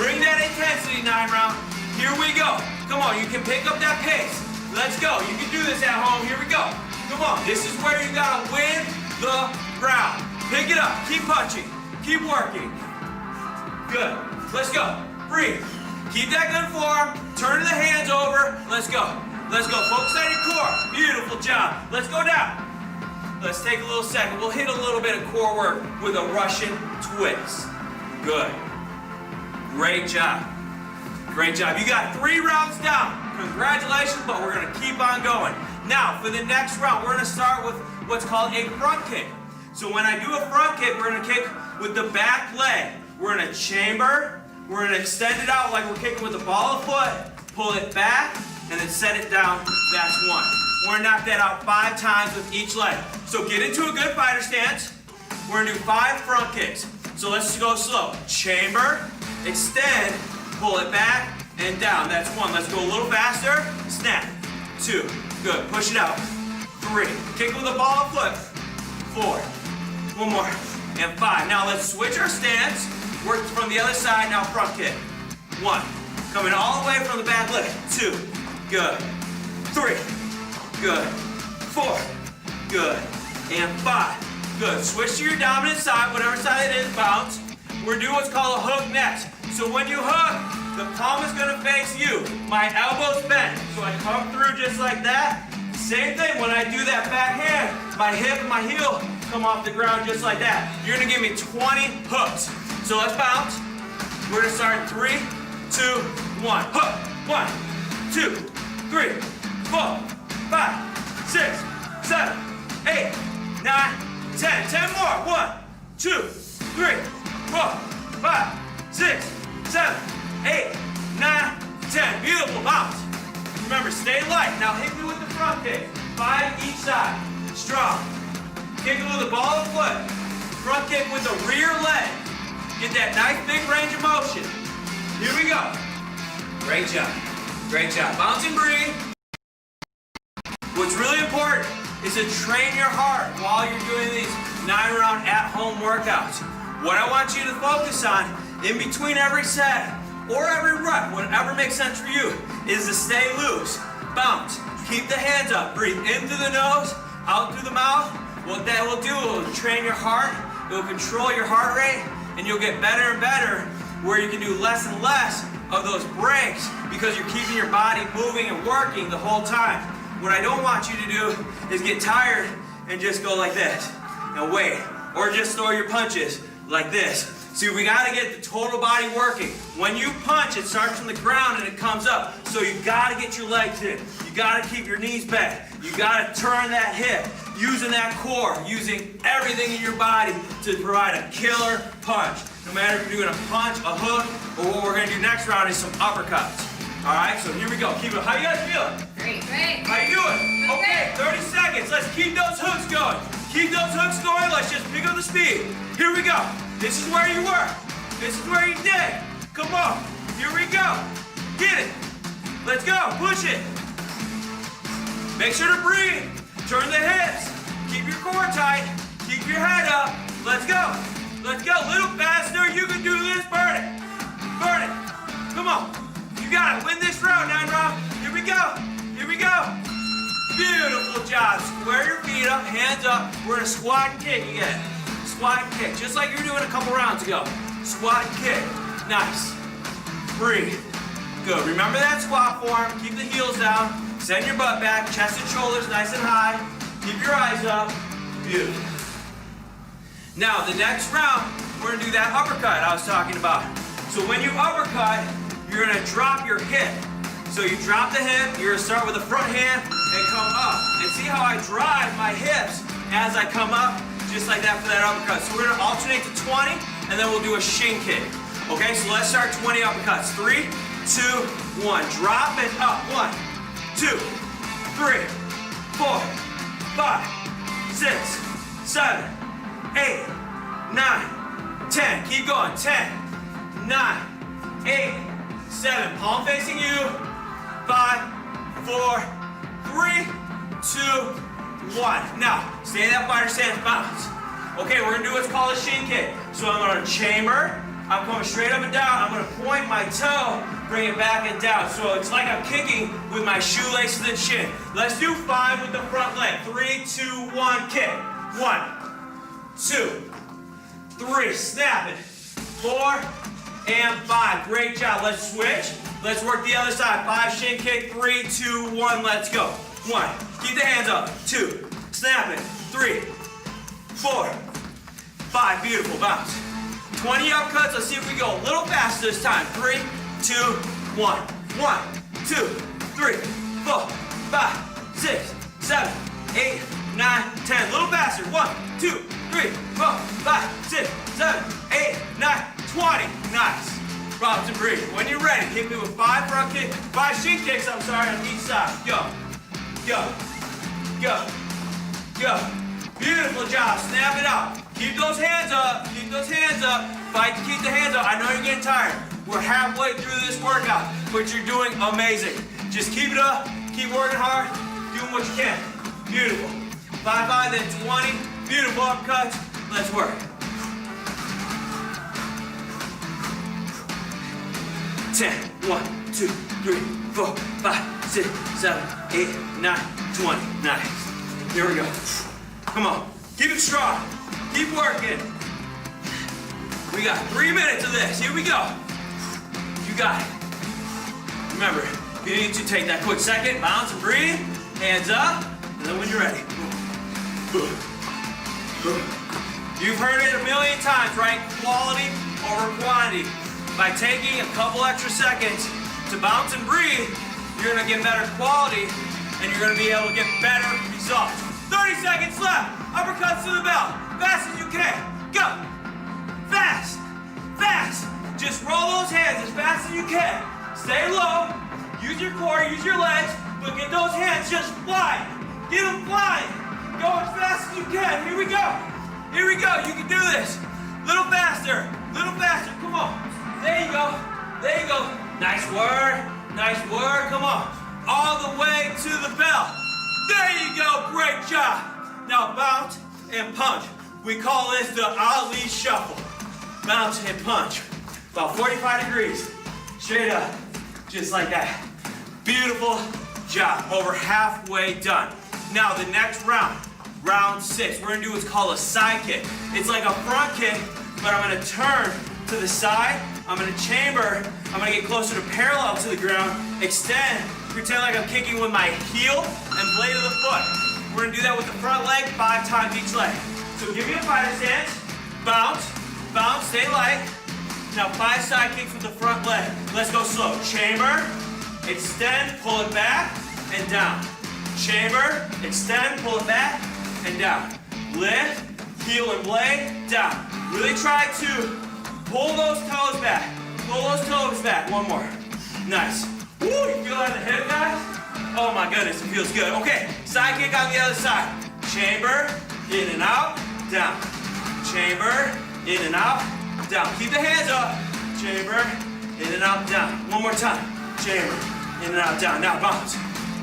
Bring that intensity, 9-round. Here we go. Come on, you can pick up that pace. Let's go. You can do this at home. Here we go. Come on. This is where you gotta win the round. Pick it up. Keep punching. Keep working. Good. Let's go. Breathe. Keep that good form. Turn the hands over. Let's go. Let's go. Focus on your core. Beautiful job. Let's go down. Let's take a little second. We'll hit a little bit of core work with a Russian twist. Good. Great job. Great job. You got 3 rounds down. Congratulations, but we're going to keep on going. Now, for the next round, we're going to start with what's called a front kick. So when I do a front kick, we're going to kick with the back leg. We're going to chamber. We're going to extend it out like we're kicking with the ball of foot. Pull it back, and then set it down. That's 1. We're going to knock that out 5 times with each leg. So get into a good fighter stance. We're going to do 5 front kicks. So let's go slow. Chamber, extend, pull it back, and down. That's 1. Let's go a little faster. Snap. 2. Good. Push it out. 3. Kick with the ball of foot. 4. 1 more. And 5. Now let's switch our stance. Work from the other side. Now front kick. 1. Coming all the way from the back leg. 2. Good. 3. Good. 4. Good. And 5. Good. Switch to your dominant side, whatever side it is, bounce. We're doing what's called a hook next. So when you hook, the palm is gonna face you. My elbow's bent. So I come through just like that. Same thing when I do that back hand, my hip and my heel come off the ground just like that. You're gonna give me 20 hooks. So let's bounce. We're gonna start in 3, 2, 1. Hook. 1, 2, 3, 4, 5, 6, 7, 8, 9, 10. 10 more. 1, 2, 3, 4, 5, 6, 7, 8, 9, 10. Beautiful. Bounce. Remember, stay light. Now hit me with the front kick. 5 each side. Strong. Kick it with the ball of foot. Front kick with the rear leg. Get that nice big range of motion. Here we go. Great job. Great job. Bounce and breathe. What's really important is to train your heart while you're doing these 9-round at-home workouts. What I want you to focus on in between every set or every rep, whatever makes sense for you, is to stay loose. Bounce. Keep the hands up. Breathe in through the nose, out through the mouth. What that will do, it will train your heart, it will control your heart rate, and you'll get better and better where you can do less and less of those breaks because you're keeping your body moving and working the whole time. What I don't want you to do is get tired and just go like this and wait, or just throw your punches like this. See, we gotta get the total body working. When you punch, it starts from the ground and it comes up. So you gotta get your legs in. You gotta keep your knees bent. You gotta turn that hip, using that core, using everything in your body to provide a killer punch. No matter if you're doing a punch, a hook, or what we're gonna do next round is some uppercuts. All right, so here we go. Keep it. How you guys feeling? Great, great. How you doing? Okay, 30 seconds. Let's keep those hooks going. Keep those hooks going. Let's just pick up the speed. Here we go. This is where you work. This is where you dig. Come on. Here we go. Get it. Let's go. Push it. Make sure to breathe. Turn the hips. Keep your core tight. Keep your head up. Let's go. Let's go. A little faster. You can do this. Burn it. Burn it. Come on. You got it. Win this round, 9-round. Here we go. Here we go. Beautiful job. Square your feet up, hands up. We're gonna squat and kick again. Squat and kick, just like you were doing a couple rounds ago. Squat and kick. Nice. Breathe. Good. Remember that squat form. Keep the heels down. Send your butt back. Chest and shoulders nice and high. Keep your eyes up. Beautiful. Now, the next round, we're gonna do that uppercut I was talking about. So when you uppercut, you're gonna drop your hip. So you drop the hip, you're gonna start with the front hand and come up. And see how I drive my hips as I come up, just like that for that uppercut. So we're gonna alternate to 20, and then we'll do a shin kick. Okay, so let's start 20 uppercuts. 3, 2, 1. Drop and up. 1, 2, 3, 4, 5, 6, 7, 8, 9, 10. Keep going. 10, 9, 8, 7. Palm facing you. 5, 4, 3, 2, 1. Now, stay in that fighter stance, bounce. Okay, we're gonna do what's called a shin kick. So I'm gonna chamber, I'm coming straight up and down, I'm gonna point my toe, bring it back and down. So it's like I'm kicking with my shoelaces and shin. Let's do 5 with the front leg. 3, 2, 1, kick. 1, 2, 3, snap it. 4 and 5, great job. Let's switch. Let's work the other side. 5 shin kick, 3, 2, 1, let's go. 1, keep the hands up. 2, snap it. 3, 4, 5, beautiful, bounce. 20 upcuts, let's see if we go a little faster this time. 3, 2, 1. 1, 2, 3, 4, 5, 6, 7, 8, 9, 10. A little faster. 1, 2, 3, 4, 5, 6, 7, 8, 9, 20. Nice. Robinson breathe. When you're ready, hit me with 5 front kicks, 5 shin kicks, I'm sorry, on each side. Go, go, go, go. Beautiful job. Snap it out. Keep those hands up. Keep those hands up. Fight to keep the hands up. I know you're getting tired. We're halfway through this workout, but you're doing amazing. Just keep it up. Keep working hard. Doing what you can. Beautiful. 5, 5, then 20. Beautiful upcuts. Let's work. 10. 1, 2, 3, 4, 5, 6, 7, 8, 9, 20. Nice. Here we go. Come on. Keep it strong. Keep working. We got 3 minutes of this. Here we go. You got it. Remember, you need to take that quick second, bounce and breathe. Hands up. And then when you're ready. You've heard it a million times, right? Quality over quantity. By taking a couple extra seconds to bounce and breathe, you're gonna get better quality and you're gonna be able to get better results. 30 seconds left. Uppercuts to the bell. Fast as you can. Go. Fast. Fast. Just roll those hands as fast as you can. Stay low. Use your core, use your legs, but get those hands just flying. Get them flying. Go as fast as you can. Here we go. Here we go. You can do this. Little faster. Little faster. Come on. There you go. There you go. Nice work. Nice work. Come on. All the way to the bell. There you go. Great job. Now bounce and punch. We call this the Ali shuffle. Bounce and punch. About 45 degrees. Straight up. Just like that. Beautiful job. Over halfway done. Now the next round. Round 6. We're going to do what's called a side kick. It's like a front kick, but I'm going to turn to the side. I'm going to chamber. I'm going to get closer to parallel to the ground. Extend. Pretend like I'm kicking with my heel and blade of the foot. We're going to do that with the front leg 5 times each leg. So give me a fighter stance. Bounce. Bounce. Stay light. Now 5 side kicks with the front leg. Let's go slow. Chamber. Extend. Pull it back and down. Chamber. Extend. Pull it back and down. Lift. Heel and blade. Down. Really try to pull those toes back. Pull those toes back. One more. Nice. Woo, you feel that in the hip, guys? Oh my goodness, it feels good. Okay, side kick on the other side. Chamber, in and out, down. Chamber, in and out, down. Keep the hands up. Chamber, in and out, down. One more time. Chamber, in and out, down. Now bounce.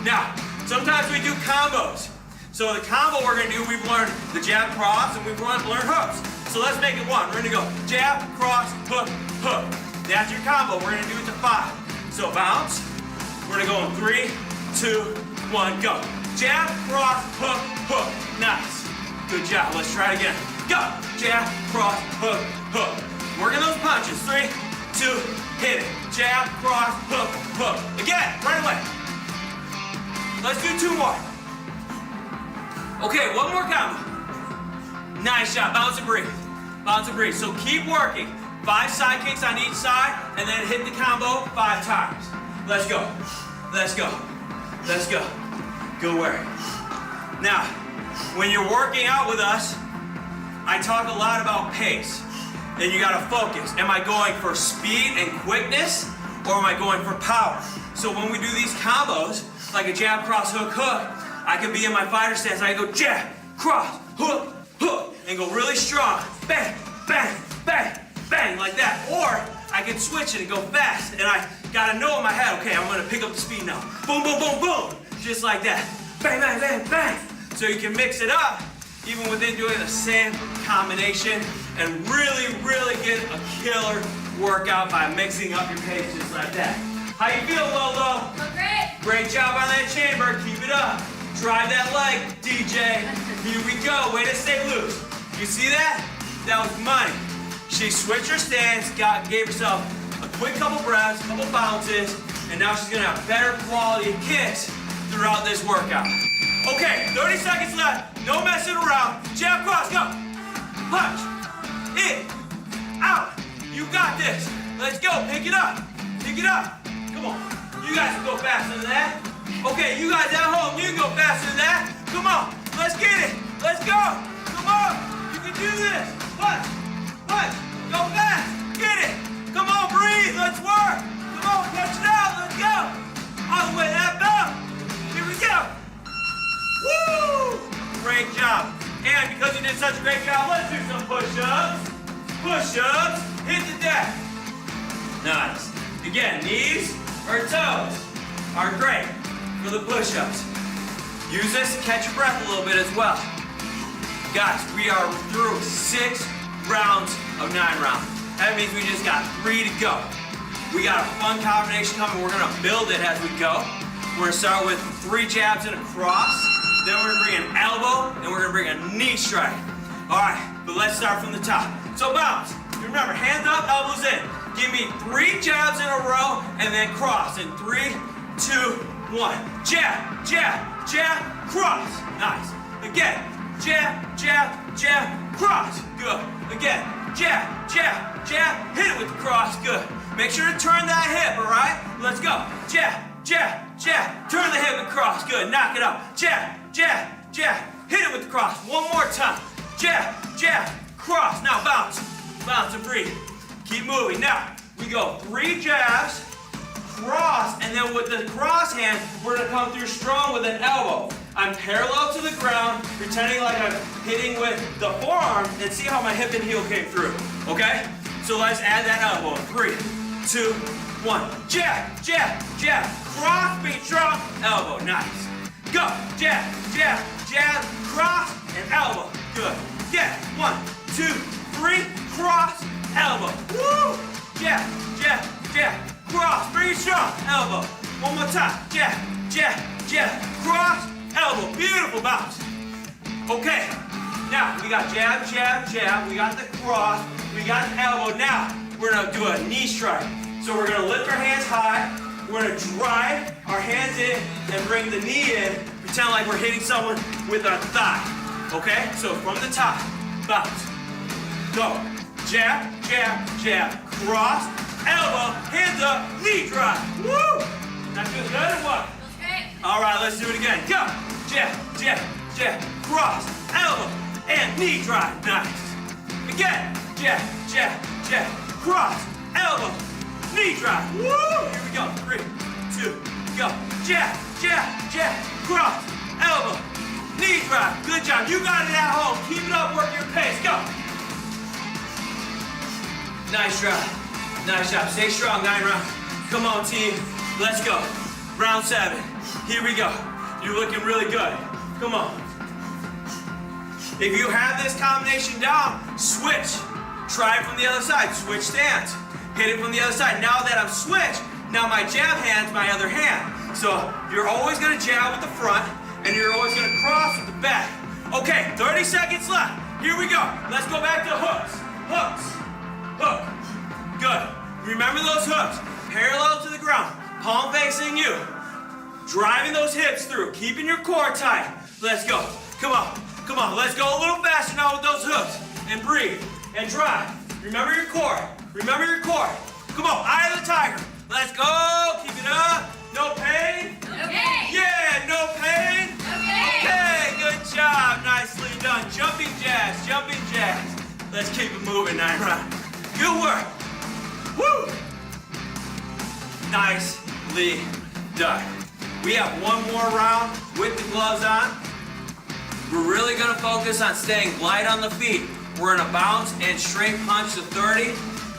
Now, sometimes we do combos. So the combo we're gonna do, we've learned the jab, cross, and we've learned hooks. So let's make it one. We're gonna go jab, cross, hook, hook. That's your combo. We're gonna do it to 5. So bounce. We're gonna go in 3, 2, 1, go. Jab, cross, hook, hook. Nice. Good job. Let's try it again. Go. Jab, cross, hook, hook. Working those punches. 3, 2, hit it. Jab, cross, hook, hook. Again, right away. Let's do 2 more. Okay, one more combo. Nice job. Bounce and breathe. Bounce and breathe. So keep working. 5 side kicks on each side, and then hit the combo 5 times. Let's go. Let's go. Let's go. Good work. Now, when you're working out with us, I talk a lot about pace. And you gotta focus. Am I going for speed and quickness, or am I going for power? So when we do these combos, like a jab, cross, hook, hook, I can be in my fighter stance. I can go jab, cross, hook, hook, and go really strong. Bang, bang, bang, bang, like that. Or I can switch it and go fast. And I gotta know in my head, okay, I'm gonna pick up the speed now. Boom, boom, boom, boom. Just like that. Bang, bang, bang, bang. So you can mix it up, even within doing the same combination, and really, really get a killer workout by mixing up your pace just like that. How you feel, Lolo? Great. Great job on that chamber. Keep it up. Drive that leg, DJ. Here we go. Way to stay loose. You see that? That was money. She switched her stance, gave herself a quick couple breaths, couple bounces, and now she's gonna have better quality kicks throughout this workout. Okay, 30 seconds left. No messing around. Jab, cross, go. Punch. In. Out. You got this. Let's go. Pick it up. Pick it up. Come on. You guys can go faster than that. Okay, you guys at home, you can go faster than that. Come on. Let's get it. Let's go. Come on. You can do this. Punch. Punch. Go fast. Get it. Come on, breathe. Let's work. Come on, catch it out. Let's go. All the way to that belt. Here we go. Woo! Great job. And because you did such a great job, let's do some push-ups. Push-ups. Hit the deck. Nice. Again, knees or toes are great for the push-ups. Use this to catch your breath a little bit as well. Guys, we are through 6 rounds of 9 rounds. That means we just got 3 to go. We got a fun combination coming. We're gonna build it as we go. We're gonna start with 3 jabs and a cross. Then we're gonna bring an elbow, and we're gonna bring a knee strike. All right, but let's start from the top. So bounce. Remember, hands up, elbows in. Give me 3 jabs in a row, and then cross in 3, 2, 1. Jab, jab, jab, cross. Nice. Again, jab, jab, jab, cross. Good. Again, jab, jab, jab. Hit it with the cross. Good. Make sure to turn that hip, all right? Let's go. Jab, jab, jab. Turn the hip and cross. Good. Knock it out. Jab, jab, jab. Hit it with the cross. One more time. Jab, jab, cross. Now bounce. Bounce and breathe. Keep moving. Now, we go 3 jabs, cross, and then with the cross hand, we're gonna come through strong with an elbow. I'm parallel to the ground, pretending like I'm hitting with the forearm, and see how my hip and heel came through, okay? So let's add that elbow. 3, 2, 1. Jab, jab, jab, cross, be strong, elbow, nice. Go, jab, jab, jab, cross, and elbow, good. Yeah, 1, 2, 3, cross, elbow, woo! Jab, jab, jab, cross, bring it strong, elbow. One more time, jab, jab, jab, cross, elbow, beautiful bounce. Okay, now we got jab, jab, jab, we got the cross, we got the elbow. Now, we're gonna do a knee strike. So we're gonna lift our hands high, we're gonna drive our hands in and bring the knee in, pretend like we're hitting someone with our thigh. Okay, so from the top, bounce, go. Jab, jab, jab, cross, elbow, hands up, knee drive. Woo! That feels good or what? Okay. All right, let's do it again. Go. Jab, jab, jab, cross, elbow, and knee drive. Nice. Again. Jab, jab, jab, cross, elbow, knee drive. Woo! Here we go. 3, 2, go. Jab, jab, jab, cross, elbow, knee drive. Good job. You got it at home. Keep it up. Work your pace. Go. Nice job. Nice job. Stay strong, 9 rounds. Come on, team. Let's go. Round 7. Here we go. You're looking really good. Come on. If you have this combination down, switch. Try it from the other side. Switch stance. Hit it from the other side. Now that I'm switched, now my jab hand's my other hand. So you're always going to jab with the front, and you're always going to cross with the back. Okay, 30 seconds left. Here we go. Let's go back to hooks. Hooks. Hook. Good. Remember those hooks. Parallel to the ground. Palm facing you. Driving those hips through. Keeping your core tight. Let's go. Come on. Come on. Let's go a little faster now with those hooks. And breathe. And drive. Remember your core. Remember your core. Come on. Eye of the tiger. Let's go. Keep it up. No pain? Okay. Yeah. No pain? Okay. Okay. Good job. Nicely done. Jumping jazz. Jumping jazz. Let's keep it moving, 9 rounds. Good work. Woo! Nicely done. We have one more round with the gloves on. We're really gonna focus on staying light on the feet. We're gonna bounce and straight punch to 30.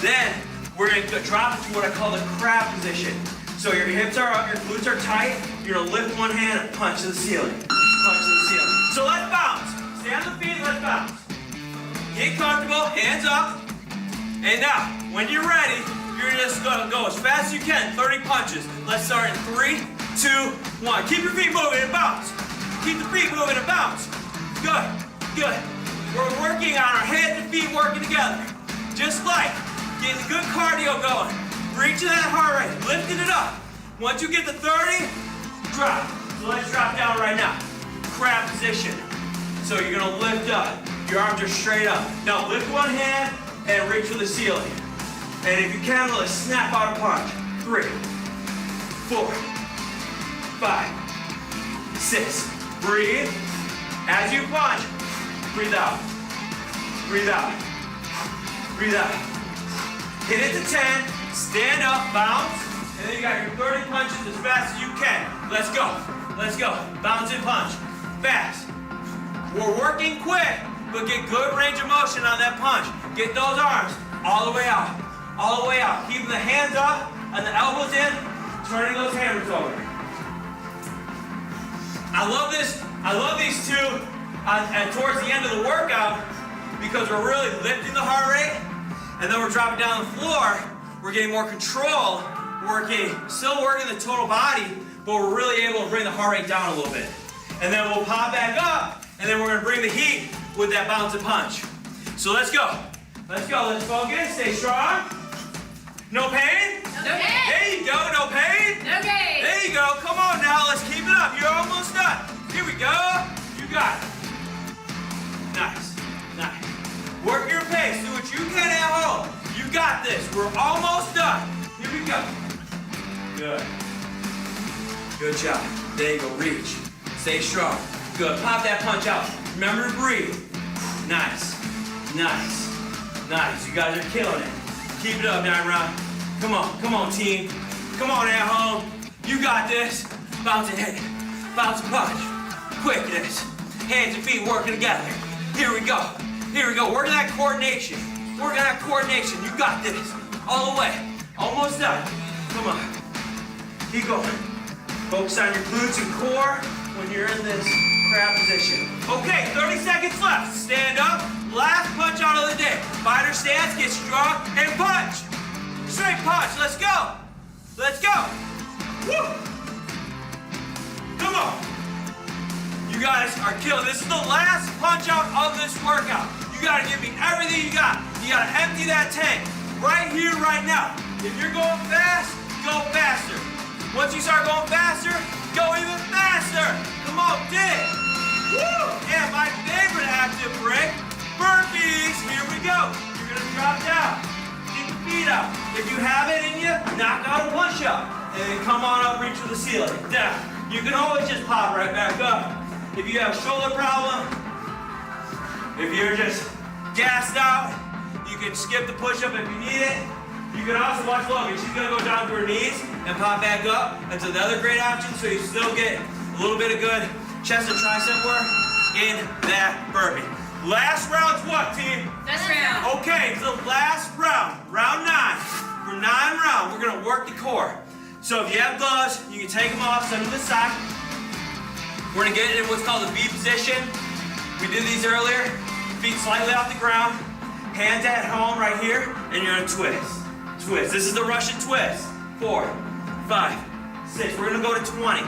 Then we're gonna drop it to what I call the crab position. So your hips are up, your glutes are tight. You're gonna lift one hand and punch to the ceiling. Punch to the ceiling. So let's bounce. Stay on the feet, let's bounce. Get comfortable, hands up. And now, when you're ready, you're just gonna go as fast as you can, 30 punches. Let's start in 3, 2, 1. Keep your feet moving and bounce. Keep the feet moving and bounce. Good, good. We're working on our hands and feet working together. Just like getting good cardio going. Reaching that heart rate, lifting it up. Once you get to 30, drop. So let's drop down right now. Crab position. So you're gonna lift up. Your arms are straight up. Now lift one hand and reach for the ceiling. And if you can, really snap out a punch. 3, 4, 5, 6. Breathe. As you punch, breathe out. Breathe out. Breathe out. Hit it to 10. Stand up, bounce. And then you got your 30 punches as fast as you can. Let's go. Let's go. Bounce and punch. Fast. We're working quick, but get good range of motion on that punch. Get those arms all the way out. All the way out. Keeping the hands up and the elbows in, turning those hammers over. I love this. I love these two towards the end of the workout because we're really lifting the heart rate and then we're dropping down the floor. We're getting more control. Still working the total body, but we're really able to bring the heart rate down a little bit. And then we'll pop back up and then we're gonna bring the heat with that bounce and punch. So let's go. Let's go. Let's focus. Stay strong. No pain? No pain. There you go. No pain? No pain. There you go. Come on now. Let's keep it up. You're almost done. Here we go. You got it. Nice. Nice. Work your pace. Do what you can at home. You got this. We're almost done. Here we go. Good. Good job. There you go. Reach. Stay strong. Good. Pop that punch out. Remember to breathe. Nice. Nice. Nice. You guys are killing it. Keep it up, 9 round. Come on. Come on, team. Come on at home. You got this. Bounce and hit. Bounce and punch. Quickness. Hands and feet working together. Here we go. Here we go. Working that coordination. Working that coordination. You got this. All the way. Almost done. Come on. Keep going. Focus on your glutes and core when you're in this crab position. Okay, 30 seconds left. Stand up. Last punch out of the day. Fighter stance. Get strong and punch. Straight punch. Let's go. Let's go. Woo. Come on. You guys are killing. This is the last punch out of this workout. You gotta give me everything you got. You gotta empty that tank right here, right now. If you're going fast, go faster. Once you start going faster, go even faster. Come on, dig. Woo! And my favorite active break, burpees. Here we go. You're gonna drop down. Keep the feet up. If you have it in you, knock out a push-up. And then come on up, reach for the ceiling. Down. You can always just pop right back up. If you have a shoulder problem, if you're just gassed out, you can skip the push-up if you need it. You can also watch Logan. She's gonna go down to her knees and pop back up. That's another great option, so you still get a little bit of good chest and tricep work in that burpee. Last round's what, team? Last round. Okay, it's the last round, round 9. For 9 rounds, we're gonna work the core. So if you have gloves, you can take them off, set them to the side. We're gonna get in what's called the V position. We did these earlier. Feet slightly off the ground. Hands at home right here, and you're gonna twist. Twist. This is the Russian twist. 4, 5, 6. We're gonna go to 20.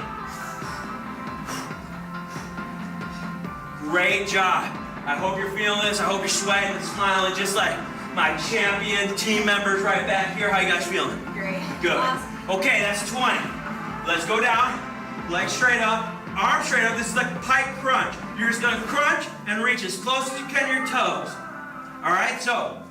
Great job. I hope you're feeling this. I hope you're sweating and smiling just like my champion team members right back here. How you guys feeling? Great. Good. Awesome. Okay, that's 20. Let's go down. Legs straight up. Arms straight up. This is like pike crunch. You're just gonna crunch and reach as close as you can to your toes. All right, so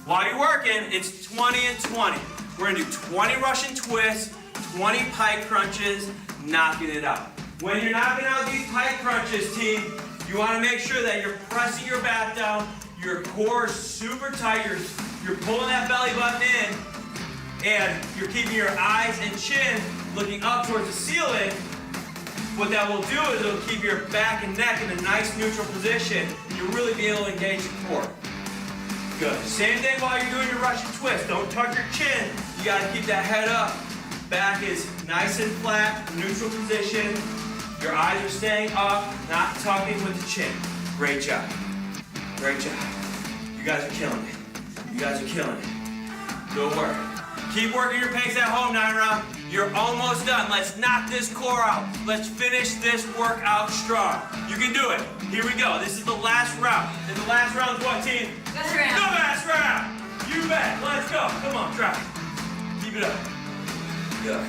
while you're working, it's 20 and 20. We're gonna do 20 Russian twists, 20 pike crunches, knocking it out. When you're knocking out these pike crunches, team, you wanna make sure that you're pressing your back down, your core is super tight, you're pulling that belly button in, and you're keeping your eyes and chin looking up towards the ceiling, what that will do is it'll keep your back and neck in a nice neutral position. You'll really be able to engage your core. Good. Same thing while you're doing your Russian twist. Don't tuck your chin. You got to keep that head up. Back is nice and flat, neutral position. Your eyes are staying up, not tucking with the chin. Great job. Great job. You guys are killing it. You guys are killing it. Good work. Keep working your pace at home, 9 round. You're almost done. Let's knock this core out. Let's finish this workout strong. You can do it. Here we go. This is the last round. And the last round is what, team? Last round. The last round. You bet. Let's go. Come on, try. Keep it up. Good.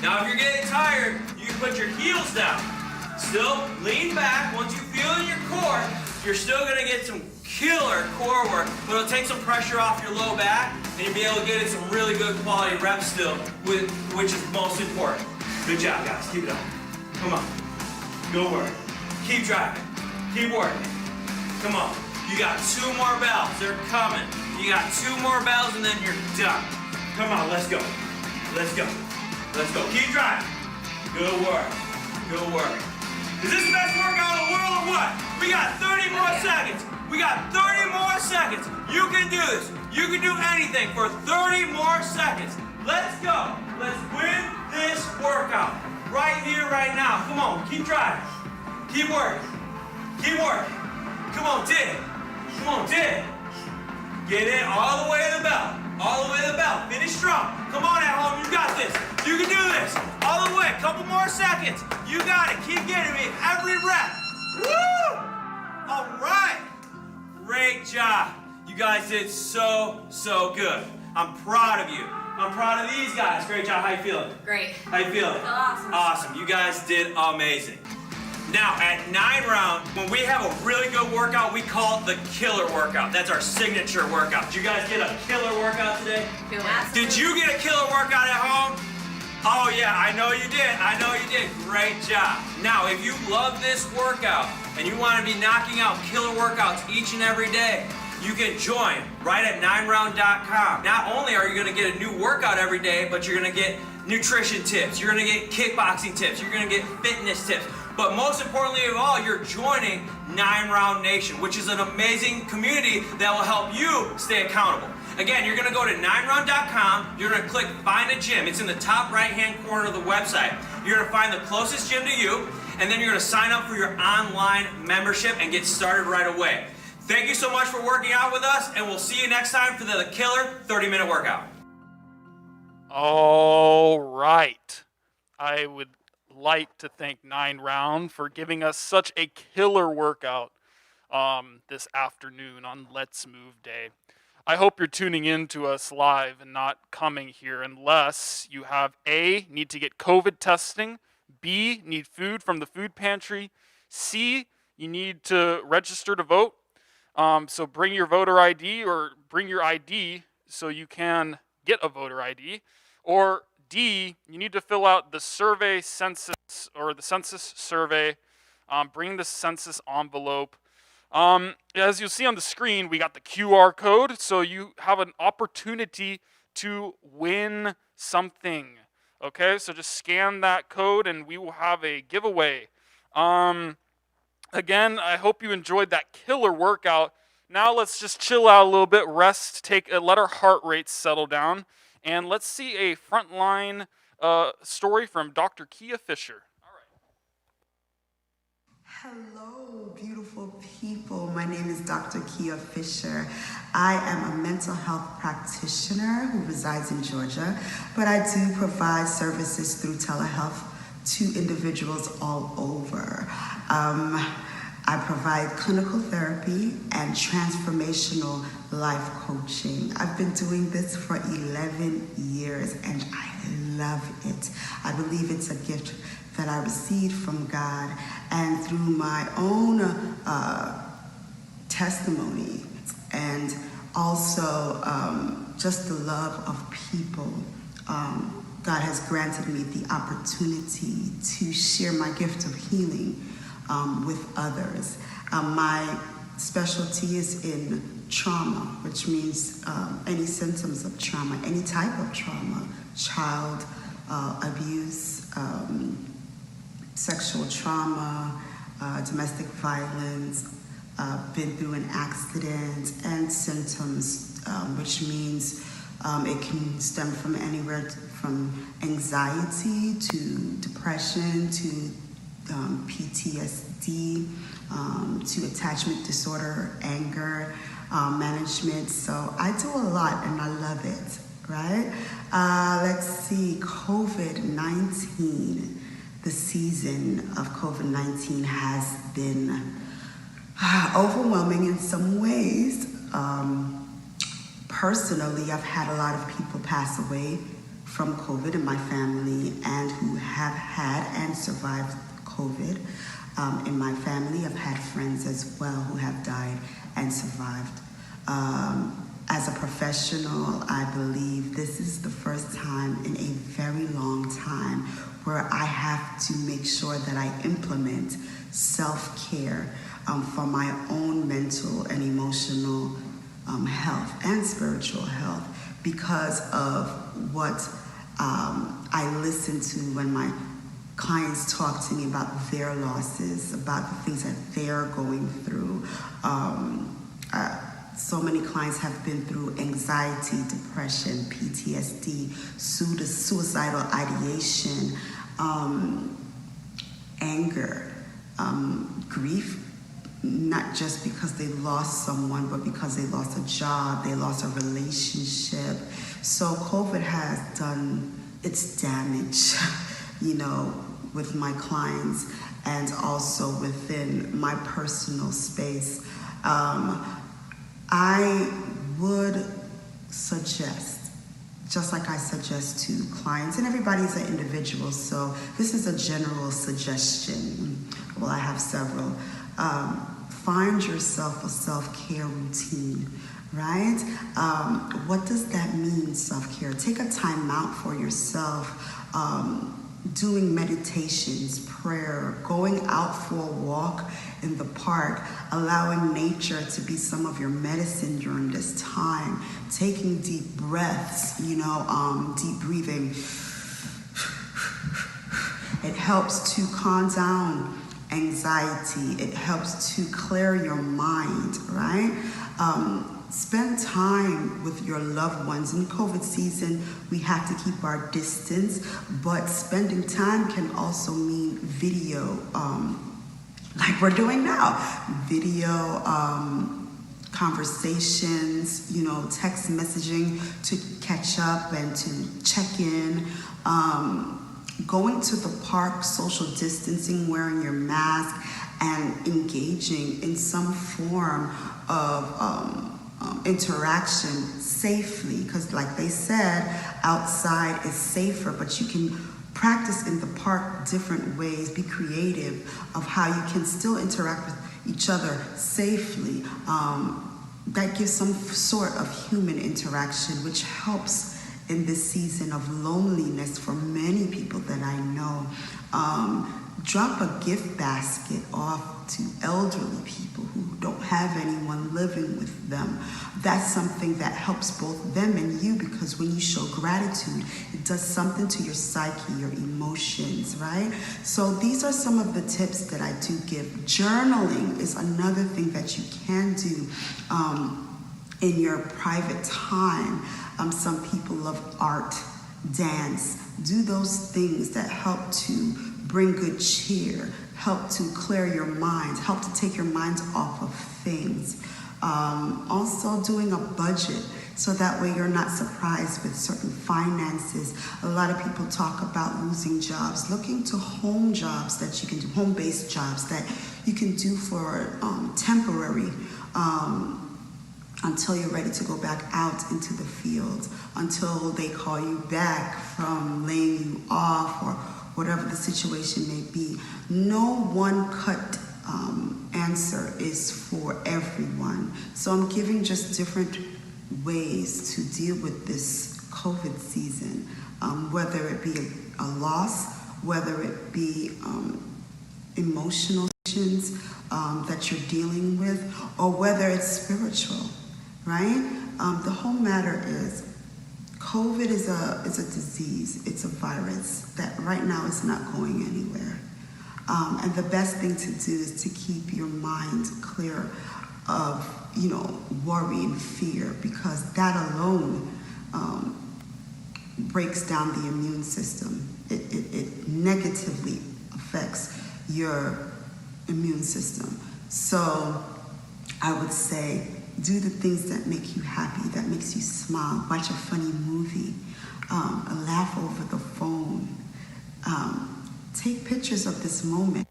Now, if you're getting tired, you can put your heels down. Still lean back. Once you feel in your core, you're still going to get some killer core work, but it'll take some pressure off your low back, and you'll be able to get in some really good quality reps still, which is most important. Good job, guys. Keep it up. Come on. Good work. Keep driving. Keep working. Come on. You got 2 more bells. They're coming. You got 2 more bells, and then you're done. Come on. Let's go. Let's go. Let's go. Keep driving. Good work. Good work. Is this the best workout in the world or what? We got 30 more seconds. We got 30 more seconds. You can do this. You can do anything for 30 more seconds. Let's go. Let's win this workout. Right here, right now. Come on. Keep driving. Keep working. Keep working. Come on, dig. Come on, dig. Get in all the way to the bell. All the way to the bell. Finish strong. Come on at home. You got this. You can do this. All the way. Couple more seconds. You got it. Keep getting me every rep. Woo! All right. Great job. You guys did so good. I'm proud of you. I'm proud of these guys. Great job. How you feeling? Great. How you feeling? Awesome. Awesome. You guys did amazing. Now, at 9 round, when we have a really good workout, we call it the killer workout. That's our signature workout. Did you guys get a killer workout today? Did you get a killer workout at home? Oh yeah, I know you did. I know you did. Great job. Now, if you love this workout and you want to be knocking out killer workouts each and every day, you can join right at 9round.com. Not only are you going to get a new workout every day, but you're going to get nutrition tips. You're going to get kickboxing tips. You're going to get fitness tips. But most importantly of all, you're joining 9 Round Nation, which is an amazing community that will help you stay accountable. Again, you're gonna go to 9round.com, you're gonna click Find a Gym. It's in the top right-hand corner of the website. You're gonna find the closest gym to you, and then you're gonna sign up for your online membership and get started right away. Thank you so much for working out with us, and we'll see you next time for the killer 30-minute workout. All right. I would like to thank 9 Round for giving us such a killer workout this afternoon on Let's Move Day. I hope you're tuning in to us live and not coming here unless you have A, need to get COVID testing, B, need food from the food pantry, C, you need to register to vote. So bring your voter ID or bring your ID so you can get a voter ID. Or D, you need to fill out the survey census or the census survey. Bring the census envelope. As you'll see on the screen, we got the QR code, so you have an opportunity to win something. Okay, so just scan that code and we will have a giveaway. Again, I hope you enjoyed that killer workout. Now let's just chill out a little bit, rest, let our heart rates settle down. And let's see a frontline story from Dr. Kia Fisher. Hello, beautiful people. My name is Dr. Kia Fisher. I am a mental health practitioner who resides in Georgia, but I do provide services through telehealth to individuals all over. I provide clinical therapy and transformational life coaching. I've been doing this for 11 years and I love it. I believe it's a gift that I received from God, and through my own testimony and also just the love of people, God has granted me the opportunity to share my gift of healing with others. My specialty is in trauma, which means any symptoms of trauma, any type of trauma, child, abuse, sexual trauma, domestic violence, been through an accident, and symptoms, which means it can stem from anywhere from anxiety to depression to PTSD, to attachment disorder, anger, management. So I do a lot and I love it, right? Let's see, COVID-19. The season of COVID-19 has been overwhelming in some ways. Personally, I've had a lot of people pass away from COVID in my family and who have had and survived COVID. In my family, I've had friends as well who have died and survived. As a professional, I believe this is the first time in a very long time where I have to make sure that I implement self-care for my own mental and emotional health and spiritual health because of what I listen to when my clients talk to me about their losses, about the things that they're going through. So many clients have been through anxiety, depression, PTSD, suicidal ideation, anger, grief, not just because they lost someone, but because they lost a job, they lost a relationship. So COVID has done its damage, with my clients and also within my personal space. I would suggest, just like I suggest to clients, and everybody's an individual, so this is a general suggestion. Well, I have several. Find yourself a self-care routine, right? What does that mean, self-care? Take a time out for yourself. Doing meditations, prayer, going out for a walk in the park, allowing nature to be some of your medicine during this time, taking deep breaths, deep breathing. It helps to calm down anxiety. It helps to clear your mind, right? Spend time with your loved ones. In COVID season, we have to keep our distance, but spending time can also mean video, like we're doing now. Video conversations, text messaging to catch up and to check in. Going to the park, social distancing, wearing your mask, and engaging in some form of interaction safely, because like they said, outside is safer, but you can practice in the park different ways, be creative of how you can still interact with each other safely. That gives some sort of human interaction, which helps in this season of loneliness for many people that I know. Drop a gift basket off to elderly people who don't have anyone living with them. That's something that helps both them and you, because when you show gratitude, it does something to your psyche, your emotions, right? So these are some of the tips that I do give. Journaling is another thing that you can do in your private time. Some people love art, dance. Do those things that help to bring good cheer, help to clear your mind, help to take your mind off of things. Also doing a budget, so that way you're not surprised with certain finances. A lot of people talk about losing jobs. Look into home jobs that you can do, home-based jobs that you can do for temporary, until you're ready to go back out into the field, until they call you back from laying you off or whatever the situation may be. No one-cut answer is for everyone. So I'm giving just different ways to deal with this COVID season, whether it be a loss, whether it be emotional issues that you're dealing with, or whether it's spiritual, right? The whole matter is COVID is a disease. It's a virus that right now is not going anywhere. And the best thing to do is to keep your mind clear of, worry and fear, because that alone breaks down the immune system. It negatively affects your immune system. So I would say, do the things that make you happy, that makes you smile. Watch a funny movie, laugh over the phone, take pictures of this moment.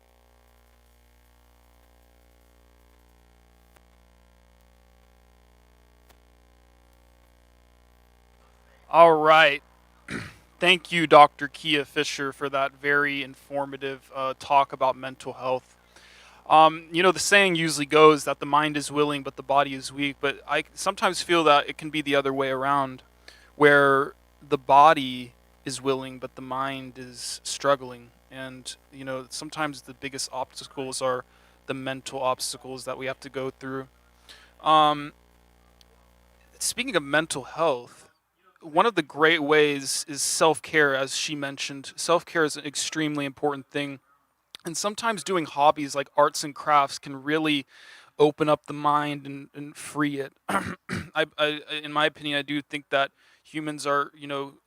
All right. Thank you, Dr. Kia Fisher, for that very informative talk about mental health. The saying usually goes that the mind is willing, but the body is weak. But I sometimes feel that it can be the other way around, where the body is willing, but the mind is struggling. And, sometimes the biggest obstacles are the mental obstacles that we have to go through. Speaking of mental health, one of the great ways is self-care, as she mentioned. Self-care is an extremely important thing. And sometimes doing hobbies like arts and crafts can really open up the mind and free it. In my opinion, I do think that humans are,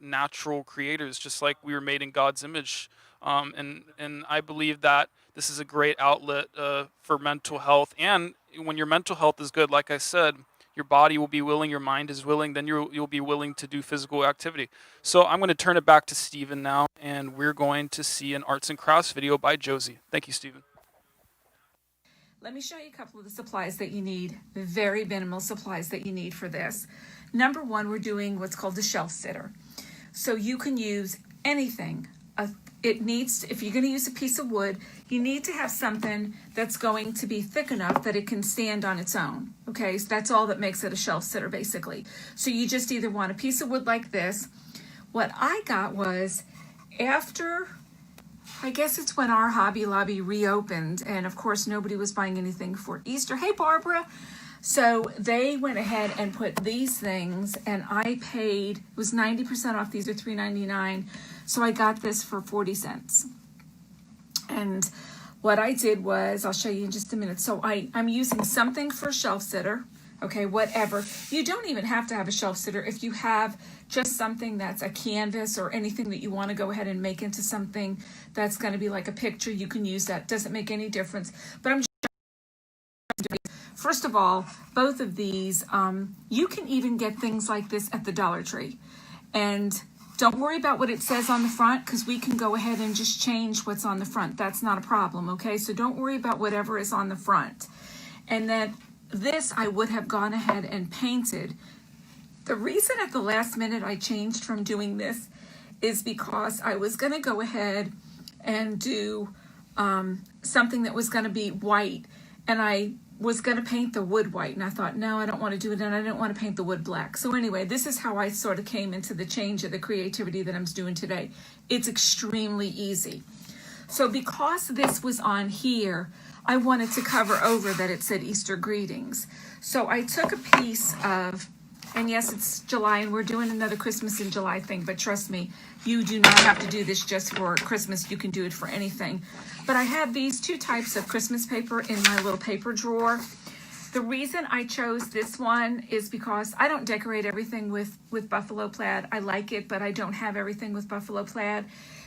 natural creators, just like we were made in God's image. And I believe that this is a great outlet for mental health. And when your mental health is good, like I said, your body will be willing, your mind is willing, then you'll be willing to do physical activity. So I'm going to turn it back to Stephen now, and we're going to see an arts and crafts video by Josie. Thank you, Stephen. Let me show you a couple of the supplies that you need, the very minimal supplies that you need for this. Number one, we're doing what's called a shelf sitter. So you can use anything. If you're going to use a piece of wood, you need to have something that's going to be thick enough that it can stand on its own. Okay, so that's all that makes it a shelf sitter, basically. So you just either want a piece of wood like this. What I got was, after, I guess it's when our Hobby Lobby reopened, and of course nobody was buying anything for Easter. Hey, Barbara. So they went ahead and put these things, and I paid, it was 90% off. These are $3.99. So I got this for 40 cents. And what I did was, I'll show you in just a minute. So I'm using something for a shelf sitter. Okay, whatever. You don't even have to have a shelf sitter. If you have just something that's a canvas or anything that you want to go ahead and make into something that's going to be like a picture, you can use that. Doesn't make any difference. But I'm just first of all, both of these, you can even get things like this at the Dollar Tree. And don't worry about what it says on the front, because we can go ahead and just change what's on the front. That's not a problem, okay? So don't worry about whatever is on the front. And then this I would have gone ahead and painted. The reason at the last minute I changed from doing this is because I was going to go ahead and do something that was going to be white, and I was going to paint the wood white, and I thought, no, I don't want to do it, and I didn't want to paint the wood black. So anyway, this is how I sort of came into the change of the creativity that I'm doing today. It's extremely easy. So because this was on here, I wanted to cover over that it said Easter greetings. So I took a piece of, and yes, it's July, and we're doing another Christmas in July thing, but trust me, you do not have to do this just for Christmas. You can do it for anything. But I have these two types of Christmas paper in my little paper drawer. The reason I chose this one is because I don't decorate everything with buffalo plaid. I like it, but I don't have everything with buffalo plaid.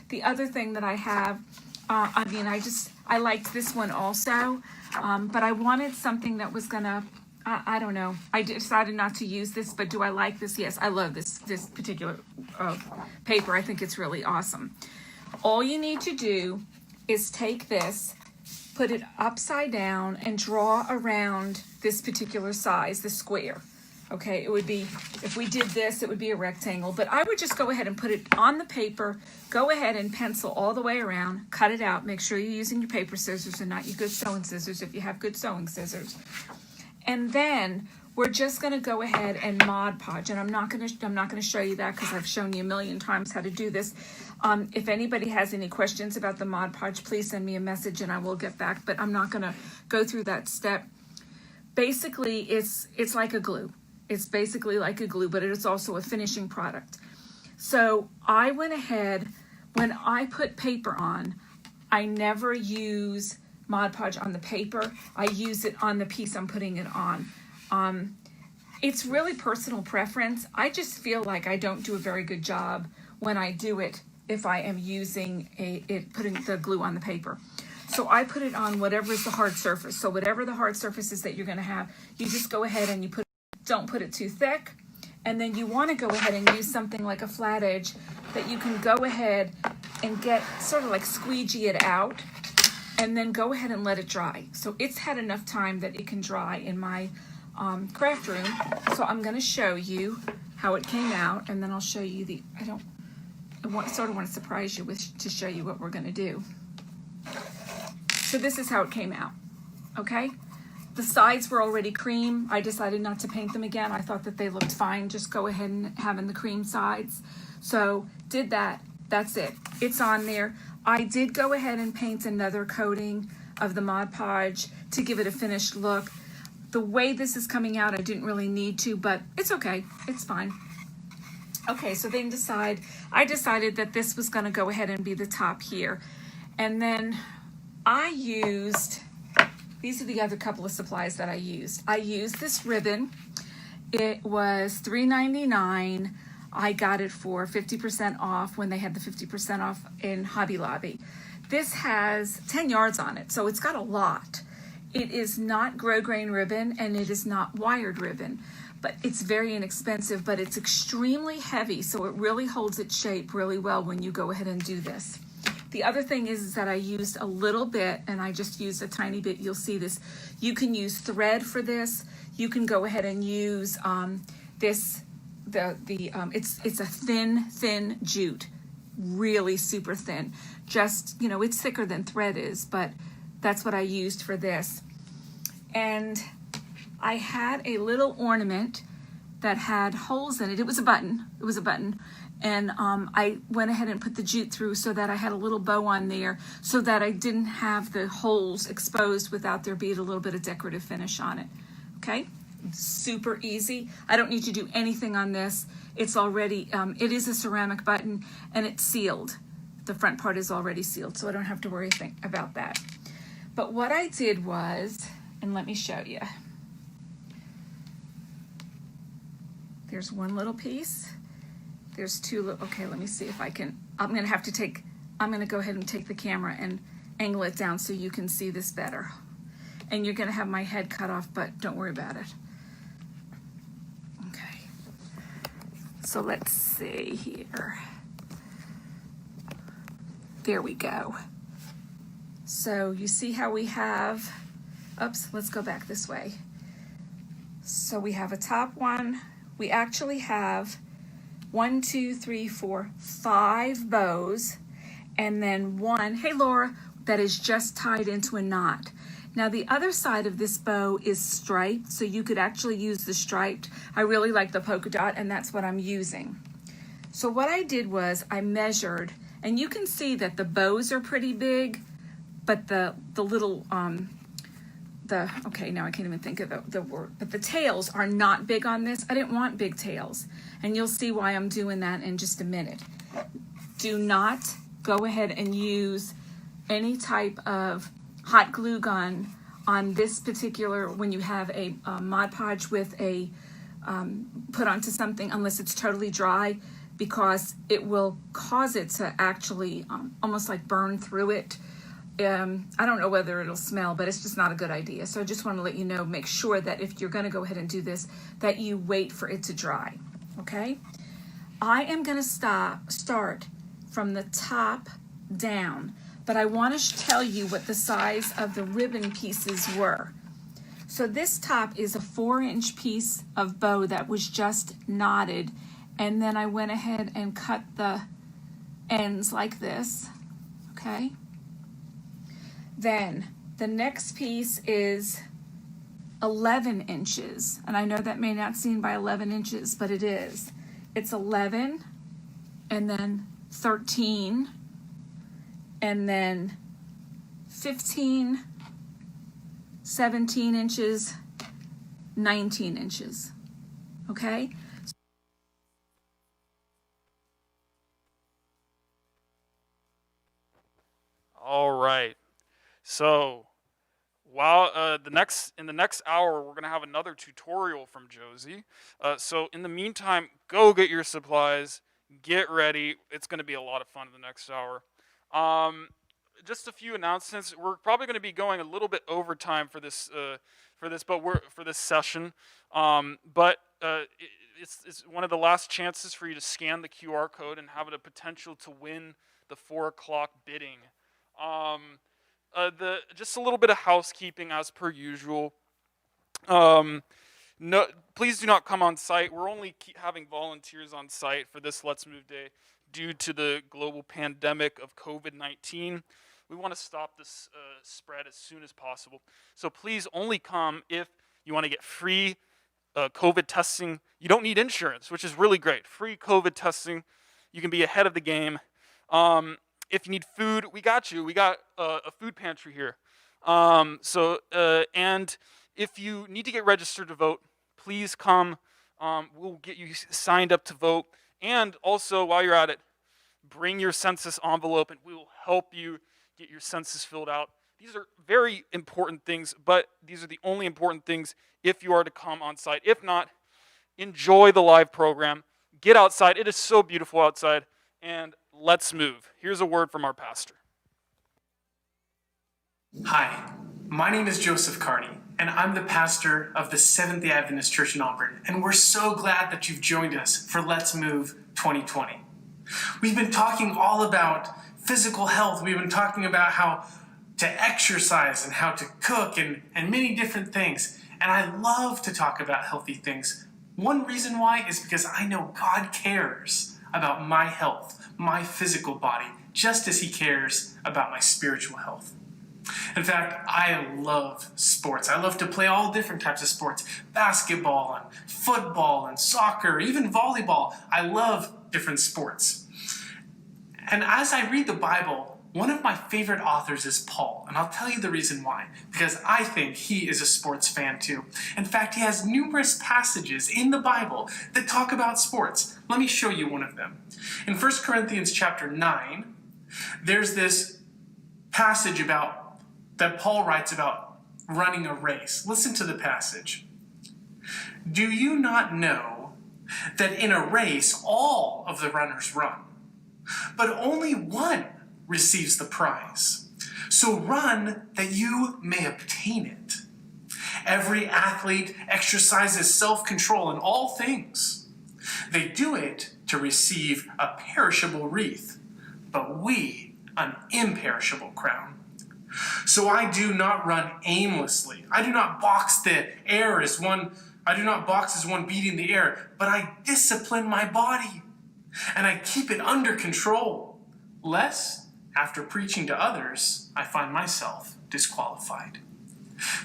The other thing that I have, I liked this one also, but I wanted something that was gonna, I don't know. I decided not to use this, but do I like this? Yes, I love this particular paper. I think it's really awesome. All you need to do is take this, put it upside down, and draw around this particular size, the square. Okay, it would be, if we did this, it would be a rectangle, but I would just go ahead and put it on the paper, go ahead and pencil all the way around, cut it out, make sure you're using your paper scissors and not your good sewing scissors if you have good sewing scissors. And then we're just going to go ahead and Mod Podge, and I'm not going to show you that because I've shown you a million times how to do this. If anybody has any questions about the Mod Podge, please send me a message and I will get back, but I'm not going to go through that step. Basically, it's like a glue. It's basically like a glue, but it is also a finishing product. So I went ahead, when I put paper on, I never use Mod Podge on the paper. I use it on the piece I'm putting it on. It's really personal preference. I just feel like I don't do a very good job when I do it if I am using putting the glue on the paper. So I put it on whatever is the hard surface. So whatever the hard surface is that you're going to have, you just go ahead and don't put it too thick. And then you want to go ahead and use something like a flat edge that you can go ahead and get sort of like squeegee it out and then go ahead and let it dry. So it's had enough time that it can dry in my craft room. So I'm going to show you how it came out, and then I'll show you sort of want to surprise you to show you what we're going to do. So this is how it came out, okay? The sides were already cream. I decided not to paint them again. I thought that they looked fine. Just go ahead and having the cream sides. So did that. That's it. It's on there. I did go ahead and paint another coating of the Mod Podge to give it a finished look. The way this is coming out, I didn't really need to, but it's okay. It's fine. Okay, so then I decided that this was going to go ahead and be the top here. And then I used, these are the other couple of supplies that I used. I used this ribbon. It was $3.99. I got it for 50% off when they had the 50% off in Hobby Lobby. This has 10 yards on it, so it's got a lot. It is not grosgrain ribbon and it is not wired ribbon, but it's very inexpensive, but it's extremely heavy, so it really holds its shape really well when you go ahead and do this. The other thing is that I used a little bit, and I just used a tiny bit. You'll see this. You can use thread for this. You can go ahead and use it's a thin jute, really super thin. Just, it's thicker than thread is, but that's what I used for this. And I had a little ornament that had holes in it. It was a button. And I went ahead and put the jute through so that I had a little bow on there so that I didn't have the holes exposed without there being a little bit of decorative finish on it. Okay, super easy. I don't need to do anything on this. It's already, it is a ceramic button and it's sealed. The front part is already sealed, so I don't have to worry about that. But what I did was, and let me show you. There's one little piece. There's two, okay, let me see if I can, I'm gonna go ahead and take the camera and angle it down so you can see this better. And you're gonna have my head cut off, but don't worry about it. Okay, so let's see here. There we go. So you see how we have, oops, let's go back this way. So we have a top one. We actually have 1, 2, 3, 4, 5 bows, and then one, hey Laura, that is just tied into a knot. Now the other side of this bow is striped, so you could actually use the striped. I really like the polka dot, and that's what I'm using. So what I did was I measured, and you can see that the bows are pretty big, but the little, okay, now I can't even think of the word, but the tails are not big on this. I didn't want big tails, and you'll see why I'm doing that in just a minute. Do not go ahead and use any type of hot glue gun on this particular, when you have a Mod Podge with a put onto something, unless it's totally dry, because it will cause it to actually almost like burn through it. I don't know whether it'll smell, but it's just not a good idea. So I just want to let you know, make sure that if you're going to go ahead and do this, that you wait for it to dry, okay? I am going to start from the top down, but I want to tell you what the size of the ribbon pieces were. So this top is a 4-inch piece of bow that was just knotted, and then I went ahead and cut the ends like this, okay? Then the next piece is 11 inches, and I know that may not seem by 11 inches, but it is. It's 11, and then 13, and then 15, 17 inches, 19 inches, okay? All right. So while in the next hour, we're gonna have another tutorial from Josie. So in the meantime, go get your supplies, get ready. It's gonna be a lot of fun in the next hour. Just a few announcements. We're probably going to be going a little bit overtime for this for this session. It's one of the last chances for you to scan the QR code and have the potential to win the 4 o'clock bidding. Just a little bit of housekeeping as per usual. No, please do not come on site. We're only having volunteers on site for this Let's Move Day due to the global pandemic of COVID-19. We want to stop this spread as soon as possible. So please only come if you want to get free COVID testing. You don't need insurance, which is really great. Free COVID testing. You can be ahead of the game. If you need food, we got you. We got a food pantry here. And if you need to get registered to vote, please come. We'll get you signed up to vote. And also, while you're at it, bring your census envelope and we will help you get your census filled out. These are very important things, but these are the only important things if you are to come on site. If not, enjoy the live program. Get outside. It is so beautiful outside. And let's move. Here's a word from our pastor. Hi, my name is Joseph Carney, and I'm the pastor of the Seventh-day Adventist Church in Auburn, and we're so glad that you've joined us for Let's Move 2020. We've been talking all about physical health. We've been talking about how to exercise and how to cook and many different things, and I love to talk about healthy things. One reason why is because I know God cares about my health, my physical body, just as he cares about my spiritual health. In fact, I love sports. I love to play all different types of sports. Basketball and football and soccer, even volleyball. I love different sports. And as I read the Bible, one of my favorite authors is Paul. And I'll tell you the reason why. Because I think he is a sports fan too. In fact, he has numerous passages in the Bible that talk about sports. Let me show you one of them. In 1 Corinthians chapter 9, there's this passage that Paul writes about running a race. Listen to the passage. Do you not know that in a race all of the runners run, but only one receives the prize? So run that you may obtain it. Every athlete exercises self-control in all things. They do it to receive a perishable wreath, but we an imperishable crown. So I do not run aimlessly. I do not box as one beating the air, but I discipline my body and I keep it under control, lest after preaching to others, I find myself disqualified.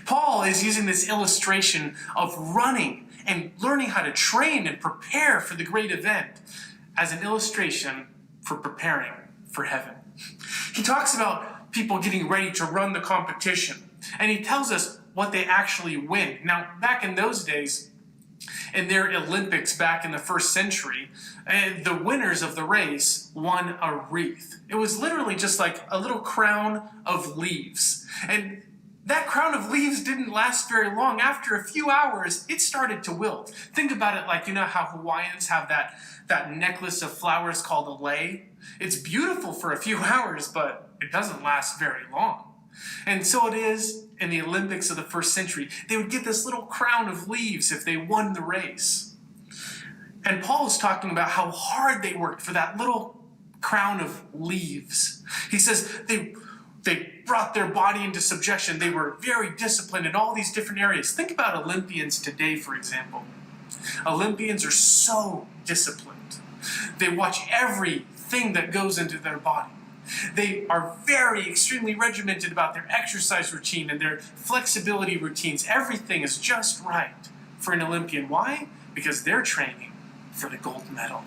Paul is using this illustration of running and learning how to train and prepare for the great event as an illustration for preparing for heaven. He talks about people getting ready to run the competition, and he tells us what they actually win. Now, back in those days, in their Olympics back in the first century, the winners of the race won a wreath. It was literally just like a little crown of leaves. And that crown of leaves didn't last very long. After a few hours, it started to wilt. Think about it like, you know how Hawaiians have that necklace of flowers called a lei? It's beautiful for a few hours, but it doesn't last very long. And so it is in the Olympics of the first century. They would get this little crown of leaves if they won the race. And Paul is talking about how hard they worked for that little crown of leaves. He says they brought their body into subjection. They were very disciplined in all these different areas. Think about Olympians today, for example. Olympians are so disciplined. They watch everything that goes into their body. They are extremely regimented about their exercise routine and their flexibility routines. Everything is just right for an Olympian. Why? Because they're training for the gold medal.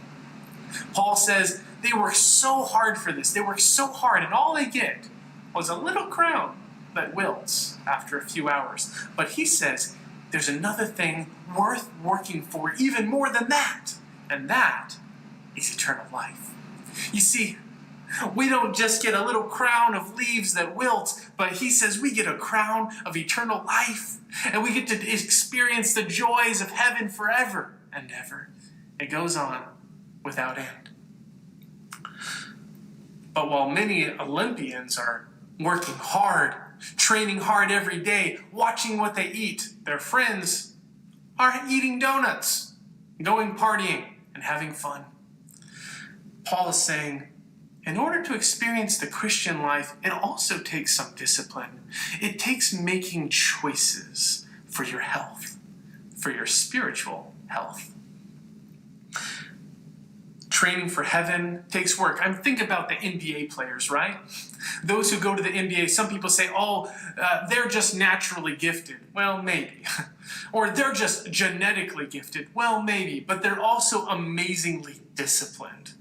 Paul says they work so hard for this. They work so hard, and all they get was a little crown that wilts after a few hours. But he says there's another thing worth working for even more than that, and that is eternal life. You see, We don't just get a little crown of leaves that wilt, but he says we get a crown of eternal life, and we get to experience the joys of heaven forever and ever. It goes on without end. But while many Olympians are working hard, training hard every day, watching what they eat, their friends are eating donuts, going partying, and having fun. Paul is saying, in order to experience the Christian life, it also takes some discipline. It takes making choices for your health, for your spiritual health. Training for heaven takes work. Think about the NBA players, right? Those who go to the NBA, some people say, they're just naturally gifted. Well, maybe. Or they're just genetically gifted. Well, maybe. But they're also amazingly disciplined.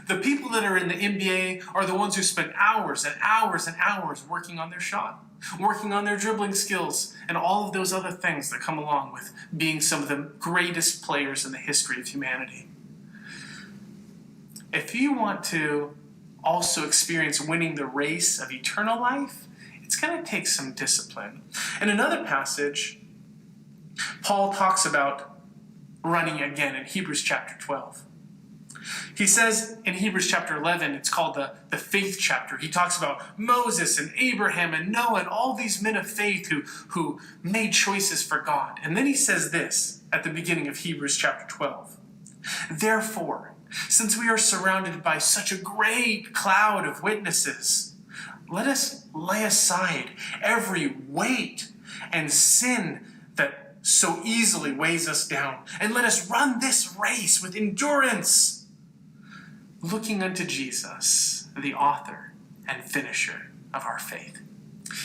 The people that are in the NBA are the ones who spend hours and hours and hours working on their shot, working on their dribbling skills, and all of those other things that come along with being some of the greatest players in the history of humanity. If you want to also experience winning the race of eternal life, it's going to take some discipline. In another passage, Paul talks about running again in Hebrews chapter 12. He says in Hebrews chapter 11, it's called the faith chapter. He talks about Moses and Abraham and Noah and all these men of faith who made choices for God. And then he says this at the beginning of Hebrews chapter 12. Therefore, since we are surrounded by such a great cloud of witnesses, let us lay aside every weight and sin that so easily weighs us down, and let us run this race with endurance, looking unto Jesus, the author and finisher of our faith.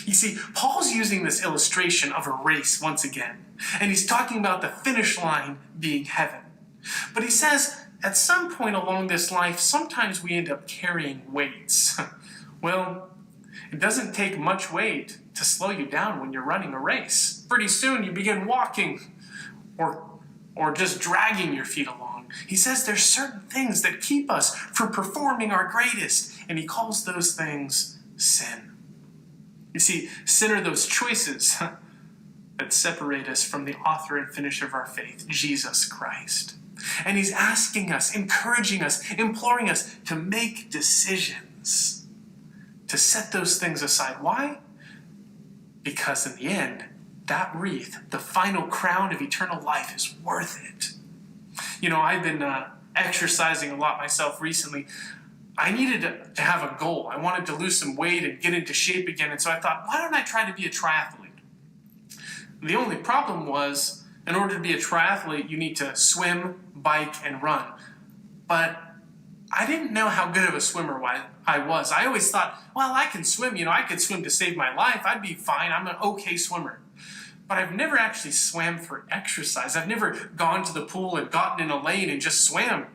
You see, Paul's using this illustration of a race once again, and he's talking about the finish line being heaven. But he says, at some point along this life, sometimes we end up carrying weights. Well, it doesn't take much weight to slow you down when you're running a race. Pretty soon you begin walking or just dragging your feet along. He says there's certain things that keep us from performing our greatest, and he calls those things sin. You see, sin are those choices that separate us from the author and finisher of our faith, Jesus Christ. And he's asking us, encouraging us, imploring us to make decisions, to set those things aside. Why? Because in the end, that wreath, the final crown of eternal life, is worth it. You know, I've been exercising a lot myself recently. I needed to have a goal. I wanted to lose some weight and get into shape again. And so I thought, why don't I try to be a triathlete? The only problem was, in order to be a triathlete, you need to swim, bike, and run. But I didn't know how good of a swimmer I was. I always thought, well, I can swim. I could swim to save my life. I'd be fine. I'm an okay swimmer. But I've never actually swam for exercise. I've never gone to the pool and gotten in a lane and just swam.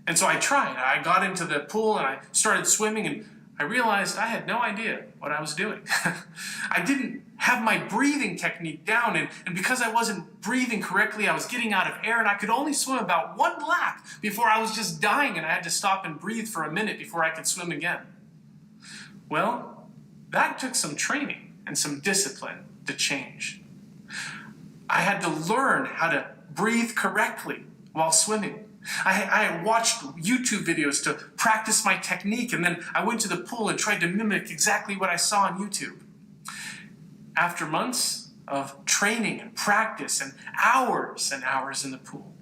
And so I tried. I got into the pool and I started swimming, and I realized I had no idea what I was doing. I didn't have my breathing technique down, and because I wasn't breathing correctly, I was getting out of air, and I could only swim about one lap before I was just dying, and I had to stop and breathe for a minute before I could swim again. Well, that took some training and some discipline to change. I had to learn how to breathe correctly while swimming. I watched YouTube videos to practice my technique, and then I went to the pool and tried to mimic exactly what I saw on YouTube. After months of training and practice and hours in the pool,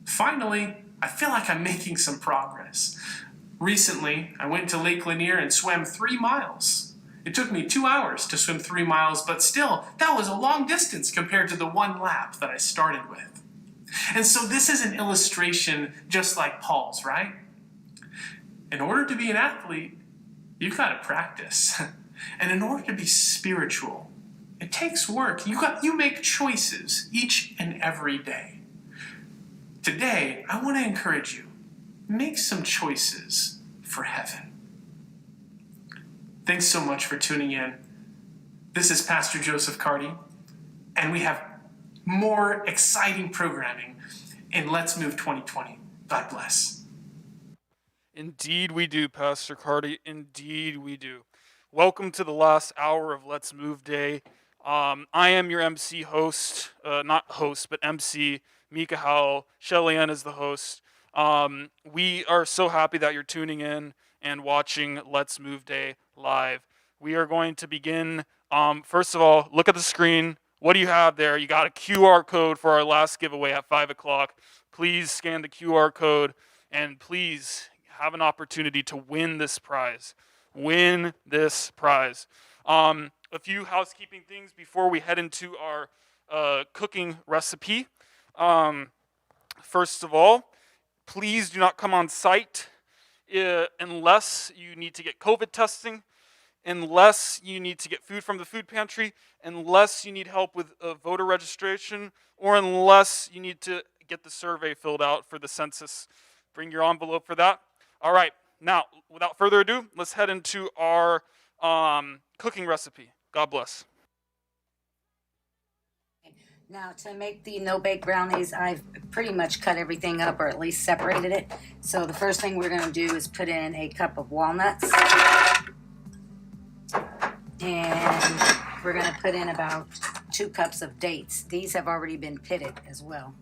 finally, I feel like I'm making some progress. Recently, I went to Lake Lanier and swam 3 miles. It took me 2 hours to swim 3 miles, but still, that was a long distance compared to the 1 lap that I started with. And so this is an illustration just like Paul's, right? In order to be an athlete, you've got to practice. And in order to be spiritual, it takes work. You make choices each and every day. Today, I want to encourage you, make some choices for heaven. Thanks so much for tuning in. This is Pastor Joseph Carty, and we have more exciting programming in Let's Move 2020. God bless. Indeed we do, Pastor Carty. Indeed we do. Welcome to the last hour of Let's Move Day. I am your MC host, not host, but MC, Mika Howell. Shelly Ann is the host. We are so happy that you're tuning in and watching Let's Move Day live. We are going to begin. First of all, look at the screen. What do you have there? You got a QR code for our last giveaway at 5 o'clock. Please scan the QR code and please have an opportunity to win this prize. Win this prize. A few housekeeping things before we head into our cooking recipe. First of all, please do not come on site unless you need to get COVID testing, unless you need to get food from the food pantry, unless you need help with voter registration, or unless you need to get the survey filled out for the census. Bring your envelope for that. All right, now, without further ado, let's head into our cooking recipe. God bless. Now, to make the no-bake brownies, I've pretty much cut everything up, or at least separated it. So the first thing we're going to do is put in a cup of walnuts. And we're going to put in about 2 cups of dates. These have already been pitted as well.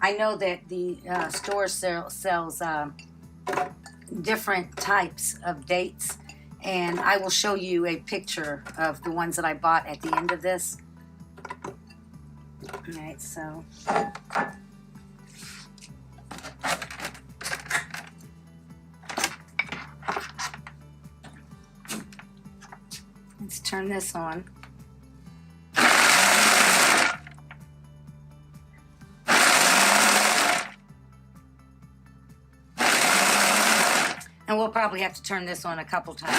I know that the store sells different types of dates, and I will show you a picture of the ones that I bought at the end of this. All right, so let's turn this on. And we'll probably have to turn this on a couple times.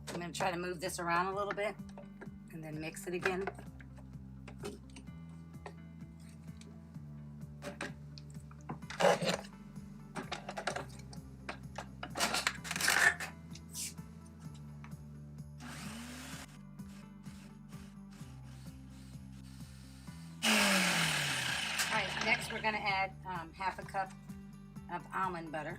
I'm going to try to move this around a little bit and then mix it again. Next, we're going to add half a cup of almond butter.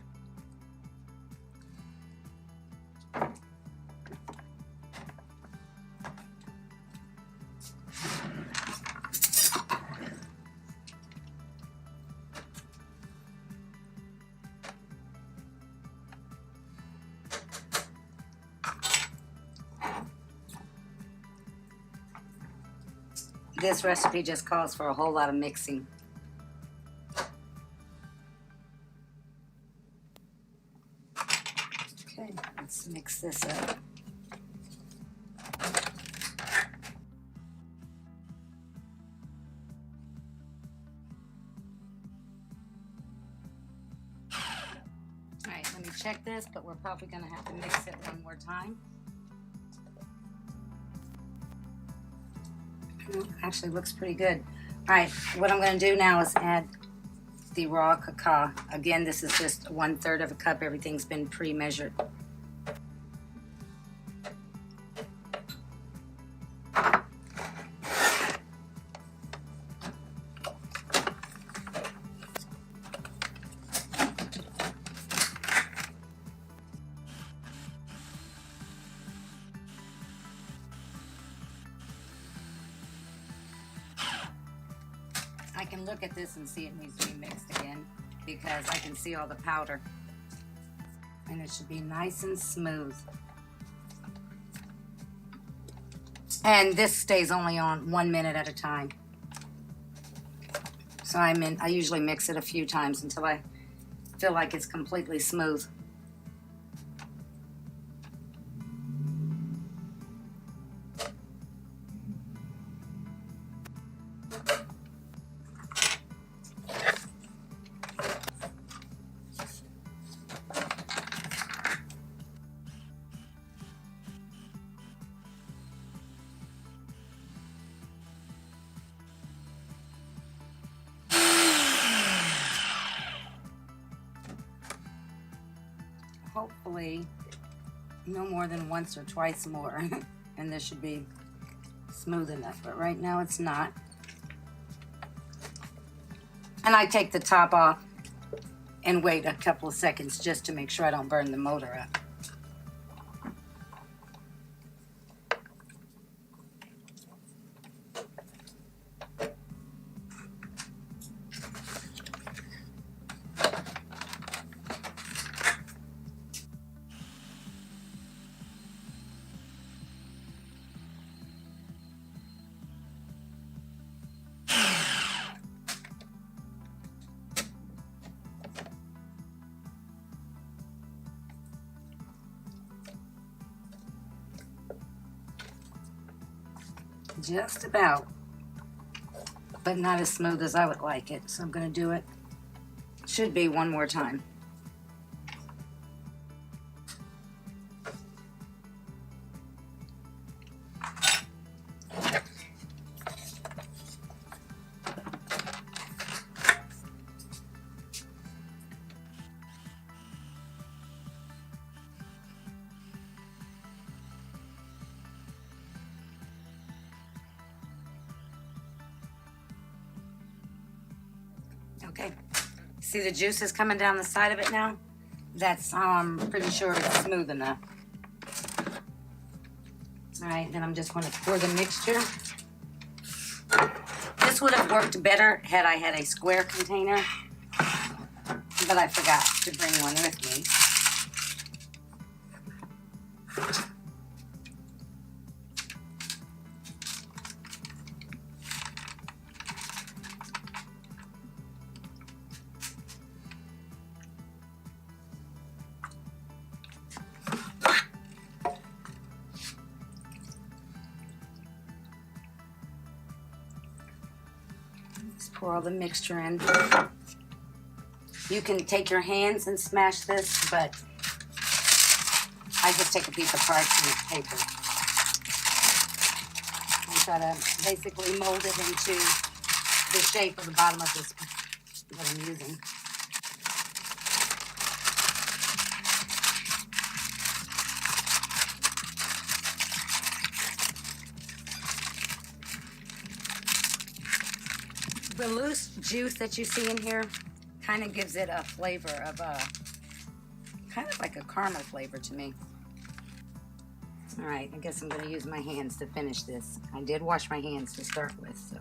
This recipe just calls for a whole lot of mixing. Okay, let's mix this up. All right, let me check this, but we're probably going to have to mix it one more time. Actually looks pretty good. All right, what I'm going to do now is add the raw cacao. Again, this is just 1/3 of a cup. Everything's been pre-measured. I can look at this and see it needs to be mixed again because I can see all the powder. And it should be nice and smooth. And this stays only on 1 minute at a time. So I usually mix it a few times until I feel like it's completely smooth. Hopefully no more than once or twice more, and this should be smooth enough, but right now it's not. And I take the top off and wait a couple of seconds just to make sure I don't burn the motor up. Just about, but not as smooth as I would like it. So I'm going to do it. Should be one more time. Okay, see the juice is coming down the side of it now? That's how I'm pretty sure it's smooth enough. All right, then I'm just going to pour the mixture. This would have worked better had I had a square container, but I forgot to bring one with me. Pour all the mixture in. You can take your hands and smash this, but I just take a piece of parchment paper and try to basically mold it into the shape of the bottom of this that I'm using. The loose juice that you see in here kind of gives it a flavor of kind of like a caramel flavor to me. All right, I guess I'm going to use my hands to finish this. I did wash my hands to start with, so.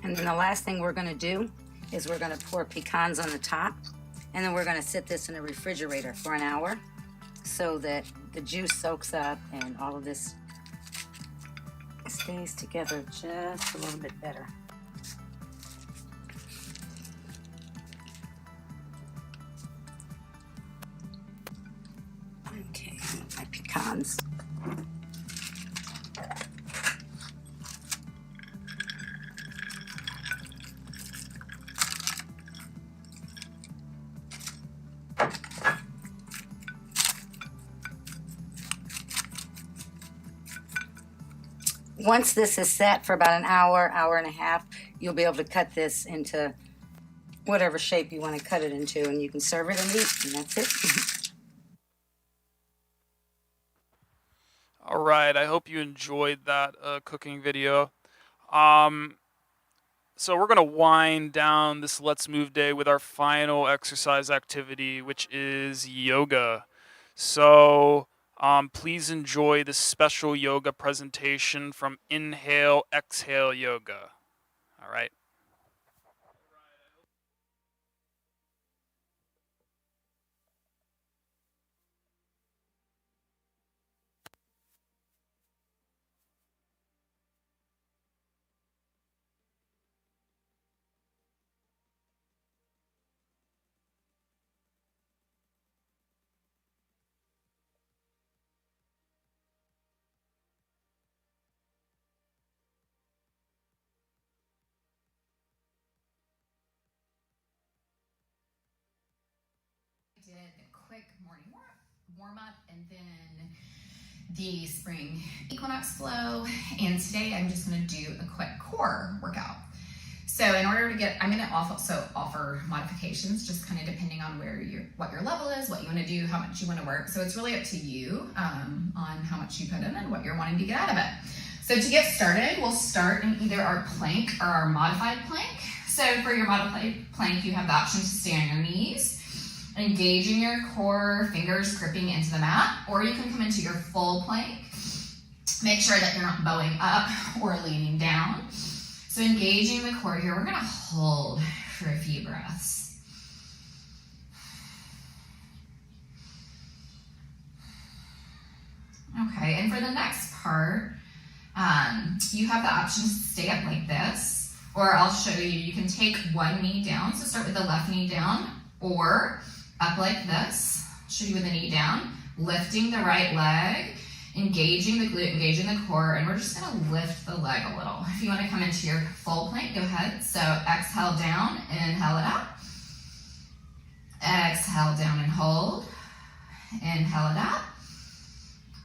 And then the last thing we're going to do is we're going to pour pecans on the top, and then we're going to sit this in the refrigerator for an hour so that the juice soaks up and all of this stays together just a little bit better. Okay, my pecans. Once this is set for about an hour, hour and a half, you'll be able to cut this into whatever shape you want to cut it into, and you can serve it and eat, and that's it. All right, I hope you enjoyed that cooking video. So we're going to wind down this Let's Move Day with our final exercise activity, which is yoga. So please enjoy this special yoga presentation from Inhale, Exhale Yoga. All right. Did a quick morning warm up and then the spring equinox flow. And today I'm just gonna do a quick core workout. So in order to get, I'm gonna also offer modifications, just kind of depending on what your level is, what you wanna do, how much you wanna work. So it's really up to you on how much you put in and what you're wanting to get out of it. So to get started, we'll start in either our plank or our modified plank. So for your modified plank, you have the option to stay on your knees, engaging your core, fingers gripping into the mat, or you can come into your full plank. Make sure that you're not bowing up or leaning down. So engaging the core here, we're gonna hold for a few breaths. Okay, and for the next part, you have the option to stay up like this, or I'll show you, you can take one knee down, so start with the left knee down, or up like this. I'll show you with the knee down, lifting the right leg, engaging the glute, engaging the core, and we're just gonna lift the leg a little. If you wanna come into your full plank, go ahead. So exhale down, inhale it out. Exhale down and hold. Inhale it out.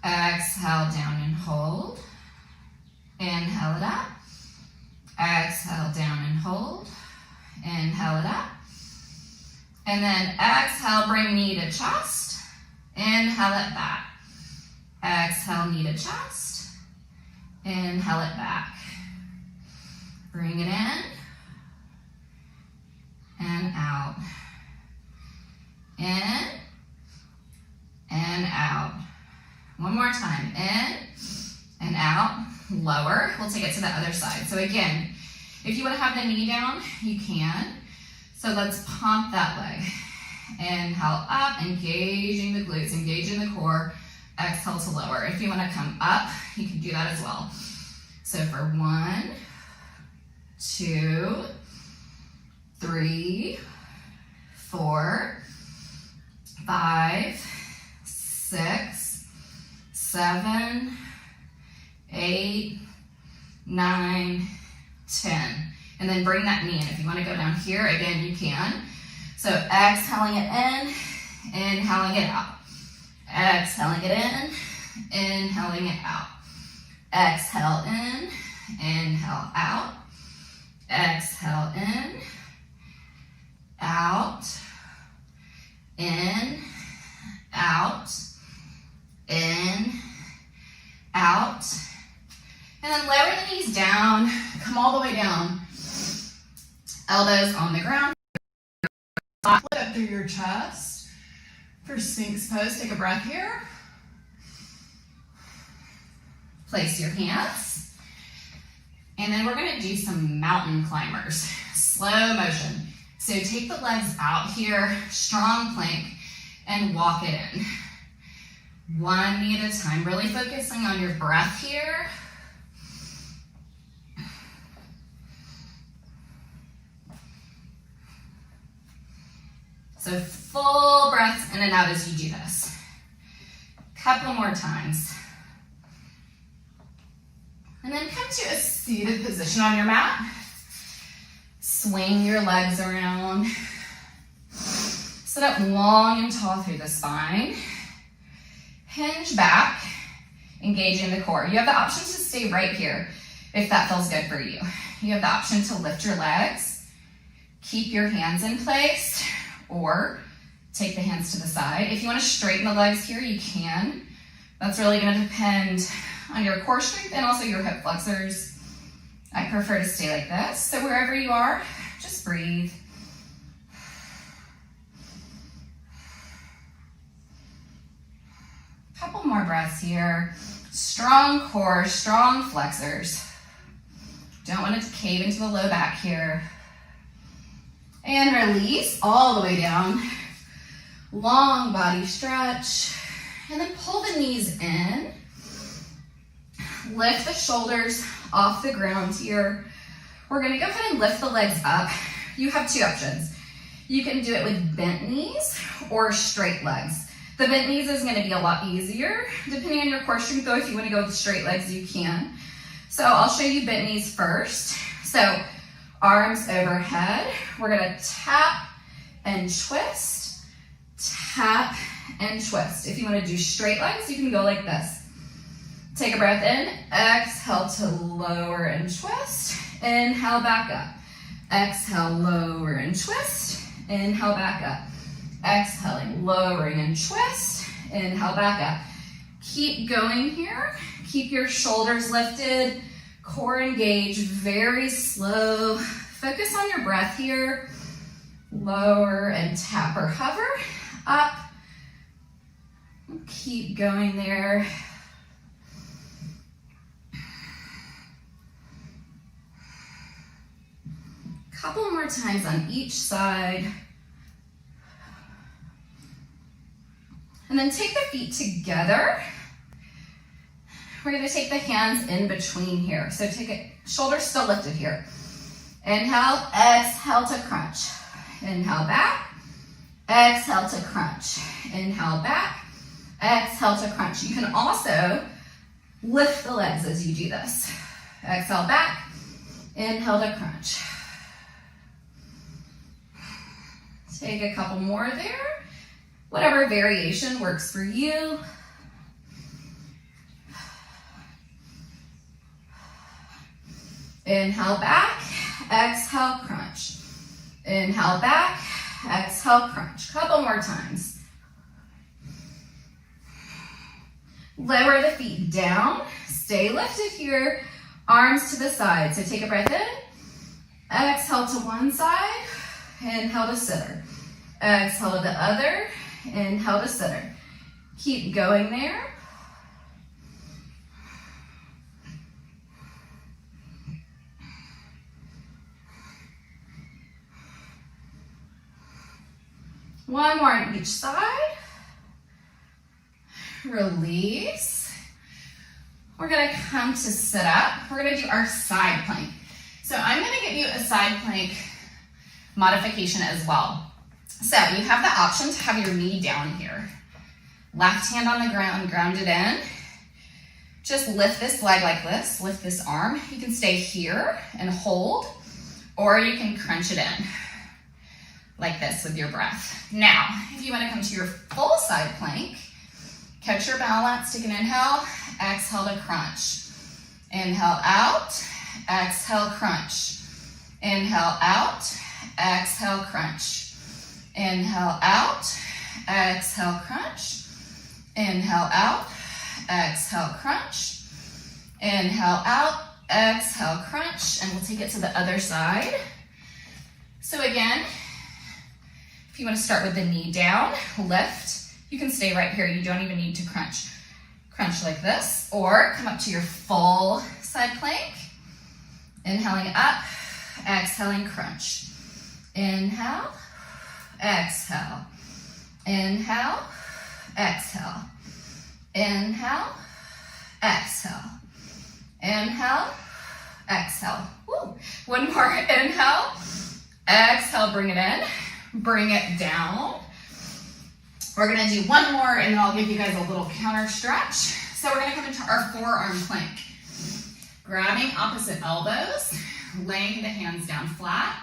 Exhale down and hold. Inhale it out. Exhale down and hold. Inhale it out. And then exhale, bring knee to chest. Inhale it back. Exhale, knee to chest. Inhale it back. Bring it in and out. In and out. One more time. In and out. Lower. We'll take it to the other side. So again, if you want to have the knee down, you can. So let's pump that leg. Inhale up, engaging the glutes, engaging the core. Exhale to lower. If you want to come up, you can do that as well. So for 1, 2, 3, 4, 5, 6, 7, 8, 9, 10. And then bring that knee in. If you want to go down here, again, you can. So exhaling it in, inhaling it out. Exhaling it in, inhaling it out. Exhale in, inhale out. Exhale in, out, in, out, in, out. And then lower the knees down, come all the way down. Elbows on the ground. Lift up through your chest. For Sphinx pose, take a breath here. Place your hands. And then we're gonna do some mountain climbers, slow motion. So take the legs out here, strong plank, and walk it in. One knee at a time, really focusing on your breath here. So full breaths in and out as you do this. Couple more times. And then come to a seated position on your mat. Swing your legs around. Sit up long and tall through the spine. Hinge back, engaging the core. You have the option to stay right here if that feels good for you. You have the option to lift your legs, keep your hands in place, or take the hands to the side. If you want to straighten the legs here, you can. That's really going to depend on your core strength and also your hip flexors. I prefer to stay like this. So wherever you are, just breathe. Couple more breaths here. Strong core, strong flexors. Don't want it to cave into the low back here. And release all the way down. Long body stretch. And then pull the knees in. Lift the shoulders off the ground here. We're gonna go ahead and lift the legs up. You have two options. You can do it with bent knees or straight legs. The bent knees is gonna be a lot easier, depending on your core strength, though. If you wanna go with straight legs, you can. So I'll show you bent knees first. So arms overhead. We're gonna tap and twist, tap and twist. If you want to do straight legs, you can go like this. Take a breath in, exhale to lower and twist. Inhale, back up. Exhale, lower and twist. Inhale, back up. Exhaling, lowering and twist. Inhale, back up. Keep going here. Keep your shoulders lifted, core engaged, very slow. Focus on your breath here. Lower and tap or hover. Up. Keep going there. Couple more times on each side. And then take the feet together. We're gonna take the hands in between here. So take it, shoulders still lifted here. Inhale, exhale to crunch. Inhale back, exhale to crunch. Inhale back, exhale to crunch. You can also lift the legs as you do this. Exhale back, inhale to crunch. Take a couple more there. Whatever variation works for you. Inhale back, exhale crunch. Inhale back, exhale crunch. Couple more times. Lower the feet down. Stay lifted here. Arms to the side. So take a breath in. Exhale to one side. Inhale to center. Exhale to the other. Inhale to center. Keep going there. One more on each side. Release. We're gonna come to sit up. We're gonna do our side plank. So I'm gonna give you a side plank modification as well. So you have the option to have your knee down here. Left hand on the ground, ground it in. Just lift this leg like this, lift this arm. You can stay here and hold, or you can crunch it in like this with your breath. Now, if you want to come to your full side plank, catch your balance, take an inhale, exhale to crunch. Inhale out, exhale crunch. Inhale out, exhale crunch. Inhale out, exhale crunch. Inhale out, exhale crunch. Inhale out, exhale crunch. And we'll take it to the other side. So again, if you want to start with the knee down, lift. You can stay right here. You don't even need to crunch. Crunch like this, or come up to your full side plank. Inhaling up, exhaling crunch. Inhale, exhale. Inhale, exhale. Inhale, exhale. Inhale, exhale. Woo. One more inhale, exhale, bring it in, bring it down. We're gonna do one more and then I'll give you guys a little counter stretch. So we're gonna come into our forearm plank. Grabbing opposite elbows, laying the hands down flat.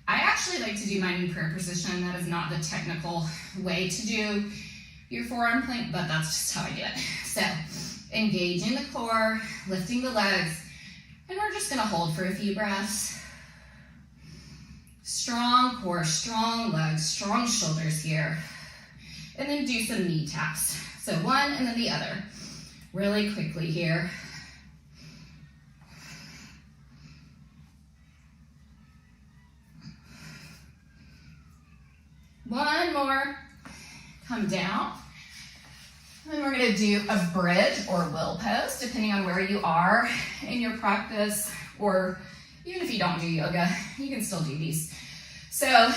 I actually like to do mine in prayer position. That is not the technical way to do your forearm plank, but that's just how I do it. So engaging the core, lifting the legs, and we're just gonna hold for a few breaths. Strong core, strong legs, strong shoulders here. And then do some knee taps. So one and then the other. Really quickly here. One more. Come down. And then we're gonna do a bridge or will pose, depending on where you are in your practice, or even if you don't do yoga, you can still do these. So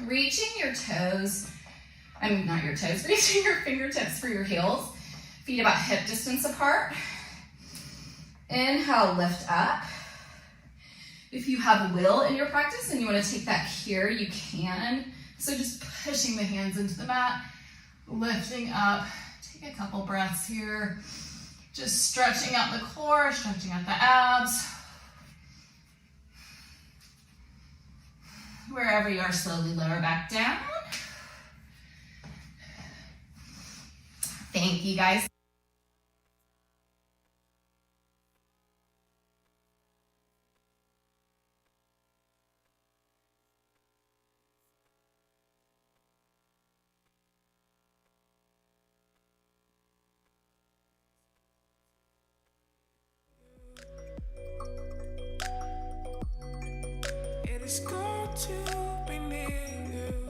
reaching your toes, not your toes, but reaching your fingertips for your heels, feet about hip distance apart. Inhale, lift up. If you have will in your practice and you want to take that here, you can. So just pushing the hands into the mat, lifting up. Take a couple breaths here. Just stretching out the core, stretching out the abs. Wherever you are, slowly lower back down. Thank you guys. It is good to be near you.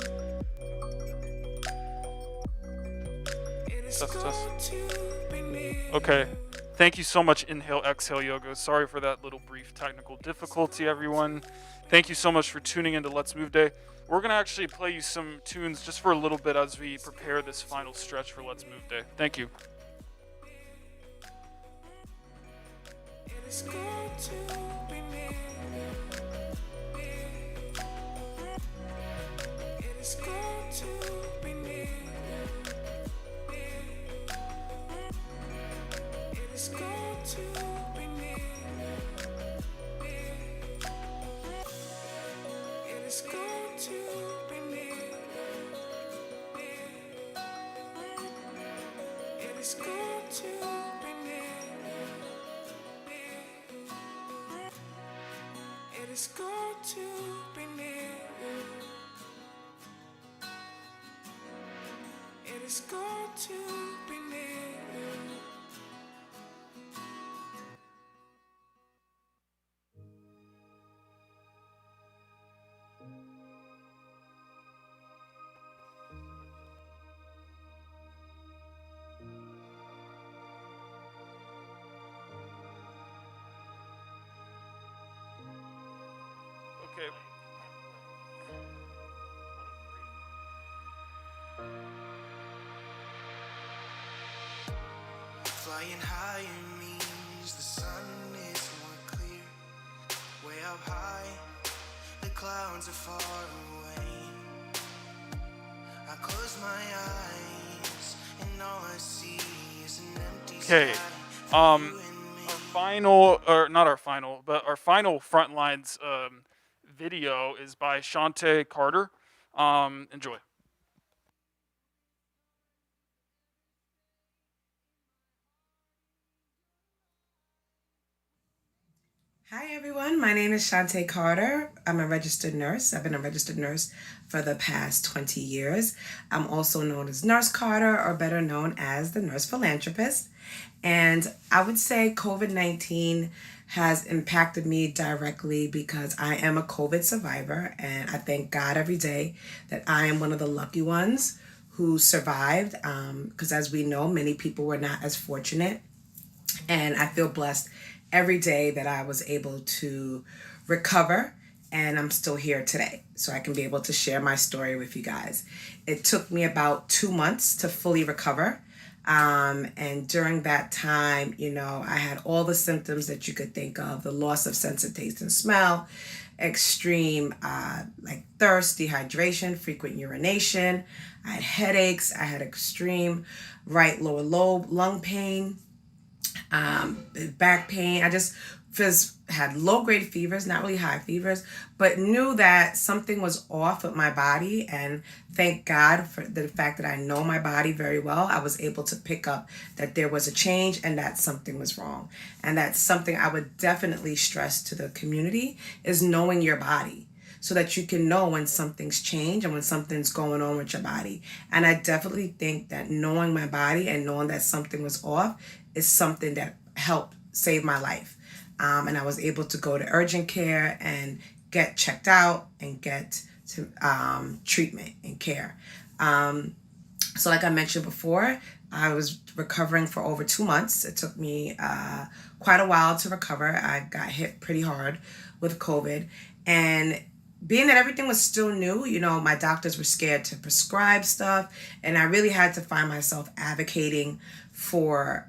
It is Test, test. good to be near you. Okay. Thank you so much, Inhale, Exhale Yoga. Sorry for that little brief technical difficulty, everyone. Thank you so much for tuning into Let's Move Day. We're going to actually play you some tunes just for a little bit as we prepare this final stretch for Let's Move Day. Thank you. It is good to be near you. It is good to be near you. It is good to be near you. It is good to be near you. It is good to be near you. It is good to be near you. It is good to be near you. Okay. Flying higher means the sun is more clear. Way up high, the clouds are far away. I close my eyes and all I see is an empty Okay. sky. Our final, or not our final, but our final Frontlines video is by Shante Carter. Enjoy. Hi everyone, my name is Shante Carter. I'm a registered nurse. I've been a registered nurse for the past 20 years. I'm also known as Nurse Carter, or better known as the Nurse Philanthropist. And I would say COVID-19 has impacted me directly because I am a COVID survivor, and I thank God every day that I am one of the lucky ones who survived, because as we know, many people were not as fortunate. And I feel blessed every day that I was able to recover, and I'm still here today. So I can be able to share my story with you guys. It took me about 2 months to fully recover. And during that time, I had all the symptoms that you could think of: the loss of sense of taste and smell, extreme like thirst, dehydration, frequent urination. I had headaches. I had extreme right lower lobe lung pain, back pain. I just had low-grade fevers, not really high fevers, but knew that something was off with my body. And thank God for the fact that I know my body very well. I was able to pick up that there was a change and that something was wrong. And that's something I would definitely stress to the community, is knowing your body, so that you can know when something's changed and when something's going on with your body. And I definitely think that knowing my body and knowing that something was off is something that helped save my life. And I was able to go to urgent care and get checked out and get to treatment and care. So like I mentioned before, I was recovering for over 2 months. It took me quite a while to recover. I got hit pretty hard with COVID. And being that everything was still new, my doctors were scared to prescribe stuff. And I really had to find myself advocating for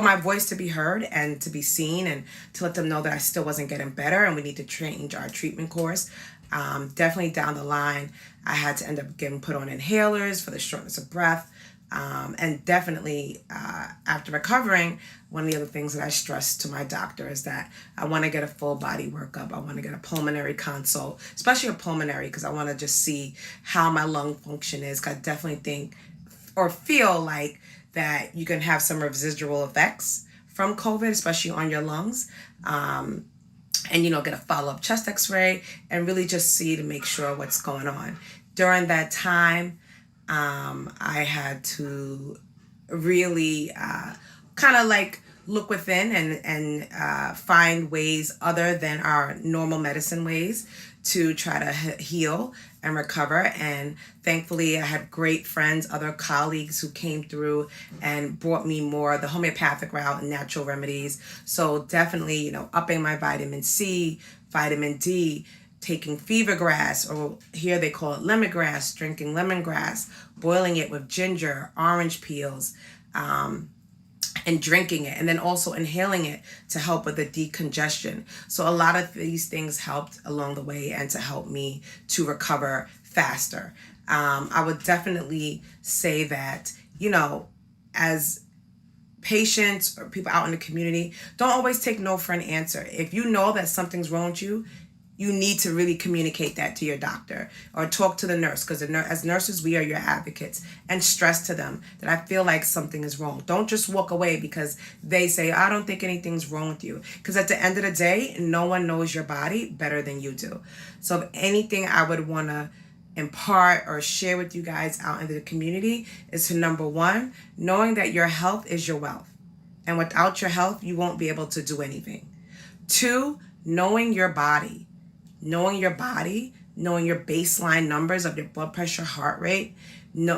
my voice to be heard and to be seen, and to let them know that I still wasn't getting better and we need to change our treatment course. Definitely down the line, I had to end up getting put on inhalers for the shortness of breath. And definitely after recovering, one of the other things that I stressed to my doctor is that I want to get a full body workup. I want to get a pulmonary consult, especially a pulmonary, because I want to just see how my lung function is. 'Cause I definitely think or feel like that you can have some residual effects from COVID, especially on your lungs. And get a follow-up chest x-ray and really just see to make sure what's going on. During that time, I had to really kind of like look within and find ways other than our normal medicine ways to try to heal and recover. And thankfully I had great friends, other colleagues who came through and brought me more the homeopathic route and natural remedies. So definitely, upping my vitamin C, vitamin D, taking fever grass, or here they call it lemongrass, drinking lemongrass, boiling it with ginger, orange peels, and drinking it, and then also inhaling it to help with the decongestion. So a lot of these things helped along the way and to help me to recover faster. I would definitely say that, as patients or people out in the community, don't always take no for an answer. If you know that something's wrong with you, you need to really communicate that to your doctor or talk to the nurse, because as nurses, we are your advocates, and stress to them that I feel like something is wrong. Don't just walk away because they say, I don't think anything's wrong with you. Because at the end of the day, no one knows your body better than you do. So if anything I would want to impart or share with you guys out in the community is to, number one, knowing that your health is your wealth. And without your health, you won't be able to do anything. Two, knowing your body. Knowing your body, knowing your baseline numbers of your blood pressure, heart rate,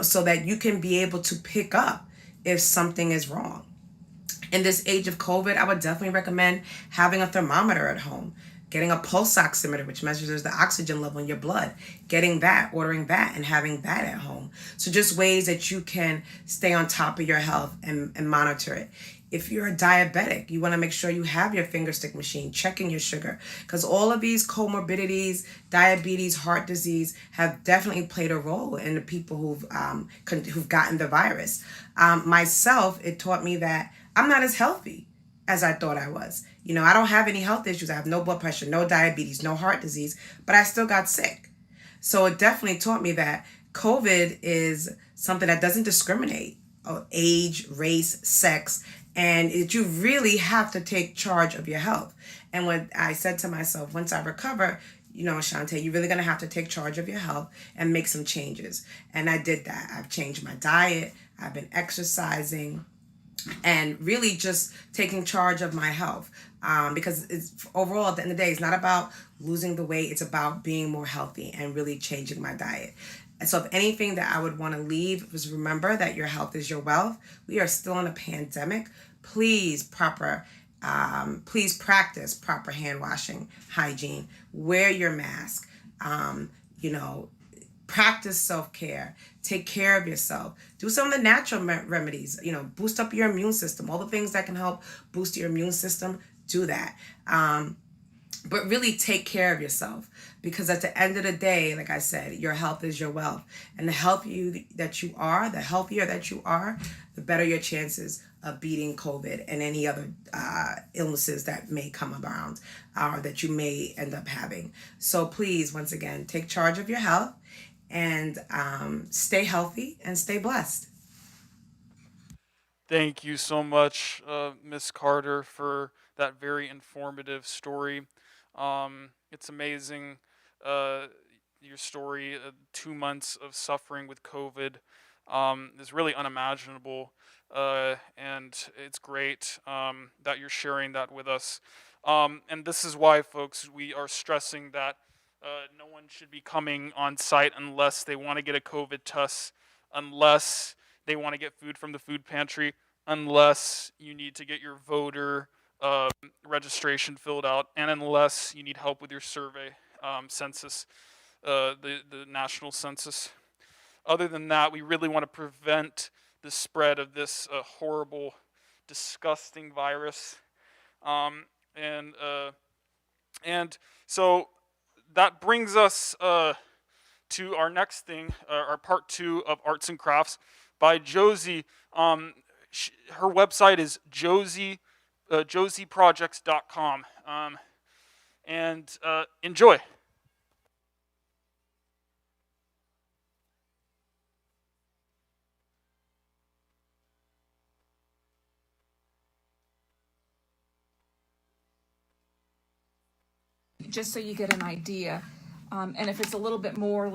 so that you can be able to pick up if something is wrong. In this age of COVID, I would definitely recommend having a thermometer at home, getting a pulse oximeter, which measures the oxygen level in your blood, getting that, ordering that, and having that at home. So just ways that you can stay on top of your health and monitor it. If you're a diabetic, you want to make sure you have your finger stick machine, checking your sugar, because all of these comorbidities, diabetes, heart disease, have definitely played a role in the people who've gotten the virus. Myself, it taught me that I'm not as healthy as I thought I was. I don't have any health issues. I have no blood pressure, no diabetes, no heart disease, but I still got sick. So it definitely taught me that COVID is something that doesn't discriminate age, race, sex, and you really have to take charge of your health. And when I said to myself, once I recover, Shantae, you're really going to have to take charge of your health and make some changes. And I did that. I've changed my diet. I've been exercising and really just taking charge of my health. Because it's overall, at the end of the day, it's not about losing the weight. It's about being more healthy and really changing my diet. And so if anything that I would want to leave was remember that your health is your wealth. We are still in a pandemic. Please practice proper hand washing, hygiene, wear your mask, practice self-care, take care of yourself, do some of the natural remedies, boost up your immune system, all the things that can help boost your immune system, do that. But really take care of yourself, because at the end of the day, like I said, your health is your wealth. And the healthier that you are, the better your chances of beating COVID and any other illnesses that may come around or that you may end up having. So please, once again, take charge of your health and stay healthy and stay blessed. Thank you so much, Miss Carter, for that very informative story. It's amazing, your story. 2 months of suffering with COVID is really unimaginable, and it's great that you're sharing that with us. And this is why, folks, we are stressing that no one should be coming on site unless they want to get a COVID test, unless they want to get food from the food pantry, unless you need to get your voter registration filled out, and unless you need help with your survey, census, the national census. Other than that, we really want to prevent the spread of this horrible, disgusting virus. And so that brings us to our next thing, our part 2 of Arts and Crafts by Josie. Her website is josieprojects.com. And enjoy. just so you get an idea. And if it's a little bit more,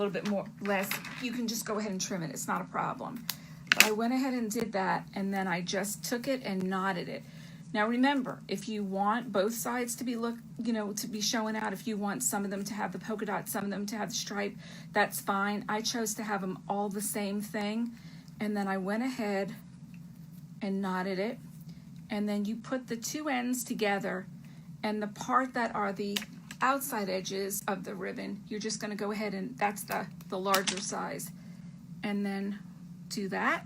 less, you can just go ahead and trim it. It's not a problem. But I went ahead and did that, and then I just took it and knotted it. Now remember, if you want both sides to be to be showing out, if you want some of them to have the polka dot, some of them to have the stripe, that's fine. I chose to have them all the same thing, and then I went ahead and knotted it, and then you put the two ends together, and the part that are the outside edges of the ribbon, you're just going to go ahead and that's the larger size, and then do that.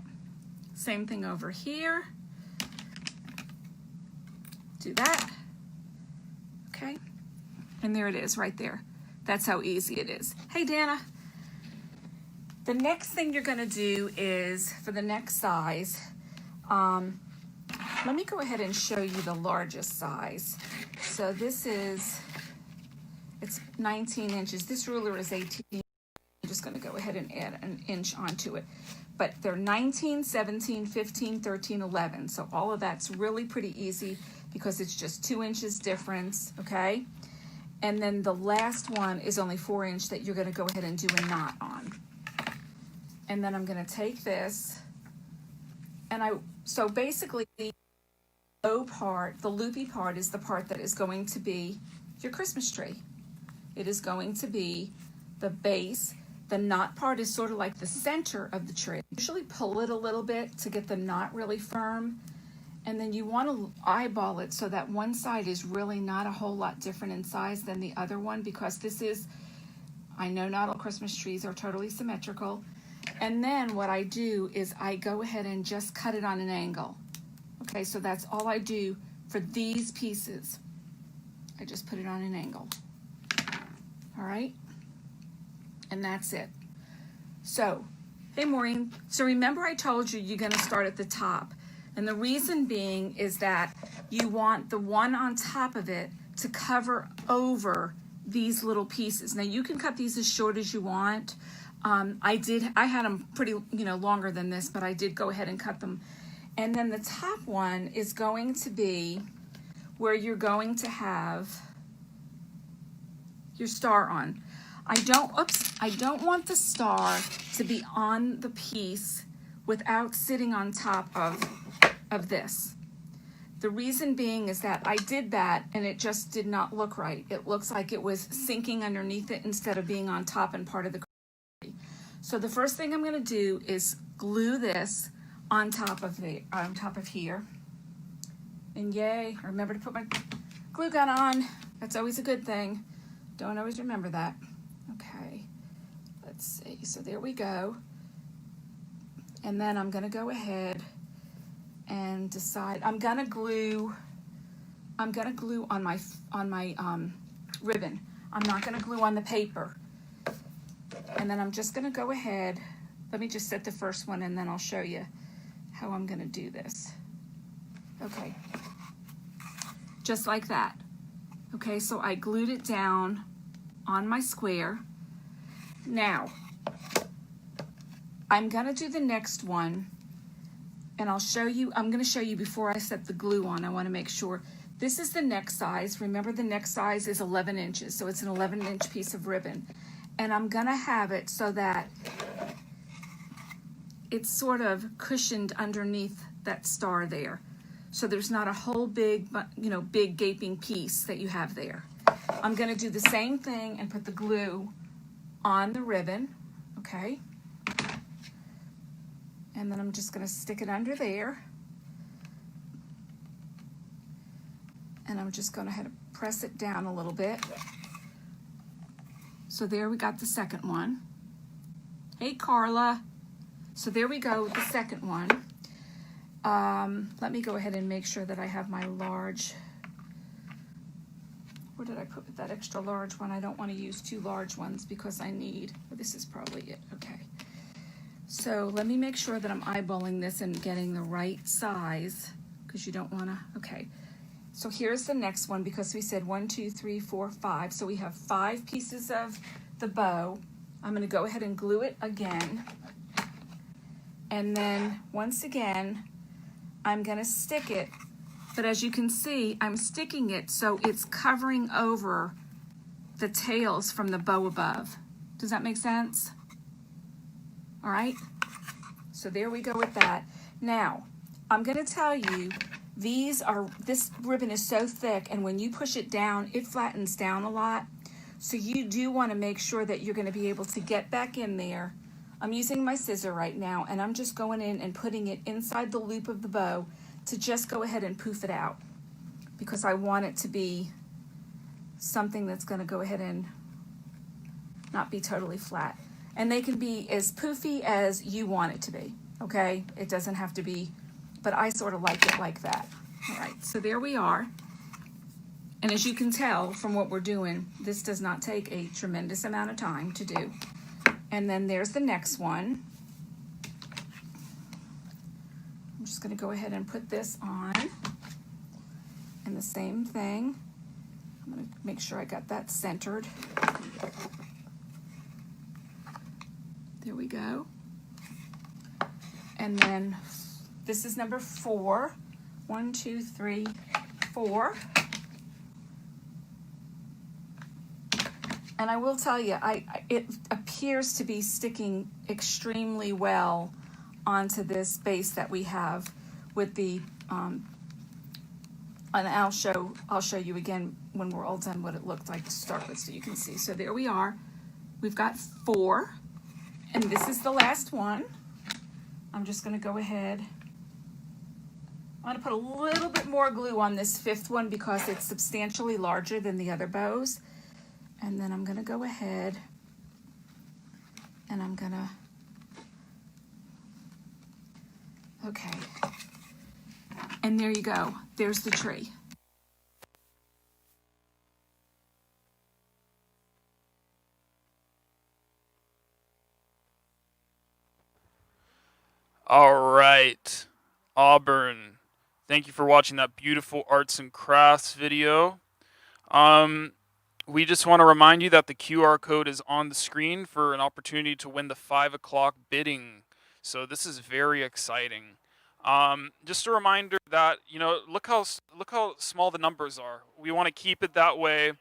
Same thing over here. Do that. Okay. And there it is right there. That's how easy it is. Hey, Dana. The next thing you're going to do is, for the next size, let me go ahead and show you the largest size. So this is, it's 19 inches. This ruler is 18. I'm just going to go ahead and add an inch onto it. But they're 19, 17, 15, 13, 11. So all of that's really pretty easy because it's just 2 inches difference, okay? And then the last one is only 4 inch that you're going to go ahead and do a knot on. And then I'm going to take this, and so basically the low part, the loopy part, is the part that is going to be your Christmas tree. It is going to be the base. The knot part is sort of like the center of the tree. Usually pull it a little bit to get the knot really firm. And then you want to eyeball it so that one side is really not a whole lot different in size than the other one, because this is, I know not all Christmas trees are totally symmetrical. And then what I do is I go ahead and just cut it on an angle. Okay, so that's all I do for these pieces. I just put it on an angle. All right, and that's it. So, hey Maureen, so remember I told you you're going to start at the top. And the reason being is that you want the one on top of it to cover over these little pieces. Now you can cut these as short as you want. I had them pretty, longer than this, but I did go ahead and cut them. And then the top one is going to be where you're going to have your star on. I don't want the star to be on the piece without sitting on top of this. The reason being is that I did that and it just did not look right. It looks like it was sinking underneath it instead of being on top and part of the tree. So the first thing I'm going to do is glue this on top of here. And yay, I remember to put my glue gun on. That's always a good thing. Don't always remember that. Okay, let's see. So there we go. And then I'm going to go ahead and decide I'm going to glue on my ribbon. I'm not going to glue on the paper. And then I'm just going to go ahead. Let me just set the first one and then I'll show you how I'm going to do this. Okay. Just like that. Okay, so I glued it down on my square. Now, I'm going to do the next one, and I'm going to show you before I set the glue on. I want to make sure. This is the neck size. Remember, the neck size is 11 inches, so it's an 11-inch piece of ribbon. And I'm going to have it so that it's sort of cushioned underneath that star there. So there's not a whole big gaping piece that you have there. I'm going to do the same thing and put the glue on the ribbon, okay? And then I'm just going to stick it under there. And I'm just going to have to press it down a little bit. So there we got the second one. Hey, Carla. So there we go with the second one. Let me go ahead and make sure that I have my large. Where did I put that extra large one? I don't want to use two large ones because I need, this is probably it, okay. So let me make sure that I'm eyeballing this and getting the right size, because you don't want to, okay. So here's the next one, because we said 1, 2, 3, 4, 5. So we have 5 pieces of the bow. I'm going to go ahead and glue it again. And then once again, I'm going to stick it. But as you can see, I'm sticking it so it's covering over the tails from the bow above. Does that make sense? All right. So there we go with that. Now, I'm going to tell you, this ribbon is so thick, and when you push it down, it flattens down a lot. So you do want to make sure that you're going to be able to get back in there. I'm using my scissor right now, and I'm just going in and putting it inside the loop of the bow to just go ahead and poof it out, because I want it to be something that's going to go ahead and not be totally flat. And they can be as poofy as you want it to be, okay? It doesn't have to be, but I sort of like it like that. All right, so there we are. And as you can tell from what we're doing, this does not take a tremendous amount of time to do. And then there's the next one. I'm just going to go ahead and put this on. And the same thing. I'm going to make sure I got that centered. There we go. And then this is number 4. 1, 2, 3, 4. And I will tell you, it appears to be sticking extremely well onto this base that we have with the, and I'll show you again when we're all done what it looked like to start with, so you can see. So there we are. We've got 4, and this is the last one. I'm just going to go ahead. I'm going to put a little bit more glue on this 5th one because it's substantially larger than the other bows. And then I'm going to go ahead and I'm going to, okay. And there you go. There's the tree. All right, Auburn. Thank you for watching that beautiful arts and crafts video. We just want to remind you that the QR code is on the screen for an opportunity to win the 5 o'clock bidding. So this is very exciting. Just a reminder that, look how small the numbers are. We want to keep it that way.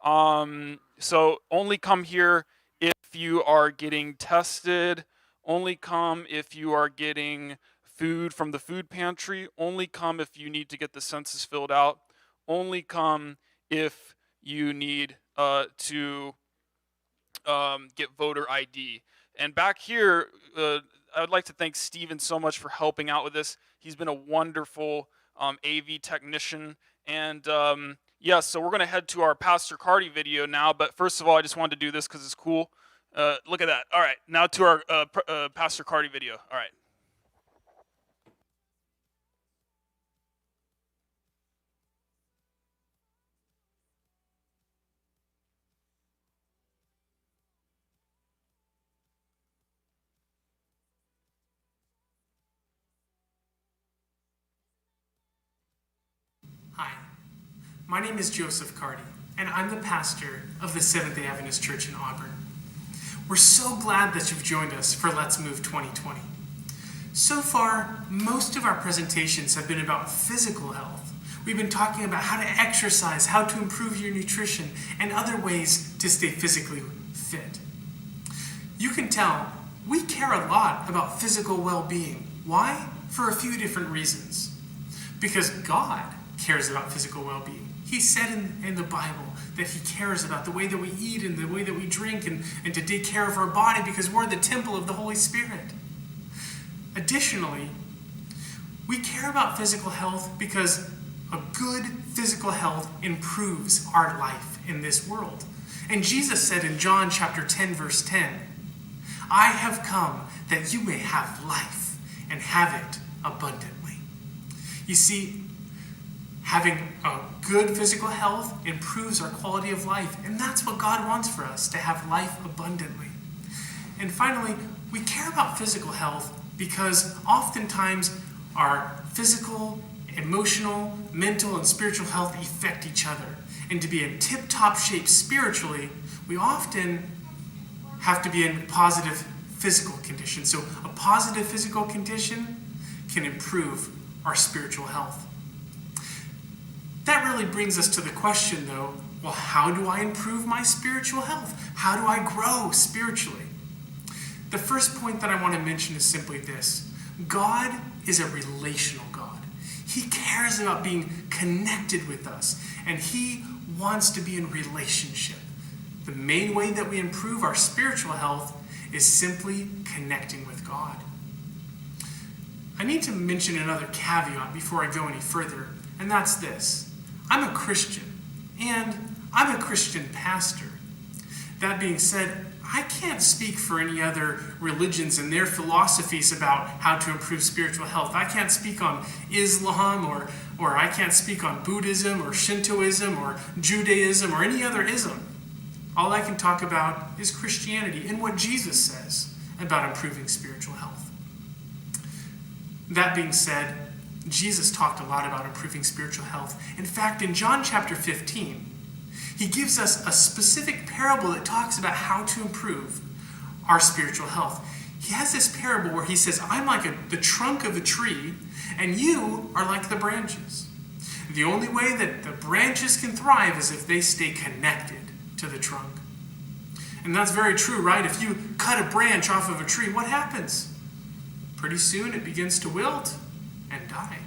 So only come here if you are getting tested. Only come if you are getting food from the food pantry. Only come if you need to get the census filled out. Only come if you need to get voter ID. And back here, I would like to thank Steven so much for helping out with this. He's been a wonderful AV technician. And yeah, so we're going to head to our Pastor Cardi video now. But first of all, I just wanted to do this because it's cool. Look at that. All right, now to our Pastor Cardi video. All right. Hi, my name is Joseph Cardi, and I'm the pastor of the Seventh-day Adventist Church in Auburn. We're so glad that you've joined us for Let's Move 2020. So far, most of our presentations have been about physical health. We've been talking about how to exercise, how to improve your nutrition, and other ways to stay physically fit. You can tell we care a lot about physical well-being. Why? For a few different reasons. Because God cares about physical well-being. He said in the Bible that he cares about the way that we eat and the way that we drink and to take care of our body because we're the temple of the Holy Spirit. Additionally, we care about physical health because a good physical health improves our life in this world. And Jesus said in John chapter 10, verse 10, I have come that you may have life and have it abundantly. You see, having a good physical health improves our quality of life, and that's what God wants for us, to have life abundantly. And finally, we care about physical health because oftentimes our physical, emotional, mental, and spiritual health affect each other. And to be in tip-top shape spiritually, we often have to be in positive physical condition. So a positive physical condition can improve our spiritual health. That really brings us to the question, though, Well, how do I improve my spiritual health? How do I grow spiritually? The first point that I want to mention is simply this. God is a relational God. He cares about being connected with us, and he wants to be in relationship. The main way that we improve our spiritual health is simply connecting with God. I need to mention another caveat before I go any further, and that's this. I'm a Christian, and I'm a Christian pastor. That being said, I can't speak for any other religions and their philosophies about how to improve spiritual health. I can't speak on Islam or I can't speak on Buddhism or Shintoism or Judaism or any other ism. All I can talk about is Christianity and what Jesus says about improving spiritual health. That being said, Jesus talked a lot about improving spiritual health. In fact, in John chapter 15, he gives us a specific parable that talks about how to improve our spiritual health. He has this parable where he says, I'm like the trunk of a tree, and you are like the branches. The only way that the branches can thrive is if they stay connected to the trunk. And that's very true, right? If you cut a branch off of a tree, what happens? Pretty soon it begins to wilt and die.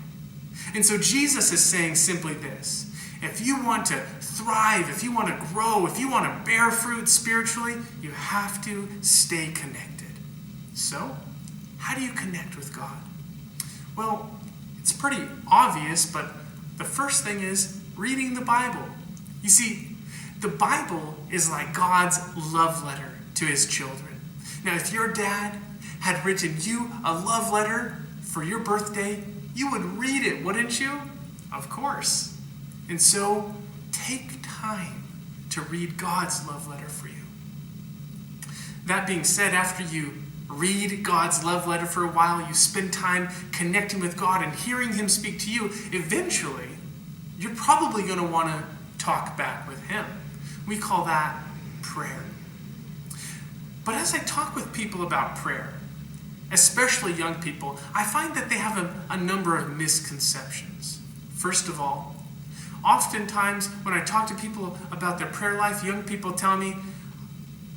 And so Jesus is saying simply this. If you want to thrive, if you want to grow, if you want to bear fruit spiritually, you have to stay connected. So, how do you connect with God? Well, it's pretty obvious, but the first thing is reading the Bible. You see, the Bible is like God's love letter to his children. Now, if your dad had written you a love letter for your birthday, you would read it, wouldn't you? Of course. And so, take time to read God's love letter for you. That being said, after you read God's love letter for a while, you spend time connecting with God and hearing him speak to you, eventually, you're probably going to want to talk back with him. We call that prayer. But as I talk with people about prayer, especially young people, I find that they have a number of misconceptions. First of all, oftentimes when I talk to people about their prayer life, young people tell me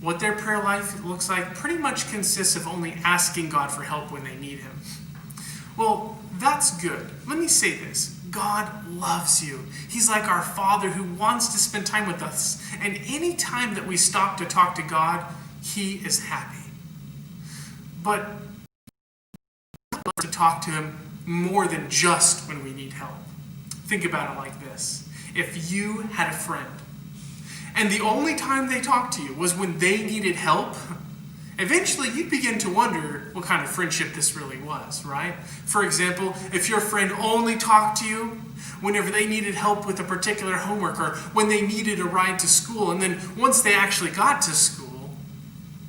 what their prayer life looks like pretty much consists of only asking God for help when they need him. Well, that's good. Let me say this. God loves you. He's like our Father who wants to spend time with us. And any time that we stop to talk to God, he is happy. But to talk to him more than just when we need help. Think about it like this. If you had a friend, and the only time they talked to you was when they needed help, eventually you'd begin to wonder what kind of friendship this really was, right? For example, if your friend only talked to you whenever they needed help with a particular homework or when they needed a ride to school, and then once they actually got to school,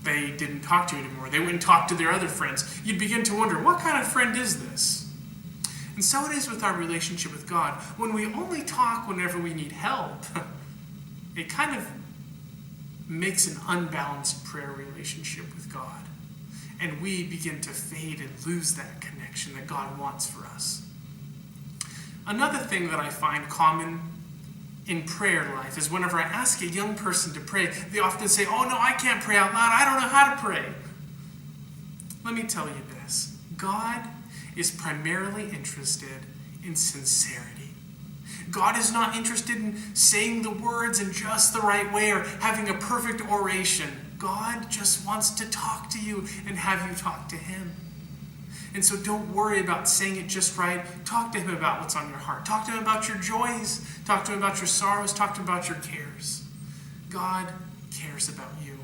they didn't talk to you anymore. They wouldn't talk to their other friends. You'd begin to wonder, what kind of friend is this? And so it is with our relationship with God. When we only talk whenever we need help, it kind of makes an unbalanced prayer relationship with God. And we begin to fade and lose that connection that God wants for us. Another thing that I find common in prayer life is whenever I ask a young person to pray, they often say, oh no, I can't pray out loud. I don't know how to pray. Let me tell you this. God is primarily interested in sincerity. God is not interested in saying the words in just the right way or having a perfect oration. God just wants to talk to you and have you talk to him. And so don't worry about saying it just right. Talk to him about what's on your heart. Talk to him about your joys. Talk to him about your sorrows. Talk to him about your cares. God cares about you.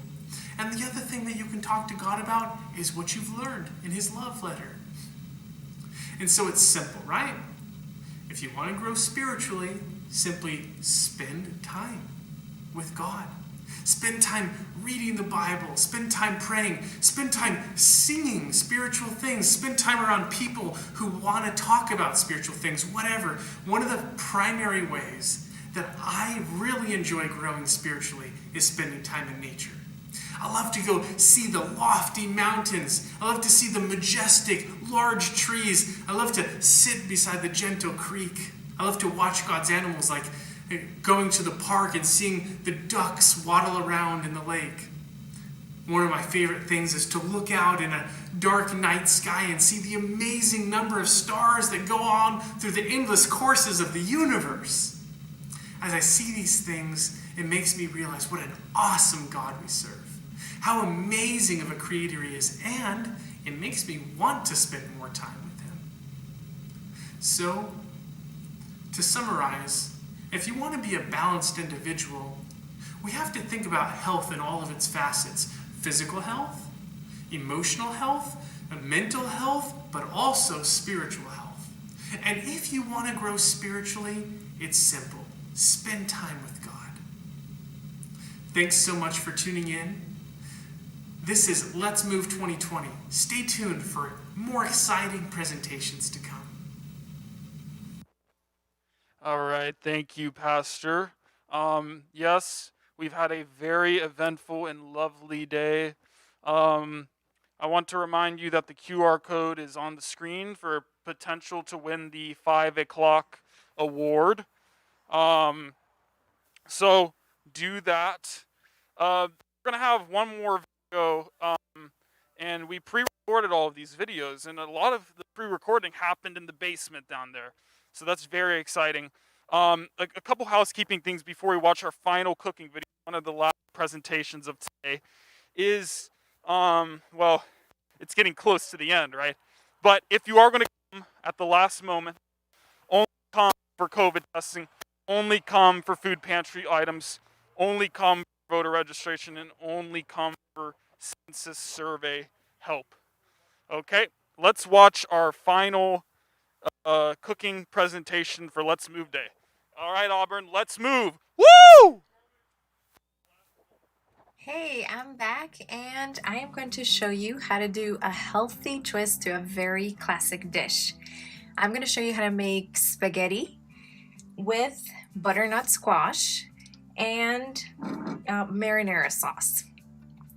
And the other thing that you can talk to God about is what you've learned in his love letter. And so it's simple, right? If you want to grow spiritually, simply spend time with God. Spend time reading the Bible. Spend time praying. Spend time singing spiritual things. Spend time around people who want to talk about spiritual things, whatever. One of the primary ways that I really enjoy growing spiritually is spending time in nature. I love to go see the lofty mountains. I love to see the majestic, large trees. I love to sit beside the gentle creek. I love to watch God's animals like going to the park and seeing the ducks waddle around in the lake. One of my favorite things is to look out in a dark night sky and see the amazing number of stars that go on through the endless courses of the universe. As I see these things, it makes me realize what an awesome God we serve, how amazing of a creator he is, and it makes me want to spend more time with him. So, to summarize, if you want to be a balanced individual, we have to think about health in all of its facets: physical health, emotional health, mental health, but also spiritual health. And if you want to grow spiritually, it's simple. Spend time with God. Thanks so much for tuning in. This is Let's Move 2020. Stay tuned for more exciting presentations to come. All right, thank you, Pastor. Yes, we've had a very eventful and lovely day. I want to remind you that the QR code is on the screen for potential to win the 5 o'clock award. So do that. We're going to have one more video, and we pre-recorded all of these videos, and a lot of the pre-recording happened in the basement down there. So that's very exciting. A couple housekeeping things before we watch our final cooking video. One of the last presentations of today is, well, it's getting close to the end, right? But if you are going to come at the last moment, only come for COVID testing, only come for food pantry items, only come for voter registration, and only come for census survey help. Okay, let's watch our final cooking presentation for Let's Move Day. All right, Auburn, let's move. Woo! Hey, I'm back and I am going to show you how to do a healthy twist to a very classic dish. I'm going to show you how to make spaghetti with butternut squash and marinara sauce.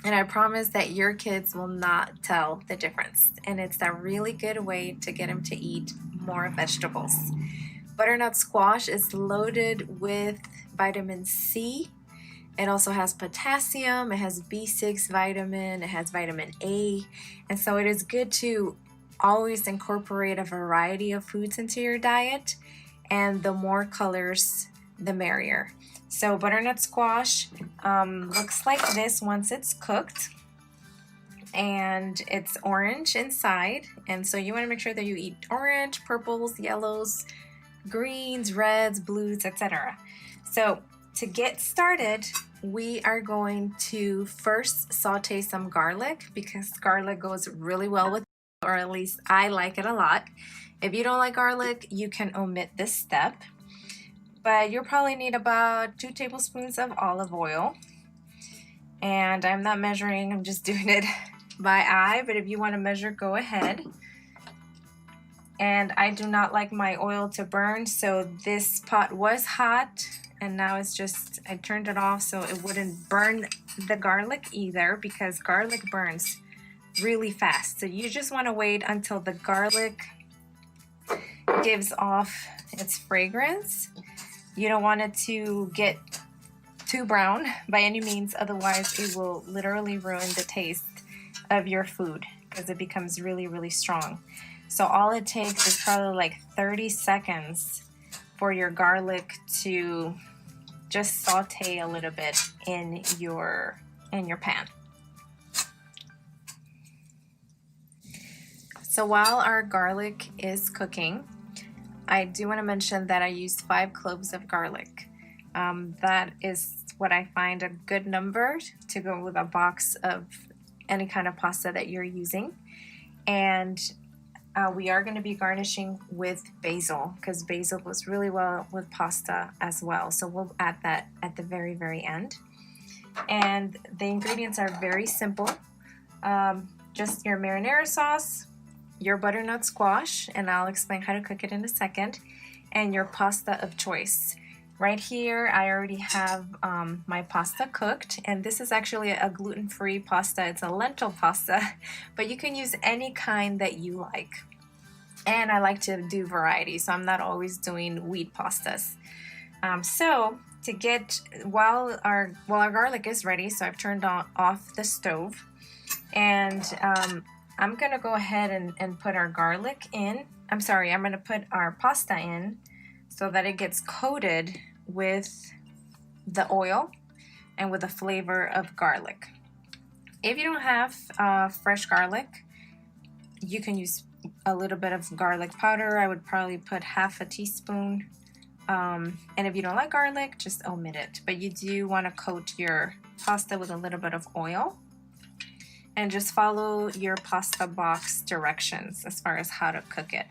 And I promise that your kids will not tell the difference. And it's a really good way to get them to eat more vegetables. Butternut squash is loaded with vitamin C. It also has potassium, it has B6 vitamin, it has vitamin A. And so it is good to always incorporate a variety of foods into your diet. And the more colors, the merrier. So butternut squash looks like this once it's cooked, and it's orange inside, and so you want to make sure that you eat orange, purples, yellows, greens, reds, blues, etc. So to get started, we are going to first saute some garlic because garlic goes really well with, or at least I like it a lot. If you don't like garlic, you can omit this step. But you'll probably need about 2 tablespoons of olive oil. And I'm not measuring, I'm just doing it by eye, but if you want to measure, go ahead. And I do not like my oil to burn, so this pot was hot, and now it's just, I turned it off so it wouldn't burn the garlic either, because garlic burns really fast. So you just want to wait until the garlic gives off its fragrance. You don't want it to get too brown by any means, otherwise it will literally ruin the taste of your food because it becomes really, really strong. So all it takes is probably like 30 seconds for your garlic to just saute a little bit in your pan. So while our garlic is cooking, I do want to mention that I used 5 cloves of garlic. That is what I find a good number to go with a box of any kind of pasta that you're using. And we are going to be garnishing with basil because basil goes really well with pasta as well. So we'll add that at the very, very end. And the ingredients are very simple. Just your marinara sauce, your butternut squash, and I'll explain how to cook it in a second, and your pasta of choice. Right here, I already have my pasta cooked, and this is actually a gluten-free pasta. It's a lentil pasta, but you can use any kind that you like. And I like to do variety, so I'm not always doing wheat pastas. So to get while our garlic is ready, so I've turned off the stove, and I'm gonna go ahead and put our garlic in. I'm gonna put our pasta in so that it gets coated with the oil and with the flavor of garlic. If you don't have fresh garlic, you can use a little bit of garlic powder. I would probably put half a teaspoon. And if you don't like garlic, just omit it. But you do want to coat your pasta with a little bit of oil. And just follow your pasta box directions as far as how to cook it.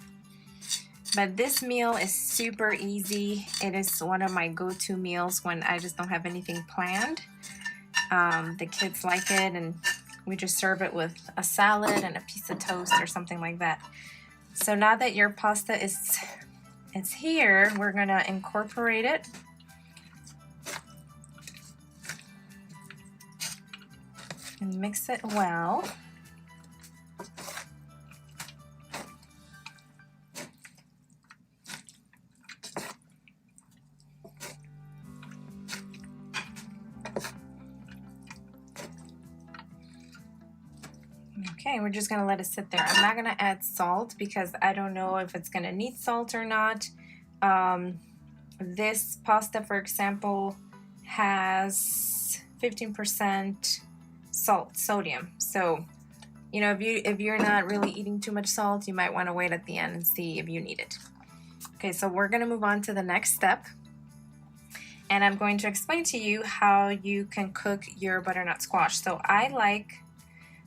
But this meal is super easy. It is one of my go-to meals when I just don't have anything planned. The kids like it, and we just serve it with a salad and a piece of toast or something like that. So now that your pasta is here, we're gonna incorporate it. And mix it well. Okay, we're just gonna let it sit there. I'm not gonna add salt because I don't know if it's gonna need salt or not. This pasta, for example, has 15% sodium. So, you know, if you're not really eating too much salt, you might want to wait at the end and see if you need it. Okay, so we're gonna move on to the next step. And I'm going to explain to you how you can cook your butternut squash. So I like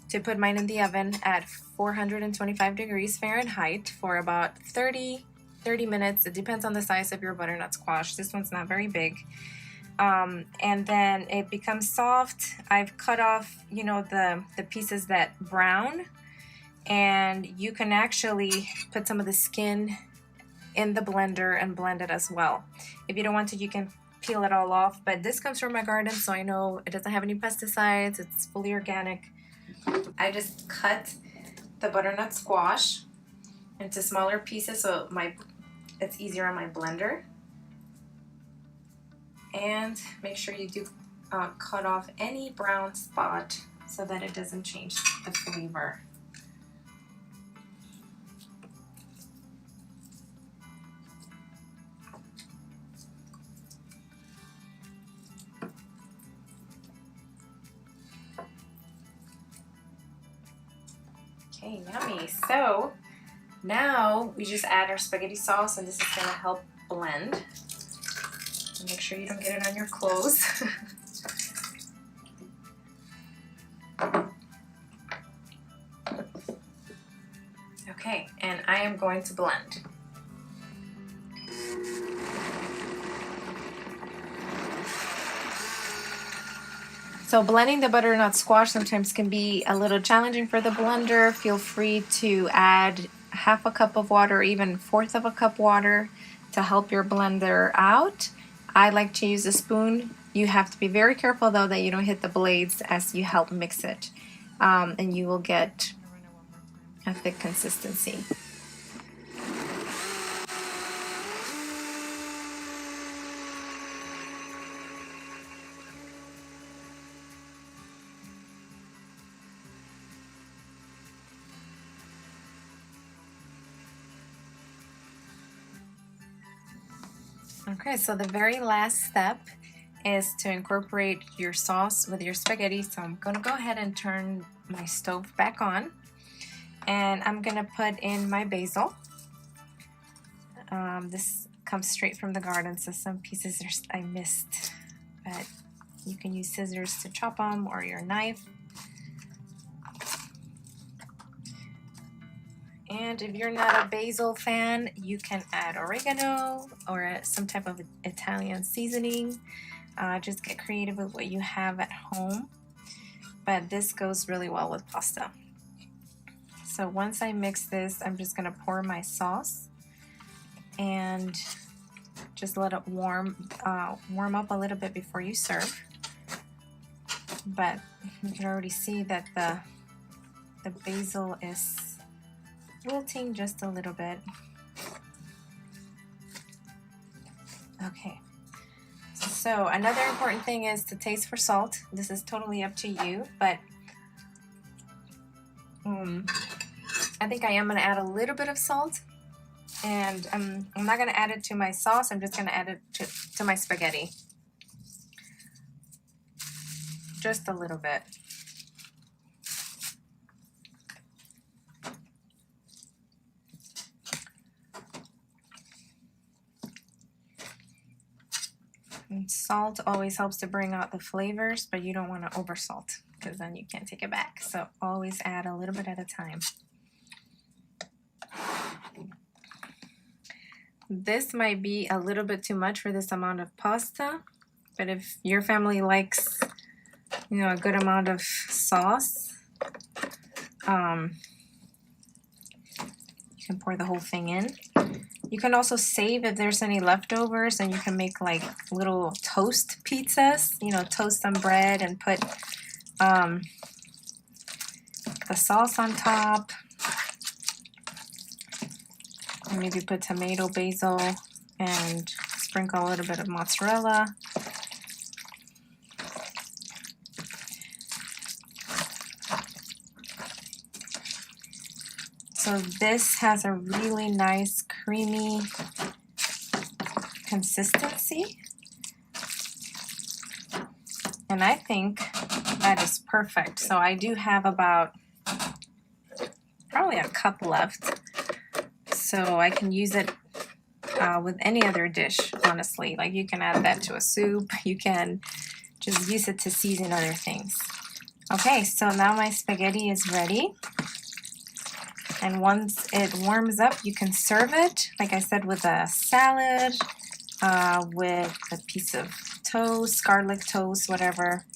to put mine in the oven at 425 degrees Fahrenheit for about 30 minutes. It depends on the size of your butternut squash. This one's not very big. And then it becomes soft. I've cut off, you know, the pieces that brown, and you can actually put some of the skin in the blender and blend it as well. If you don't want to, you can peel it all off, but this comes from my garden, so I know it doesn't have any pesticides. It's fully organic. I just cut the butternut squash into smaller pieces so it's easier on my blender. And make sure you do cut off any brown spot so that it doesn't change the flavor. Okay, yummy. So now we just add our spaghetti sauce, and this is gonna help blend. And make sure you don't get it on your clothes. Okay, and I am going to blend. So blending the butternut squash sometimes can be a little challenging for the blender. Feel free to add half a cup of water, or even 1/4 of a cup water to help your blender out. I like to use a spoon. You have to be very careful though that you don't hit the blades as you help mix it. And you will get a thick consistency. Okay, so the very last step is to incorporate your sauce with your spaghetti. So I'm gonna go ahead and turn my stove back on, and I'm gonna put in my basil. This comes straight from the garden, so some pieces I missed, but you can use scissors to chop them or your knife. And if you're not a basil fan, you can add oregano or some type of Italian seasoning. Just get creative with what you have at home. But this goes really well with pasta. So once I mix this, I'm just gonna pour my sauce and just let it warm up a little bit before you serve. But you can already see that the basil is wilting just a little bit. Okay, So another important thing is to taste for salt. This is totally up to you, but I think I am going to add a little bit of salt, and I'm not going to add it to my sauce. I'm just going to add it to my spaghetti. Just a little bit. And salt always helps to bring out the flavors, but you don't want to over salt because then you can't take it back. So always add a little bit at a time. This might be a little bit too much for this amount of pasta, but if your family likes, a good amount of sauce, you can pour the whole thing in. You can also save if there's any leftovers, and you can make like little toast pizzas, toast some bread and put the sauce on top. And maybe put tomato, basil, and sprinkle a little bit of mozzarella. So this has a really nice creamy consistency. And I think that is perfect. So I do have about probably a cup left. So I can use it with any other dish, honestly. Like you can add that to a soup. You can just use it to season other things. Okay, so now my spaghetti is ready. And once it warms up, you can serve it, like I said, with a salad, with a piece of toast, garlic toast, whatever.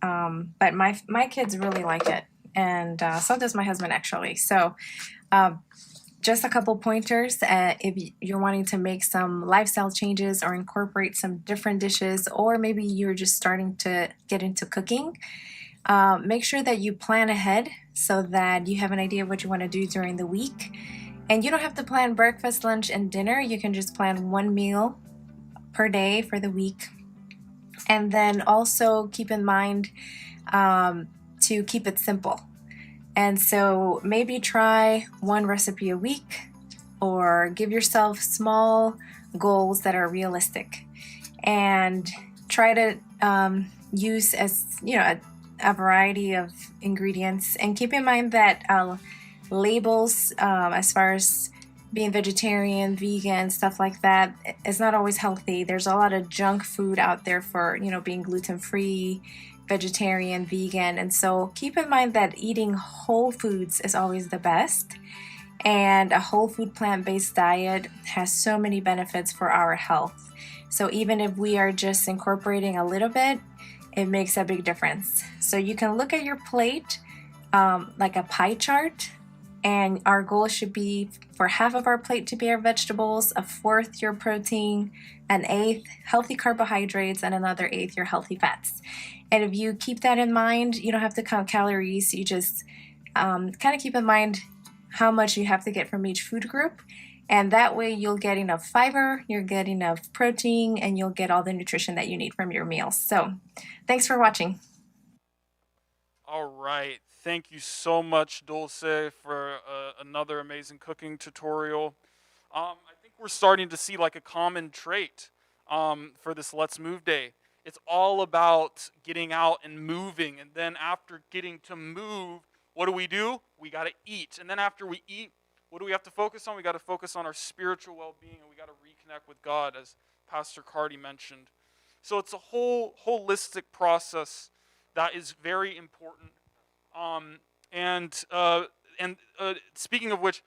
But my kids really like it, and so does my husband, actually. So just a couple pointers if you're wanting to make some lifestyle changes or incorporate some different dishes, or maybe you're just starting to get into cooking. Make sure that you plan ahead so that you have an idea of what you want to do during the week. And you don't have to plan breakfast, lunch, and dinner. You can just plan one meal per day for the week. And then also keep in mind to keep it simple. And so maybe try one recipe a week, or give yourself small goals that are realistic. And try to use a variety of ingredients, and keep in mind that labels as far as being vegetarian, vegan, stuff like that is not always healthy. There's a lot of junk food out there for being gluten-free, vegetarian, vegan, and so keep in mind that eating whole foods is always the best, and a whole food plant-based diet has so many benefits for our health. So even if we are just incorporating a little bit, it makes a big difference. So you can look at your plate like a pie chart, and our goal should be for half of our plate to be our vegetables, a fourth your protein, an eighth healthy carbohydrates, and another eighth your healthy fats. And if you keep that in mind, you don't have to count calories. You just kind of keep in mind how much you have to get from each food group. And that way you'll get enough fiber, you'll get enough protein, and you'll get all the nutrition that you need from your meals. So thanks for watching. All right. Thank you so much, Dulce, for another amazing cooking tutorial. I think we're starting to see like a common trait for this Let's Move Day. It's all about getting out and moving. And then after getting to move, what do? We got to eat. And then after we eat, what do we have to focus on? We got to focus on our spiritual well-being, and we got to reconnect with God, as Pastor Cardi mentioned. So it's a whole holistic process that is very important. Speaking of which,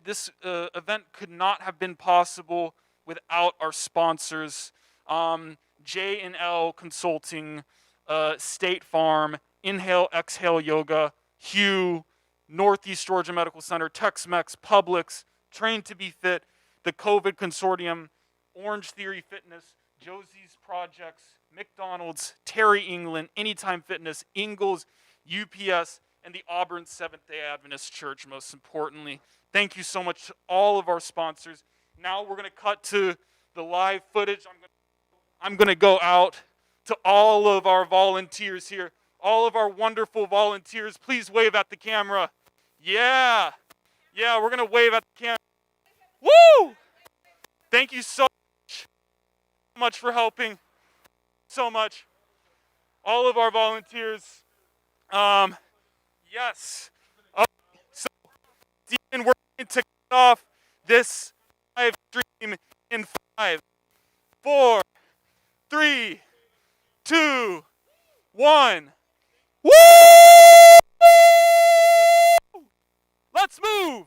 this event could not have been possible without our sponsors, J&L Consulting, State Farm, Inhale Exhale Yoga, Hugh, Northeast Georgia Medical Center, Tex-Mex, Publix, Train to Be Fit, the COVID Consortium, Orange Theory Fitness, Josie's Projects, McDonald's, Terry England, Anytime Fitness, Ingalls, UPS, and the Auburn Seventh-day Adventist Church, most importantly. Thank you so much to all of our sponsors. Now we're going to cut to the live footage. I'm going to I'm going to go out to all of our volunteers here, all of our wonderful volunteers. Please wave at the camera. Yeah. Yeah, we're going to wave at the camera. Woo! Thank you so much for helping. So much. All of our volunteers. Yes. So, Deacon, we're going to cut off this live stream in 5, 4, 3, 2, 1. Woo! Let's move!